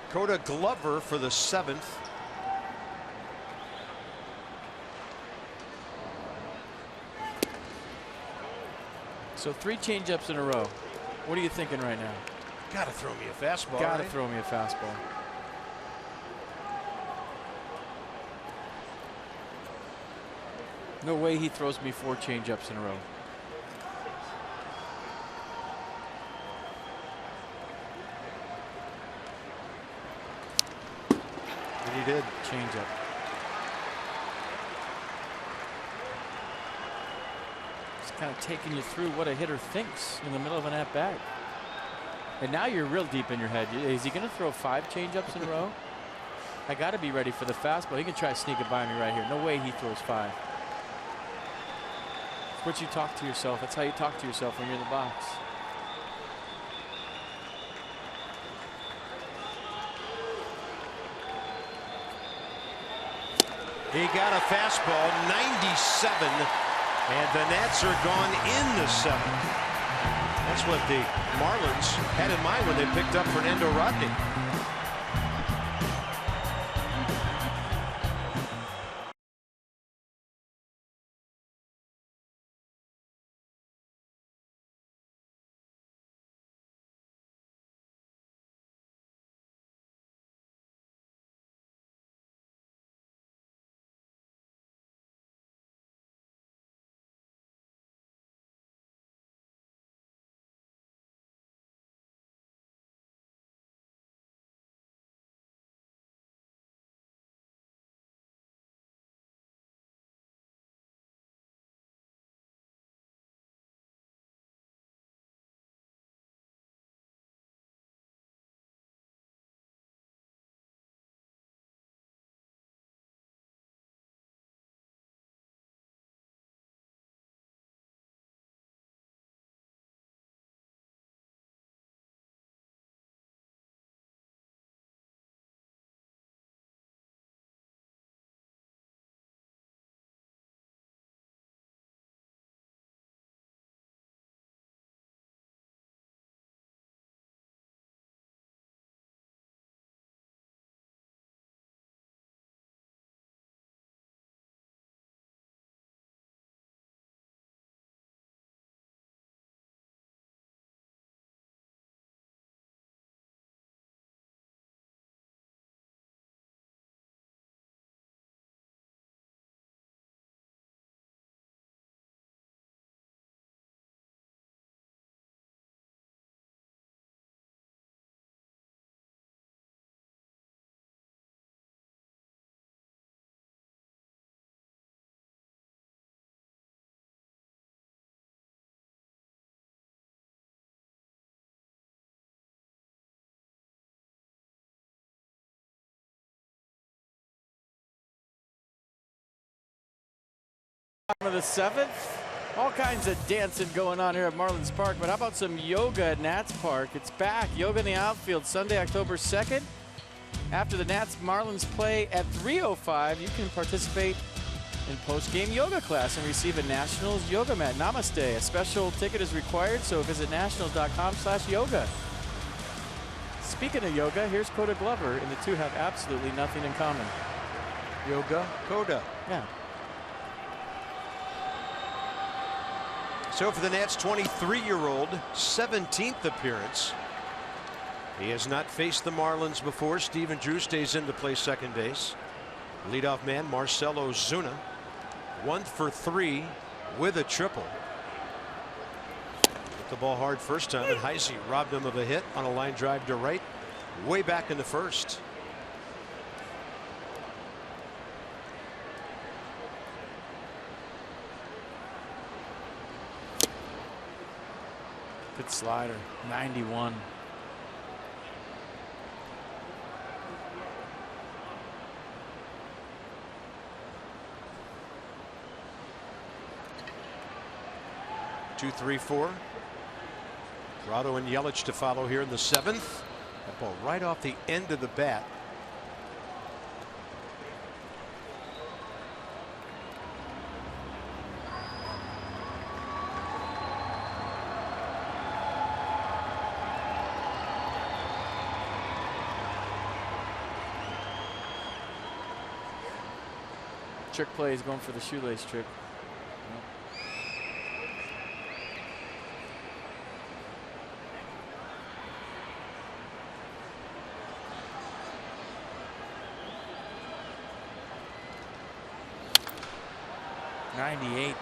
S1: Coda Glover for the 7th.
S2: So 3 changeups in a row. What are you thinking right now?
S1: Gotta throw me a fastball.
S2: Gotta
S1: right?
S2: throw me a fastball. No way he throws me 4 changeups in a row.
S1: And he did.
S2: Changeup. It's kind of taking you through what a hitter thinks in the middle of an at-bat. And now you're real deep in your head. Is he going to throw 5 changeups in a row? I got to be ready for the fastball. He can try to sneak it by me right here. No way he throws 5. It's what you talk to yourself. That's how you talk to yourself when you're in the box.
S1: He got a fastball, 97, and the Nats are gone in the 7th. That's what the Marlins had in mind when they picked up Fernando Rodney.
S2: Of the 7th. All kinds of dancing going on here at Marlins Park, but how about some yoga at Nats Park? It's back. Yoga in the outfield Sunday, October 2nd. After the Nats Marlins play at 3:05, you can participate in post-game yoga class and receive a Nationals yoga mat. Namaste. A special ticket is required, so visit nationals.com/yoga. Speaking of yoga, here's Coda Glover, and the two have absolutely nothing in common.
S1: Yoga, Coda.
S2: Yeah.
S1: So for the Nats' 23-year-old, 17th appearance. He has not faced the Marlins before. Stephen Drew stays in to play second base. Leadoff man Marcell Ozuna, 1 for 3 with a triple. Hit the ball hard first time, and Heisey robbed him of a hit on a line drive to right, way back in the first.
S2: Good slider, 91.
S1: Two, three, four. Prado and Yelich to follow here in the 7th. That ball right off the end of the bat.
S2: Trick play, he's going for the shoelace trick. '98.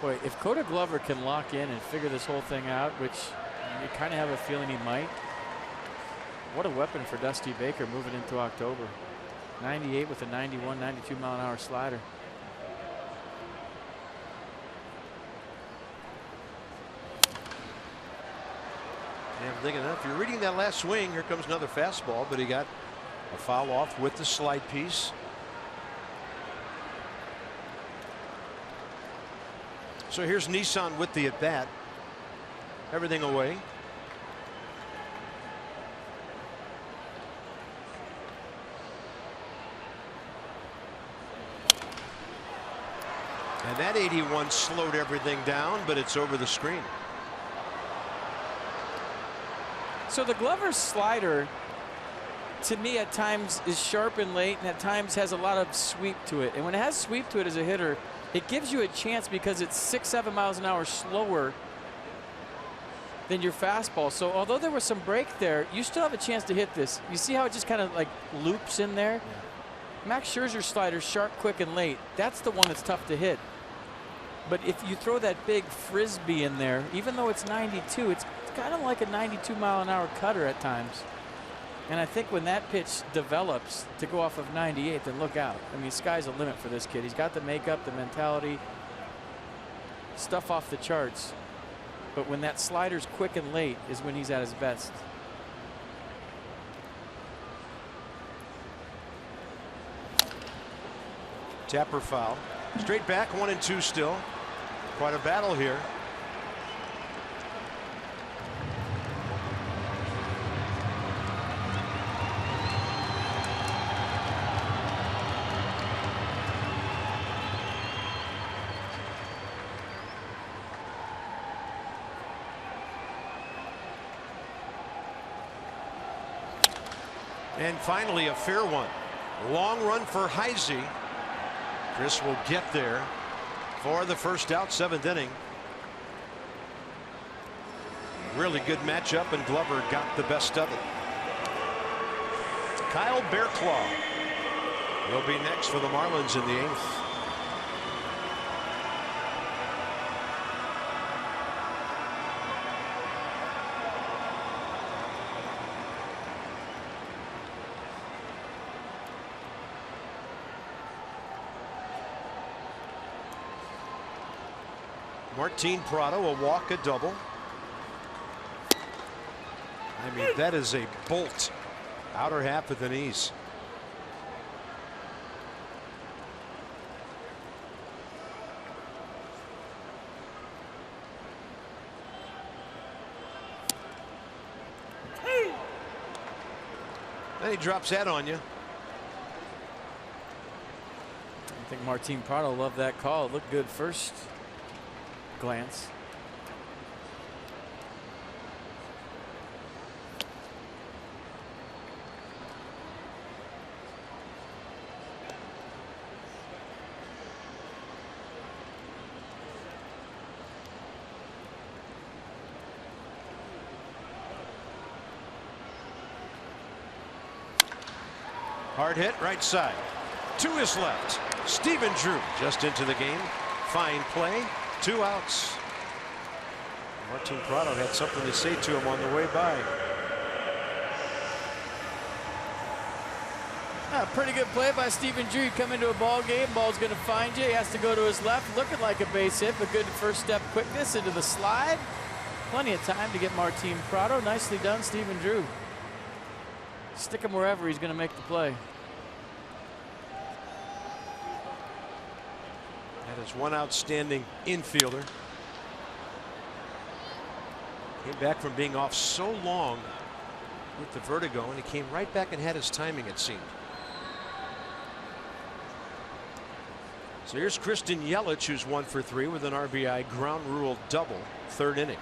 S2: Boy, if Coda Glover can lock in and figure this whole thing out, which you kind of have a feeling he might, what a weapon for Dusty Baker moving into October. 98 with a 91, 92 mile an hour slider.
S1: And I'm thinking, if you're reading that last swing, here comes another fastball, but he got a foul off with the slide piece. So here's Nissan with the at bat. Everything away. And that 81 slowed everything down, but it's over the screen.
S2: So the Glover slider, to me, at times is sharp and late, and at times has a lot of sweep to it. And when it has sweep to it as a hitter, it gives you a chance because it's 6-7 miles an hour slower than your fastball. So although there was some break there, you still have a chance to hit this. You see how it just kind of like loops in there? Yeah. Max Scherzer's slider, sharp, quick, and late. That's the one that's tough to hit. But if you throw that big frisbee in there, even though it's 92, it's kind of like a 92 mile an hour cutter at times. And I think when that pitch develops to go off of 98, then look out. I mean, sky's the limit for this kid. He's got the makeup, the mentality, stuff off the charts. But when that slider's quick and late is when he's at his best.
S1: Tapper foul. Straight back, 1-2 still. Quite a battle here. And finally a fair one. Long run for Heisey. Chris will get there for the first out, 7th inning. Really good matchup, and Glover got the best of it. Kyle Bearclaw will be next for the Marlins in the 8th. Martin Prado, a walk, a double. I mean, that is a bolt. Outer half of the knees. Then he drops that on you.
S2: I think Martin Prado loved that call. It looked good first glance.
S1: Hard hit right side. To his left. Stephen Drew just into the game. Fine play. 2 outs. Martin Prado had something to say to him on the way by.
S2: Pretty good play by Stephen Drew. You come into a ball game, ball's going to find you. He has to go to his left, looking like a base hit, but good first step quickness into the slide. Plenty of time to get Martin Prado. Nicely done, Stephen Drew. Stick him wherever, he's going to make the play.
S1: That is one outstanding infielder. Came back from being off so long with the vertigo, and he came right back and had his timing, it seemed. So here's Christian Yelich, who's 1 for 3 with an RBI ground rule double, 3rd inning.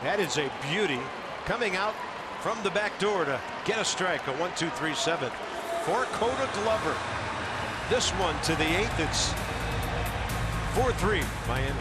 S1: That is a beauty, coming out from the back door to get a strike. A 1-2-3 7th for Coda Glover. This one to the 8th. It's 4-3 Miami.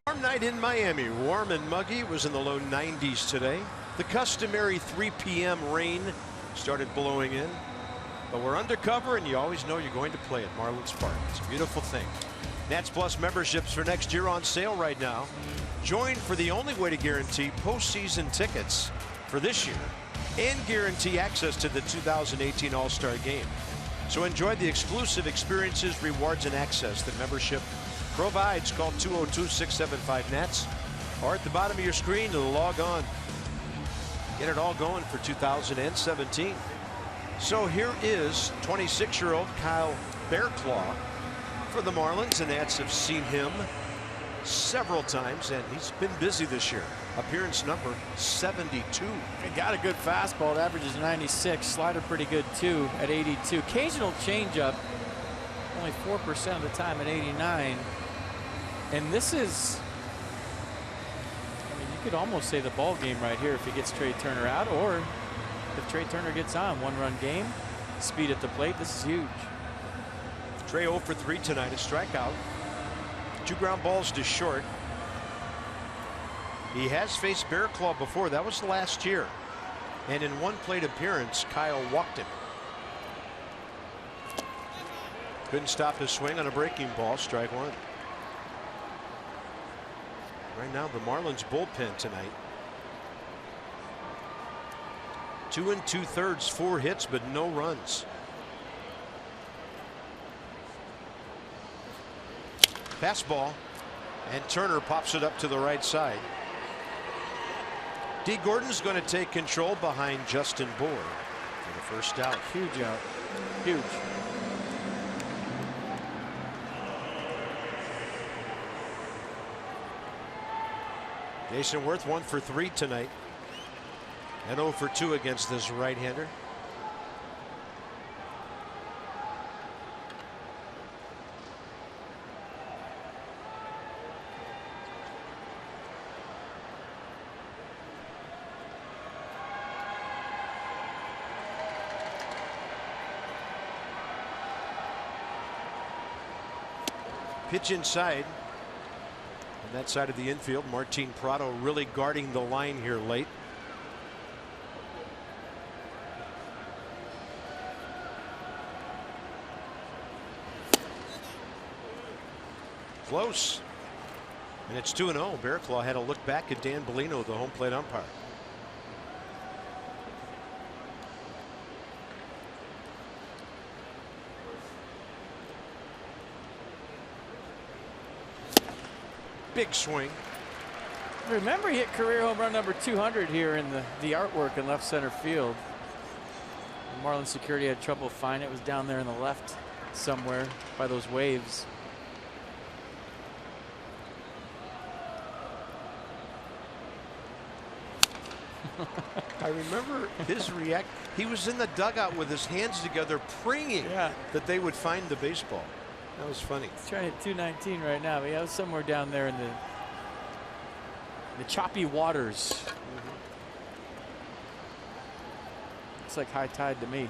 S1: Warm night in Miami. Warm and muggy. It was in the low 90s today. The customary 3 p.m. rain started blowing in. But we're undercover, and you always know you're going to play at Marlins Park. It's a beautiful thing. Nats Plus memberships for next year on sale right now. Join for the only way to guarantee postseason tickets for this year and guarantee access to the 2018 All-Star Game. So enjoy the exclusive experiences, rewards, and access that membership provides. Call 202-675-NATS or at the bottom of your screen to log on. Get it all going for 2017. So here is 26-year-old Kyle Bearclaw for the Marlins. The Nats have seen him several times, and he's been busy this year. Appearance number 72.
S2: He got a good fastball. It averages 96. Slider pretty good too at 82. Occasional changeup, only 4% of the time at 89. And this is, I mean, you could almost say the ball game right here if he gets Trey Turner out, or if Trey Turner gets on. 1-run game, speed at the plate. This is huge.
S1: Trey 0 for 3 tonight, a strikeout. 2 ground balls to short. He has faced Bearclaw before. That was last year. And in one plate appearance, Kyle walked him. Couldn't stop his swing on a breaking ball. Strike 1. Right now, the Marlins bullpen tonight. 2 2/3, 4 hits, but no runs. Fastball, and Turner pops it up to the right side. D. Gordon's going to take control behind Justin Bour for the first out.
S2: Huge out. Huge.
S1: Jason Worth 1 for 3 tonight, and 0 for 2 against this right-hander. Pitch inside. On that side of the infield, Martin Prado really guarding the line here late. Close. And it's 2-0. Bearclaw had to look back at Dan Bellino, the home plate umpire. Big swing.
S2: Remember, he hit career home run number 200 here in the artwork in left center field. Marlins security had trouble finding it. It was down there in the left somewhere by those waves.
S1: I remember his react. He was in the dugout with his hands together, praying that they would find the baseball. That was funny.
S2: He's trying to hit 219 right now, but he was somewhere down there in the choppy waters. It's like high tide to me.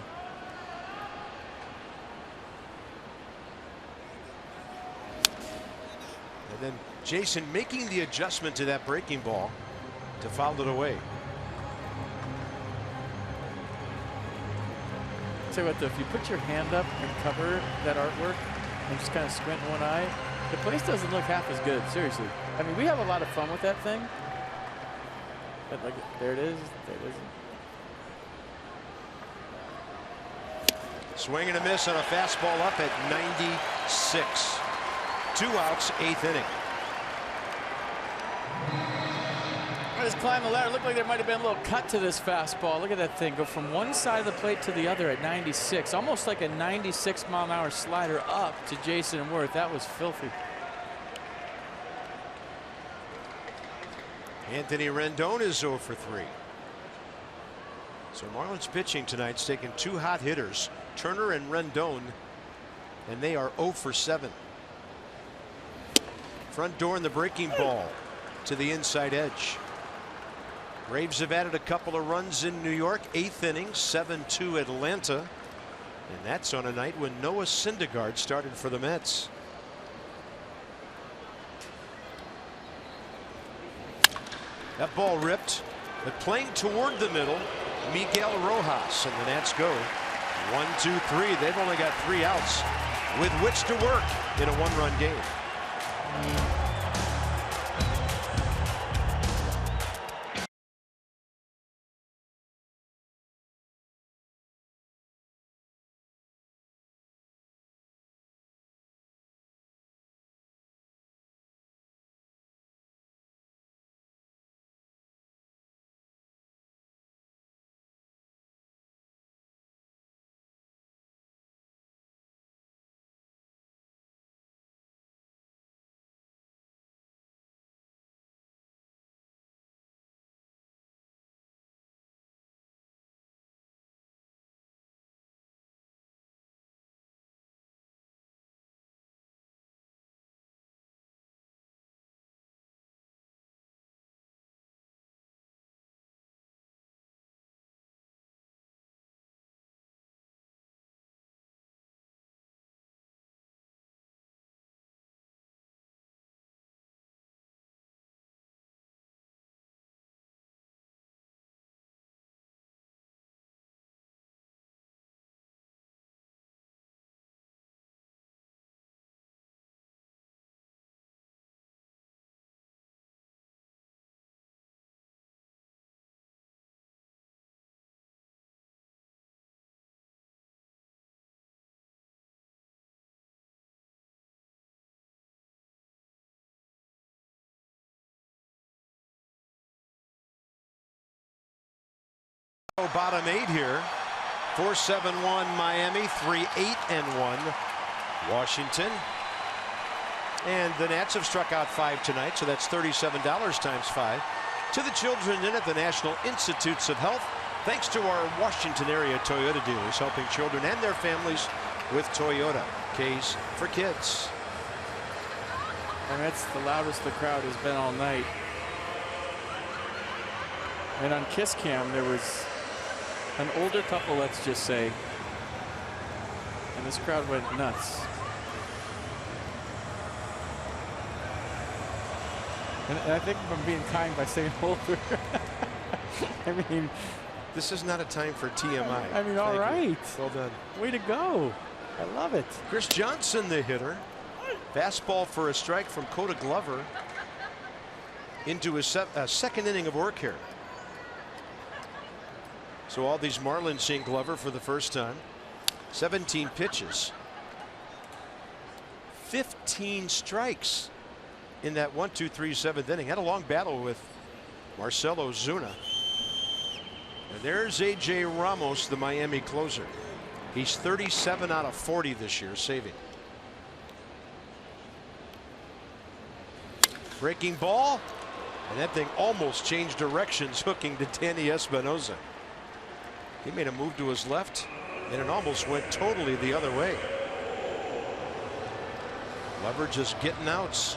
S1: And then Jason making the adjustment to that breaking ball to foul it away.
S2: Tell you what, though, if you put your hand up and cover that artwork and just kind of squint one eye, the place doesn't look half as good. Seriously. I mean, we have a lot of fun with that thing. But like, there it is. There it is.
S1: Swing and a miss on a fastball up at 96. 2 outs, 8th inning.
S2: I just climbed the ladder. Looked like there might have been a little cut to this fastball. Look at that thing go from one side of the plate to the other at 96. Almost like a 96-mile-an-hour slider up to Jason Worth. That was filthy.
S1: Anthony Rendon is 0 for 3. So Marlins pitching tonight's taking 2 hot hitters, Turner and Rendon, and they are 0 for 7. Front door in the breaking ball to the inside edge. Braves have added a couple of runs in New York. 8th inning, 7-2 Atlanta. And that's on a night when Noah Syndergaard started for the Mets. That ball ripped, but playing toward the middle, Miguel Rojas, and the Nats go 1-2-3. They've only got 3 outs with which to work in a 1-run game. Bottom 8 here. 4-7-1 Miami, 3-8-1 Washington. And the Nats have struck out 5 tonight, so that's $37 times 5 to the children in at the National Institutes of Health, thanks to our Washington area Toyota dealers, helping children and their families with Toyota. K's for kids.
S2: And that's the loudest the crowd has been all night. And on Kiss Cam, there was an older couple, let's just say, and this crowd went nuts. And I think I'm being kind by saying older. I mean,
S1: this is not a time for TMI.
S2: I mean, all right.
S1: Well done.
S2: Way to go. I love it.
S1: Chris Johnson, the hitter. Fastball for a strike from Coda Glover into his second inning of work here. So all these Marlins seeing Glover for the first time. 17 pitches. 15 strikes in that 1-2-3 seventh inning. Had a long battle with Marcelo Zuna. And there's A.J. Ramos, the Miami closer. He's 37 out of 40 this year, saving. Breaking ball. And that thing almost changed directions, hooking to Danny Espinosa. He made a move to his left, and it almost went totally the other way. Glover just getting outs.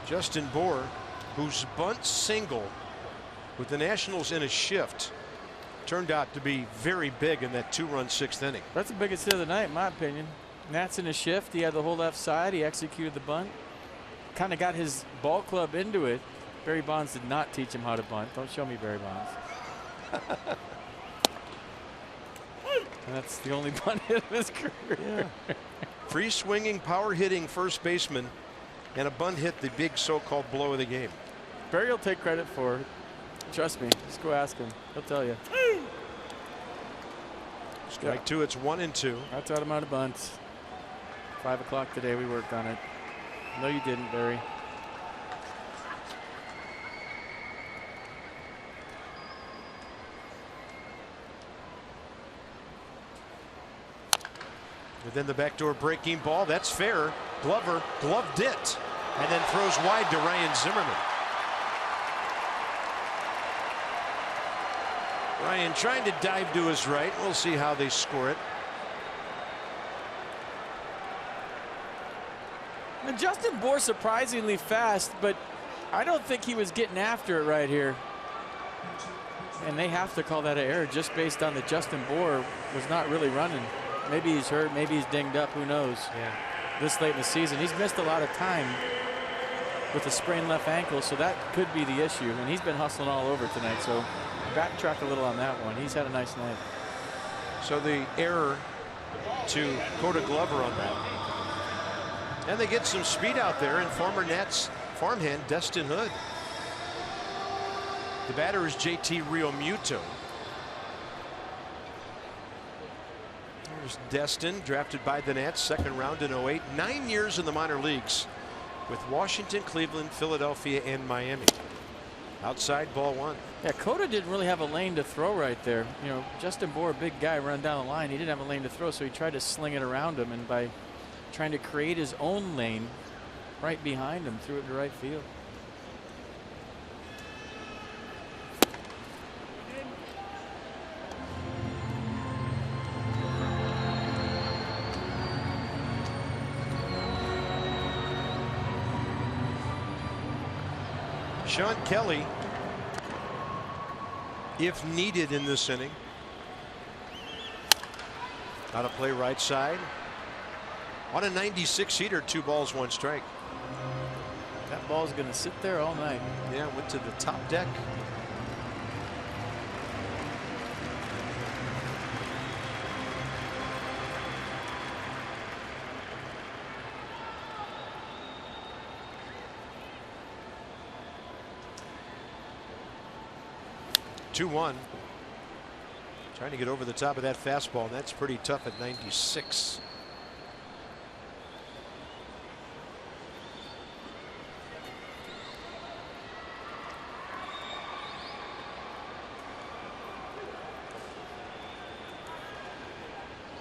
S1: Justin Bour, whose bunt single with the Nationals in a shift turned out to be very big in that 2-run 6th inning.
S2: That's the biggest hit of the night, in my opinion. Nats in a shift. He had the whole left side. He executed the bunt. Kind of got his ball club into it. Barry Bonds did not teach him how to bunt. Don't show me Barry Bonds. And that's the only bunt hit of his career.
S1: Yeah. Free swinging, power hitting first baseman, and a bunt hit the big so-called blow of the game.
S2: Barry will take credit for it. Trust me. Just go ask him. He'll tell you.
S1: Strike two. It's 1-2.
S2: I taught him how to bunt. 5 o'clock today. We worked on it. No, you didn't, Barry.
S1: Within the backdoor breaking ball. That's fair. Glover gloved it and then throws wide to Ryan Zimmerman. Ryan trying to dive to his right. We'll see how they score it.
S2: And Justin Bour surprisingly fast, but I don't think he was getting after it right here. And they have to call that an error just based on that Justin Bour was not really running. Maybe he's hurt, maybe he's dinged up, who knows.
S1: Yeah.
S2: This late in the season. He's missed a lot of time with a sprained left ankle, so that could be the issue. And he's been hustling all over tonight, so backtrack a little on that one. He's had a nice night.
S1: So the error to Coda Glover on that. And they get some speed out there, and former Nats farmhand Destin Hood. The batter is JT Realmuto. There's Destin, drafted by the Nats, second round in 08. 9 years in the minor leagues with Washington, Cleveland, Philadelphia, and Miami. Outside, ball one.
S2: Yeah, Coda didn't really have a lane to throw right there. You know, Justin Bour, a big guy, run down the line. He didn't have a lane to throw, so he tried to sling it around him, and by trying to create his own lane right behind him, threw it to right field.
S1: Sean Kelly, if needed in this inning. How to play right side. On a 96 heater, 2 balls, 1 strike.
S2: That ball's going to sit there all night.
S1: Yeah, went to the top deck. Two-1. Trying to get over the top of that fastball, and that's pretty tough at 96.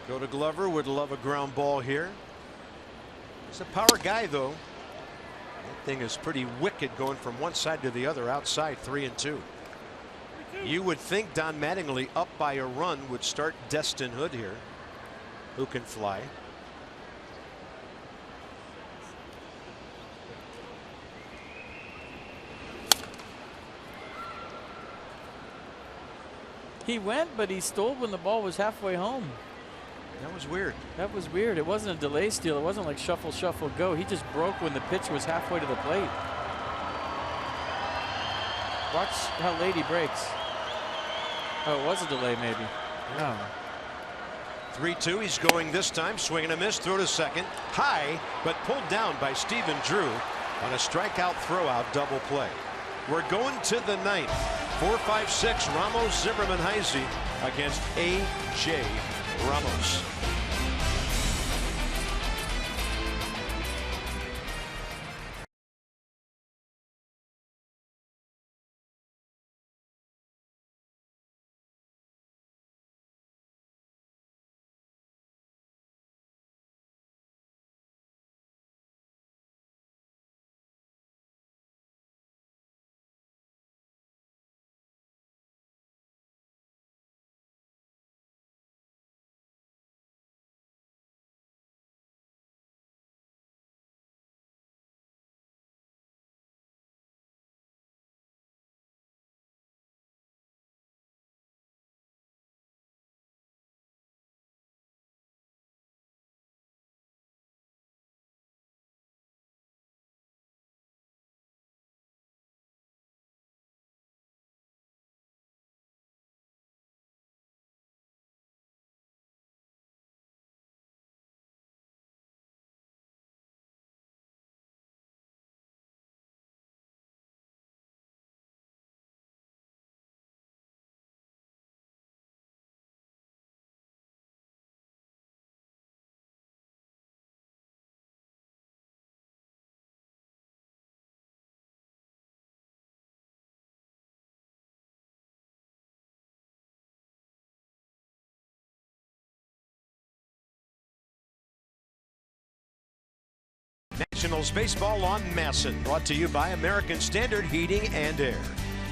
S1: Coda Glover would love a ground ball here. He's a power guy, though. That thing is pretty wicked, going from one side to the other, outside 3-2. You would think Don Mattingly, up by a run, would start Destin Hood here, who can fly.
S2: He went, but he stole when the ball was halfway home.
S1: That was weird.
S2: That was weird. It wasn't a delay steal. It wasn't like shuffle, shuffle, go. He just broke when the pitch was halfway to the plate. Watch how late he breaks. Oh, it was a delay maybe. No.
S1: 3-2. He's going this time. Swing and a miss. Throw to second. High, but pulled down by Stephen Drew on a strikeout throwout double play. We're going to the ninth. 4-5-6. Ramos, Zimmerman, Heisey against A.J. Ramos. Nationals baseball on Masson, brought to you by American Standard Heating and Air.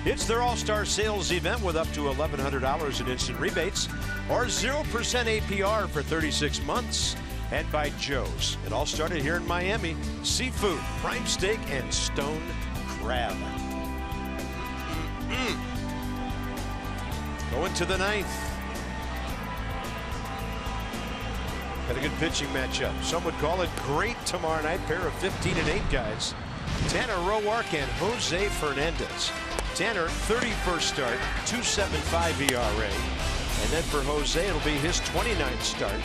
S1: It's their all-star sales event with up to $1,100 in instant rebates or 0% APR for 36 months. And by Joe's. It all started here in Miami. Seafood, prime steak, and stone crab. Going to the ninth. Got a good pitching matchup. Some would call it great tomorrow night. Pair of 15-8 guys. Tanner Roark and Jose Fernandez. Tanner, 31st start, 2.75 ERA. And then for Jose, it'll be his 29th start.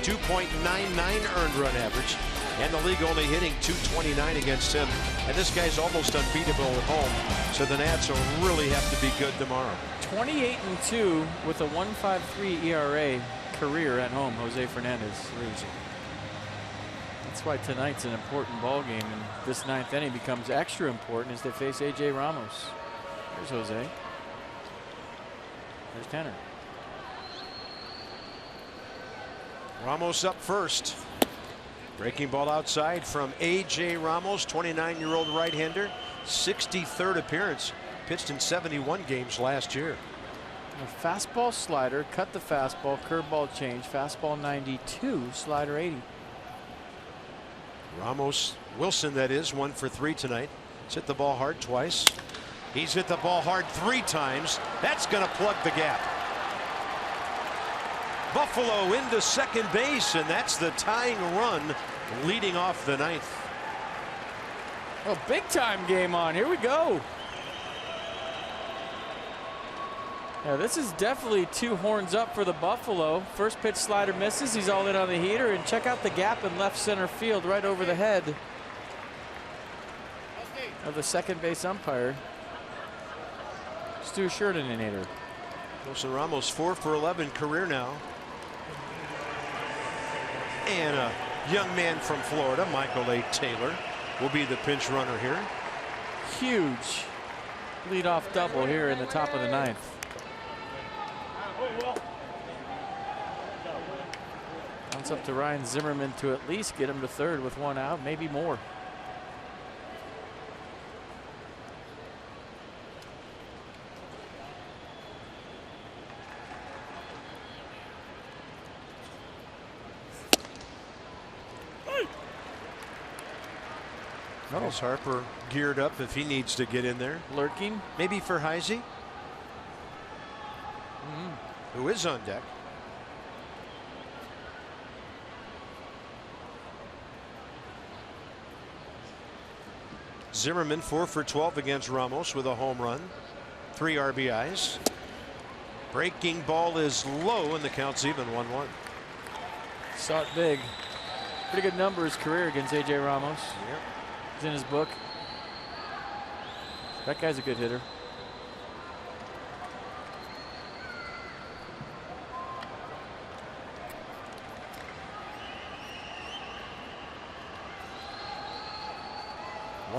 S1: 2.99 earned run average. And the league only hitting .229 against him. And this guy's almost unbeatable at home. So the Nats will really have to be good tomorrow.
S2: 28-2 with a 1.53 ERA career at home. Jose Fernandez. That's why tonight's an important ball game, and this ninth inning becomes extra important as they face A.J. Ramos. There's Jose. There's Tanner.
S1: Ramos up first. Breaking ball outside from A.J. Ramos, 29-year-old right-hander. 63rd appearance. Pitched in 71 games last year.
S2: A fastball slider, cut the fastball, curveball change, fastball 92, slider 80.
S1: Ramos, Wilson that is, 1 for 3 tonight. He's hit the ball hard twice. He's hit the ball hard 3 times. That's going to plug the gap. Buffalo into second base, and that's the tying run leading off the ninth.
S2: Oh, big time game on. Here we go. Yeah, this is definitely 2 horns up for the Buffalo. First pitch slider misses. He's all in on the heater, and check out the gap in left center field right over the head of the second base umpire, Stu Scherdeninator.
S1: Wilson Ramos 4 for 11 career now. And a young man from Florida, Michael A. Taylor, will be the pinch runner here.
S2: Huge leadoff double here in the top of the ninth. It's up to Ryan Zimmerman to at least get him to third with 1 out, maybe more.
S1: Is Harper geared up if he needs to get in there?
S2: Lurking.
S1: Maybe for Heisey? who is on deck. Zimmerman 4 for 12 against Ramos with a home run, 3 RBIs. Breaking ball is low and the count's even, 1-1.
S2: Saw it big. Pretty good number his career against A.J. Ramos.
S1: Yep.
S2: It's in his book. That guy's a good hitter.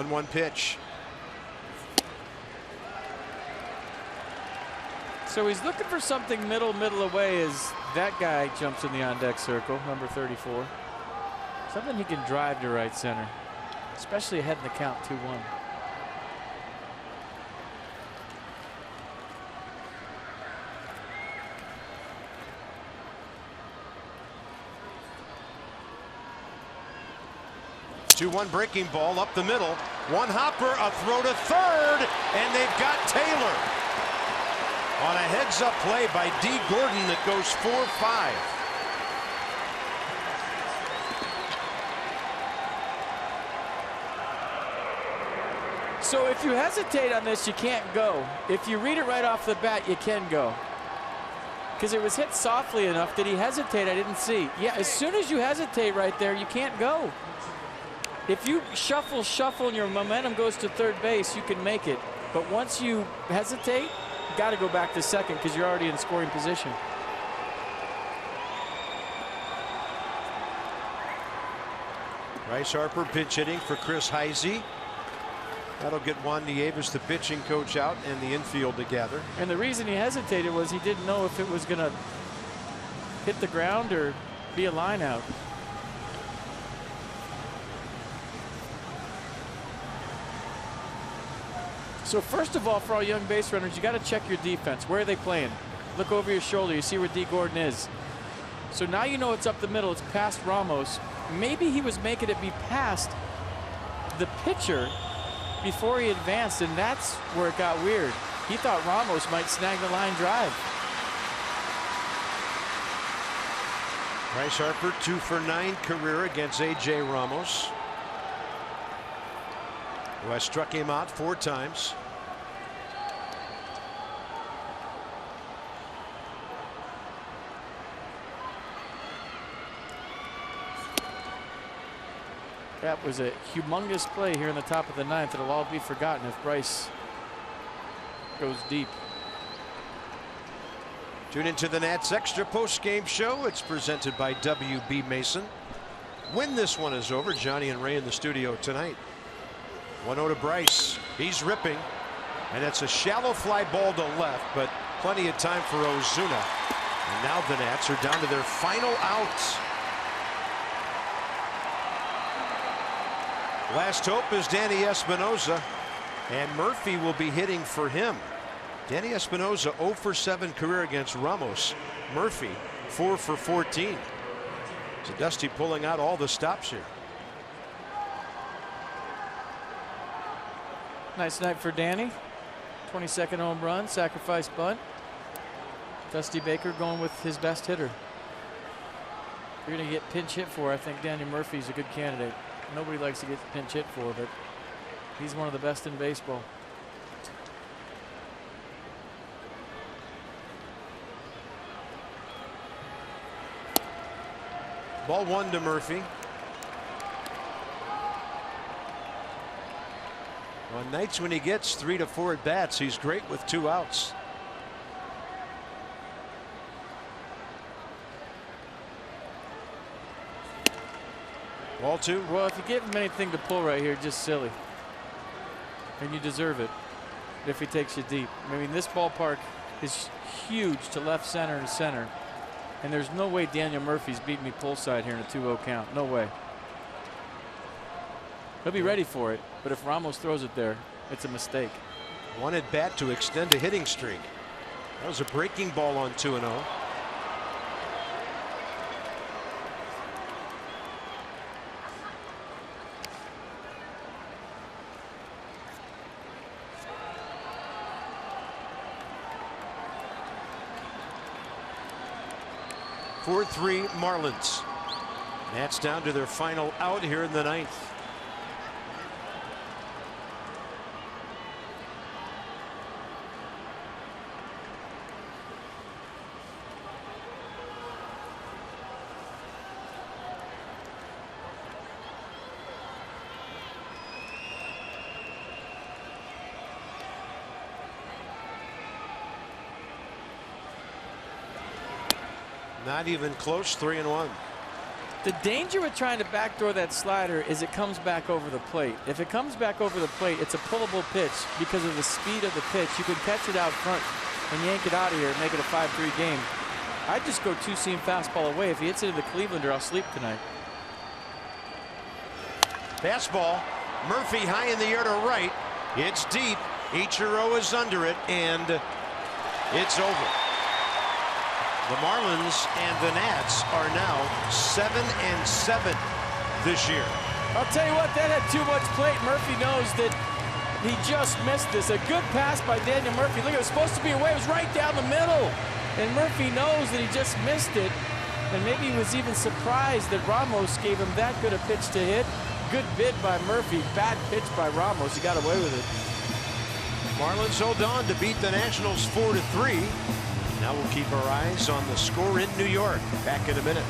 S1: One pitch.
S2: So he's looking for something middle away as that guy jumps in the on-deck circle, number 34. Something he can drive to right center, especially ahead in the count, 2-1.
S1: Two-one breaking ball up the middle. One hopper, a throw to third, and they've got Taylor. On a heads-up play by D. Gordon that goes 4-5.
S2: So if you hesitate on this, you can't go. If you read it right off the bat, you can go. Because it was hit softly enough. Did he hesitate? I didn't see. Yeah, as soon as you hesitate right there, you can't go. If you shuffle, and your momentum goes to third base, you can make it. But once you hesitate, you got to go back to second because you're already in scoring position.
S1: Bryce Harper pinch hitting for Chris Heisey. That'll get Juan Nieves, the pitching coach, out and the infield together.
S2: And the reason he hesitated was he didn't know if it was going to hit the ground or be a line out. So first of all, for all young base runners, you got to check your defense. Where are they playing? Look over your shoulder. You see where D. Gordon is. So now you know it's up the middle. It's past Ramos. Maybe he was making it be past the pitcher before he advanced, and that's where it got weird. He thought Ramos might snag the line drive.
S1: Bryce Harper 2 for 9 career against A.J. Ramos, who has struck him out 4 times.
S2: That was a humongous play here in the top of the 9th. It'll all be forgotten if Bryce goes deep.
S1: Tune into the Nats Extra post-game show. It's presented by W.B. Mason. When this one is over, Johnny and Ray in the studio tonight. 1-0 to Bryce. He's ripping, and it's a shallow fly ball to left, but plenty of time for Ozuna. And now the Nats are down to their final out. Last hope is Danny Espinosa, and Murphy will be hitting for him. Danny Espinosa 0 for 7 career against Ramos. Murphy 4 for 14. So Dusty pulling out all the stops here.
S2: Nice night for Danny. 22nd home run, sacrifice bunt. Dusty Baker going with his best hitter. If you're going to get pinch hit for, I think Danny Murphy's a good candidate. Nobody likes to get pinch hit for, but he's one of the best in baseball.
S1: Ball 1 to Murphy. On nights when he gets 3 to 4 at bats, he's great with 2 outs. Ball 2.
S2: Well, if you give him anything to pull right here, just silly. And you deserve it if he takes you deep. I mean, this ballpark is huge to left center and center. And there's no way Daniel Murphy's beating me pull side here in a 2-0 count. No way. He'll be ready for it, but if Ramos throws it there, it's a mistake.
S1: 1 at bat to extend a hitting streak. That was a breaking ball on 2-0. 4-3 Marlins. That's down to their final out here in the ninth. Not even close. 3-1.
S2: The danger with trying to backdoor that slider is it comes back over the plate. If it comes back over the plate, it's a pullable pitch because of the speed of the pitch. You can catch it out front and yank it out of here and make it a 5-3 game. I'd just go two-seam fastball away. If he hits it to the Clevelander, I'll sleep tonight.
S1: Fastball. Murphy high in the air to right. It's deep. Ichiro is under it, and it's over. The Marlins and the Nats are now 7-7 this year.
S2: I'll tell you what, that had too much plate. Murphy knows that he just missed this. A good pass by Daniel Murphy. Look, it was supposed to be away. It was right down the middle. And Murphy knows that he just missed it. And maybe he was even surprised that Ramos gave him that good a pitch to hit. Good bid by Murphy. Bad pitch by Ramos. He got away with it.
S1: Marlins hold on to beat the Nationals 4-3. Now we'll keep our eyes on the score in New York. Back in a minute.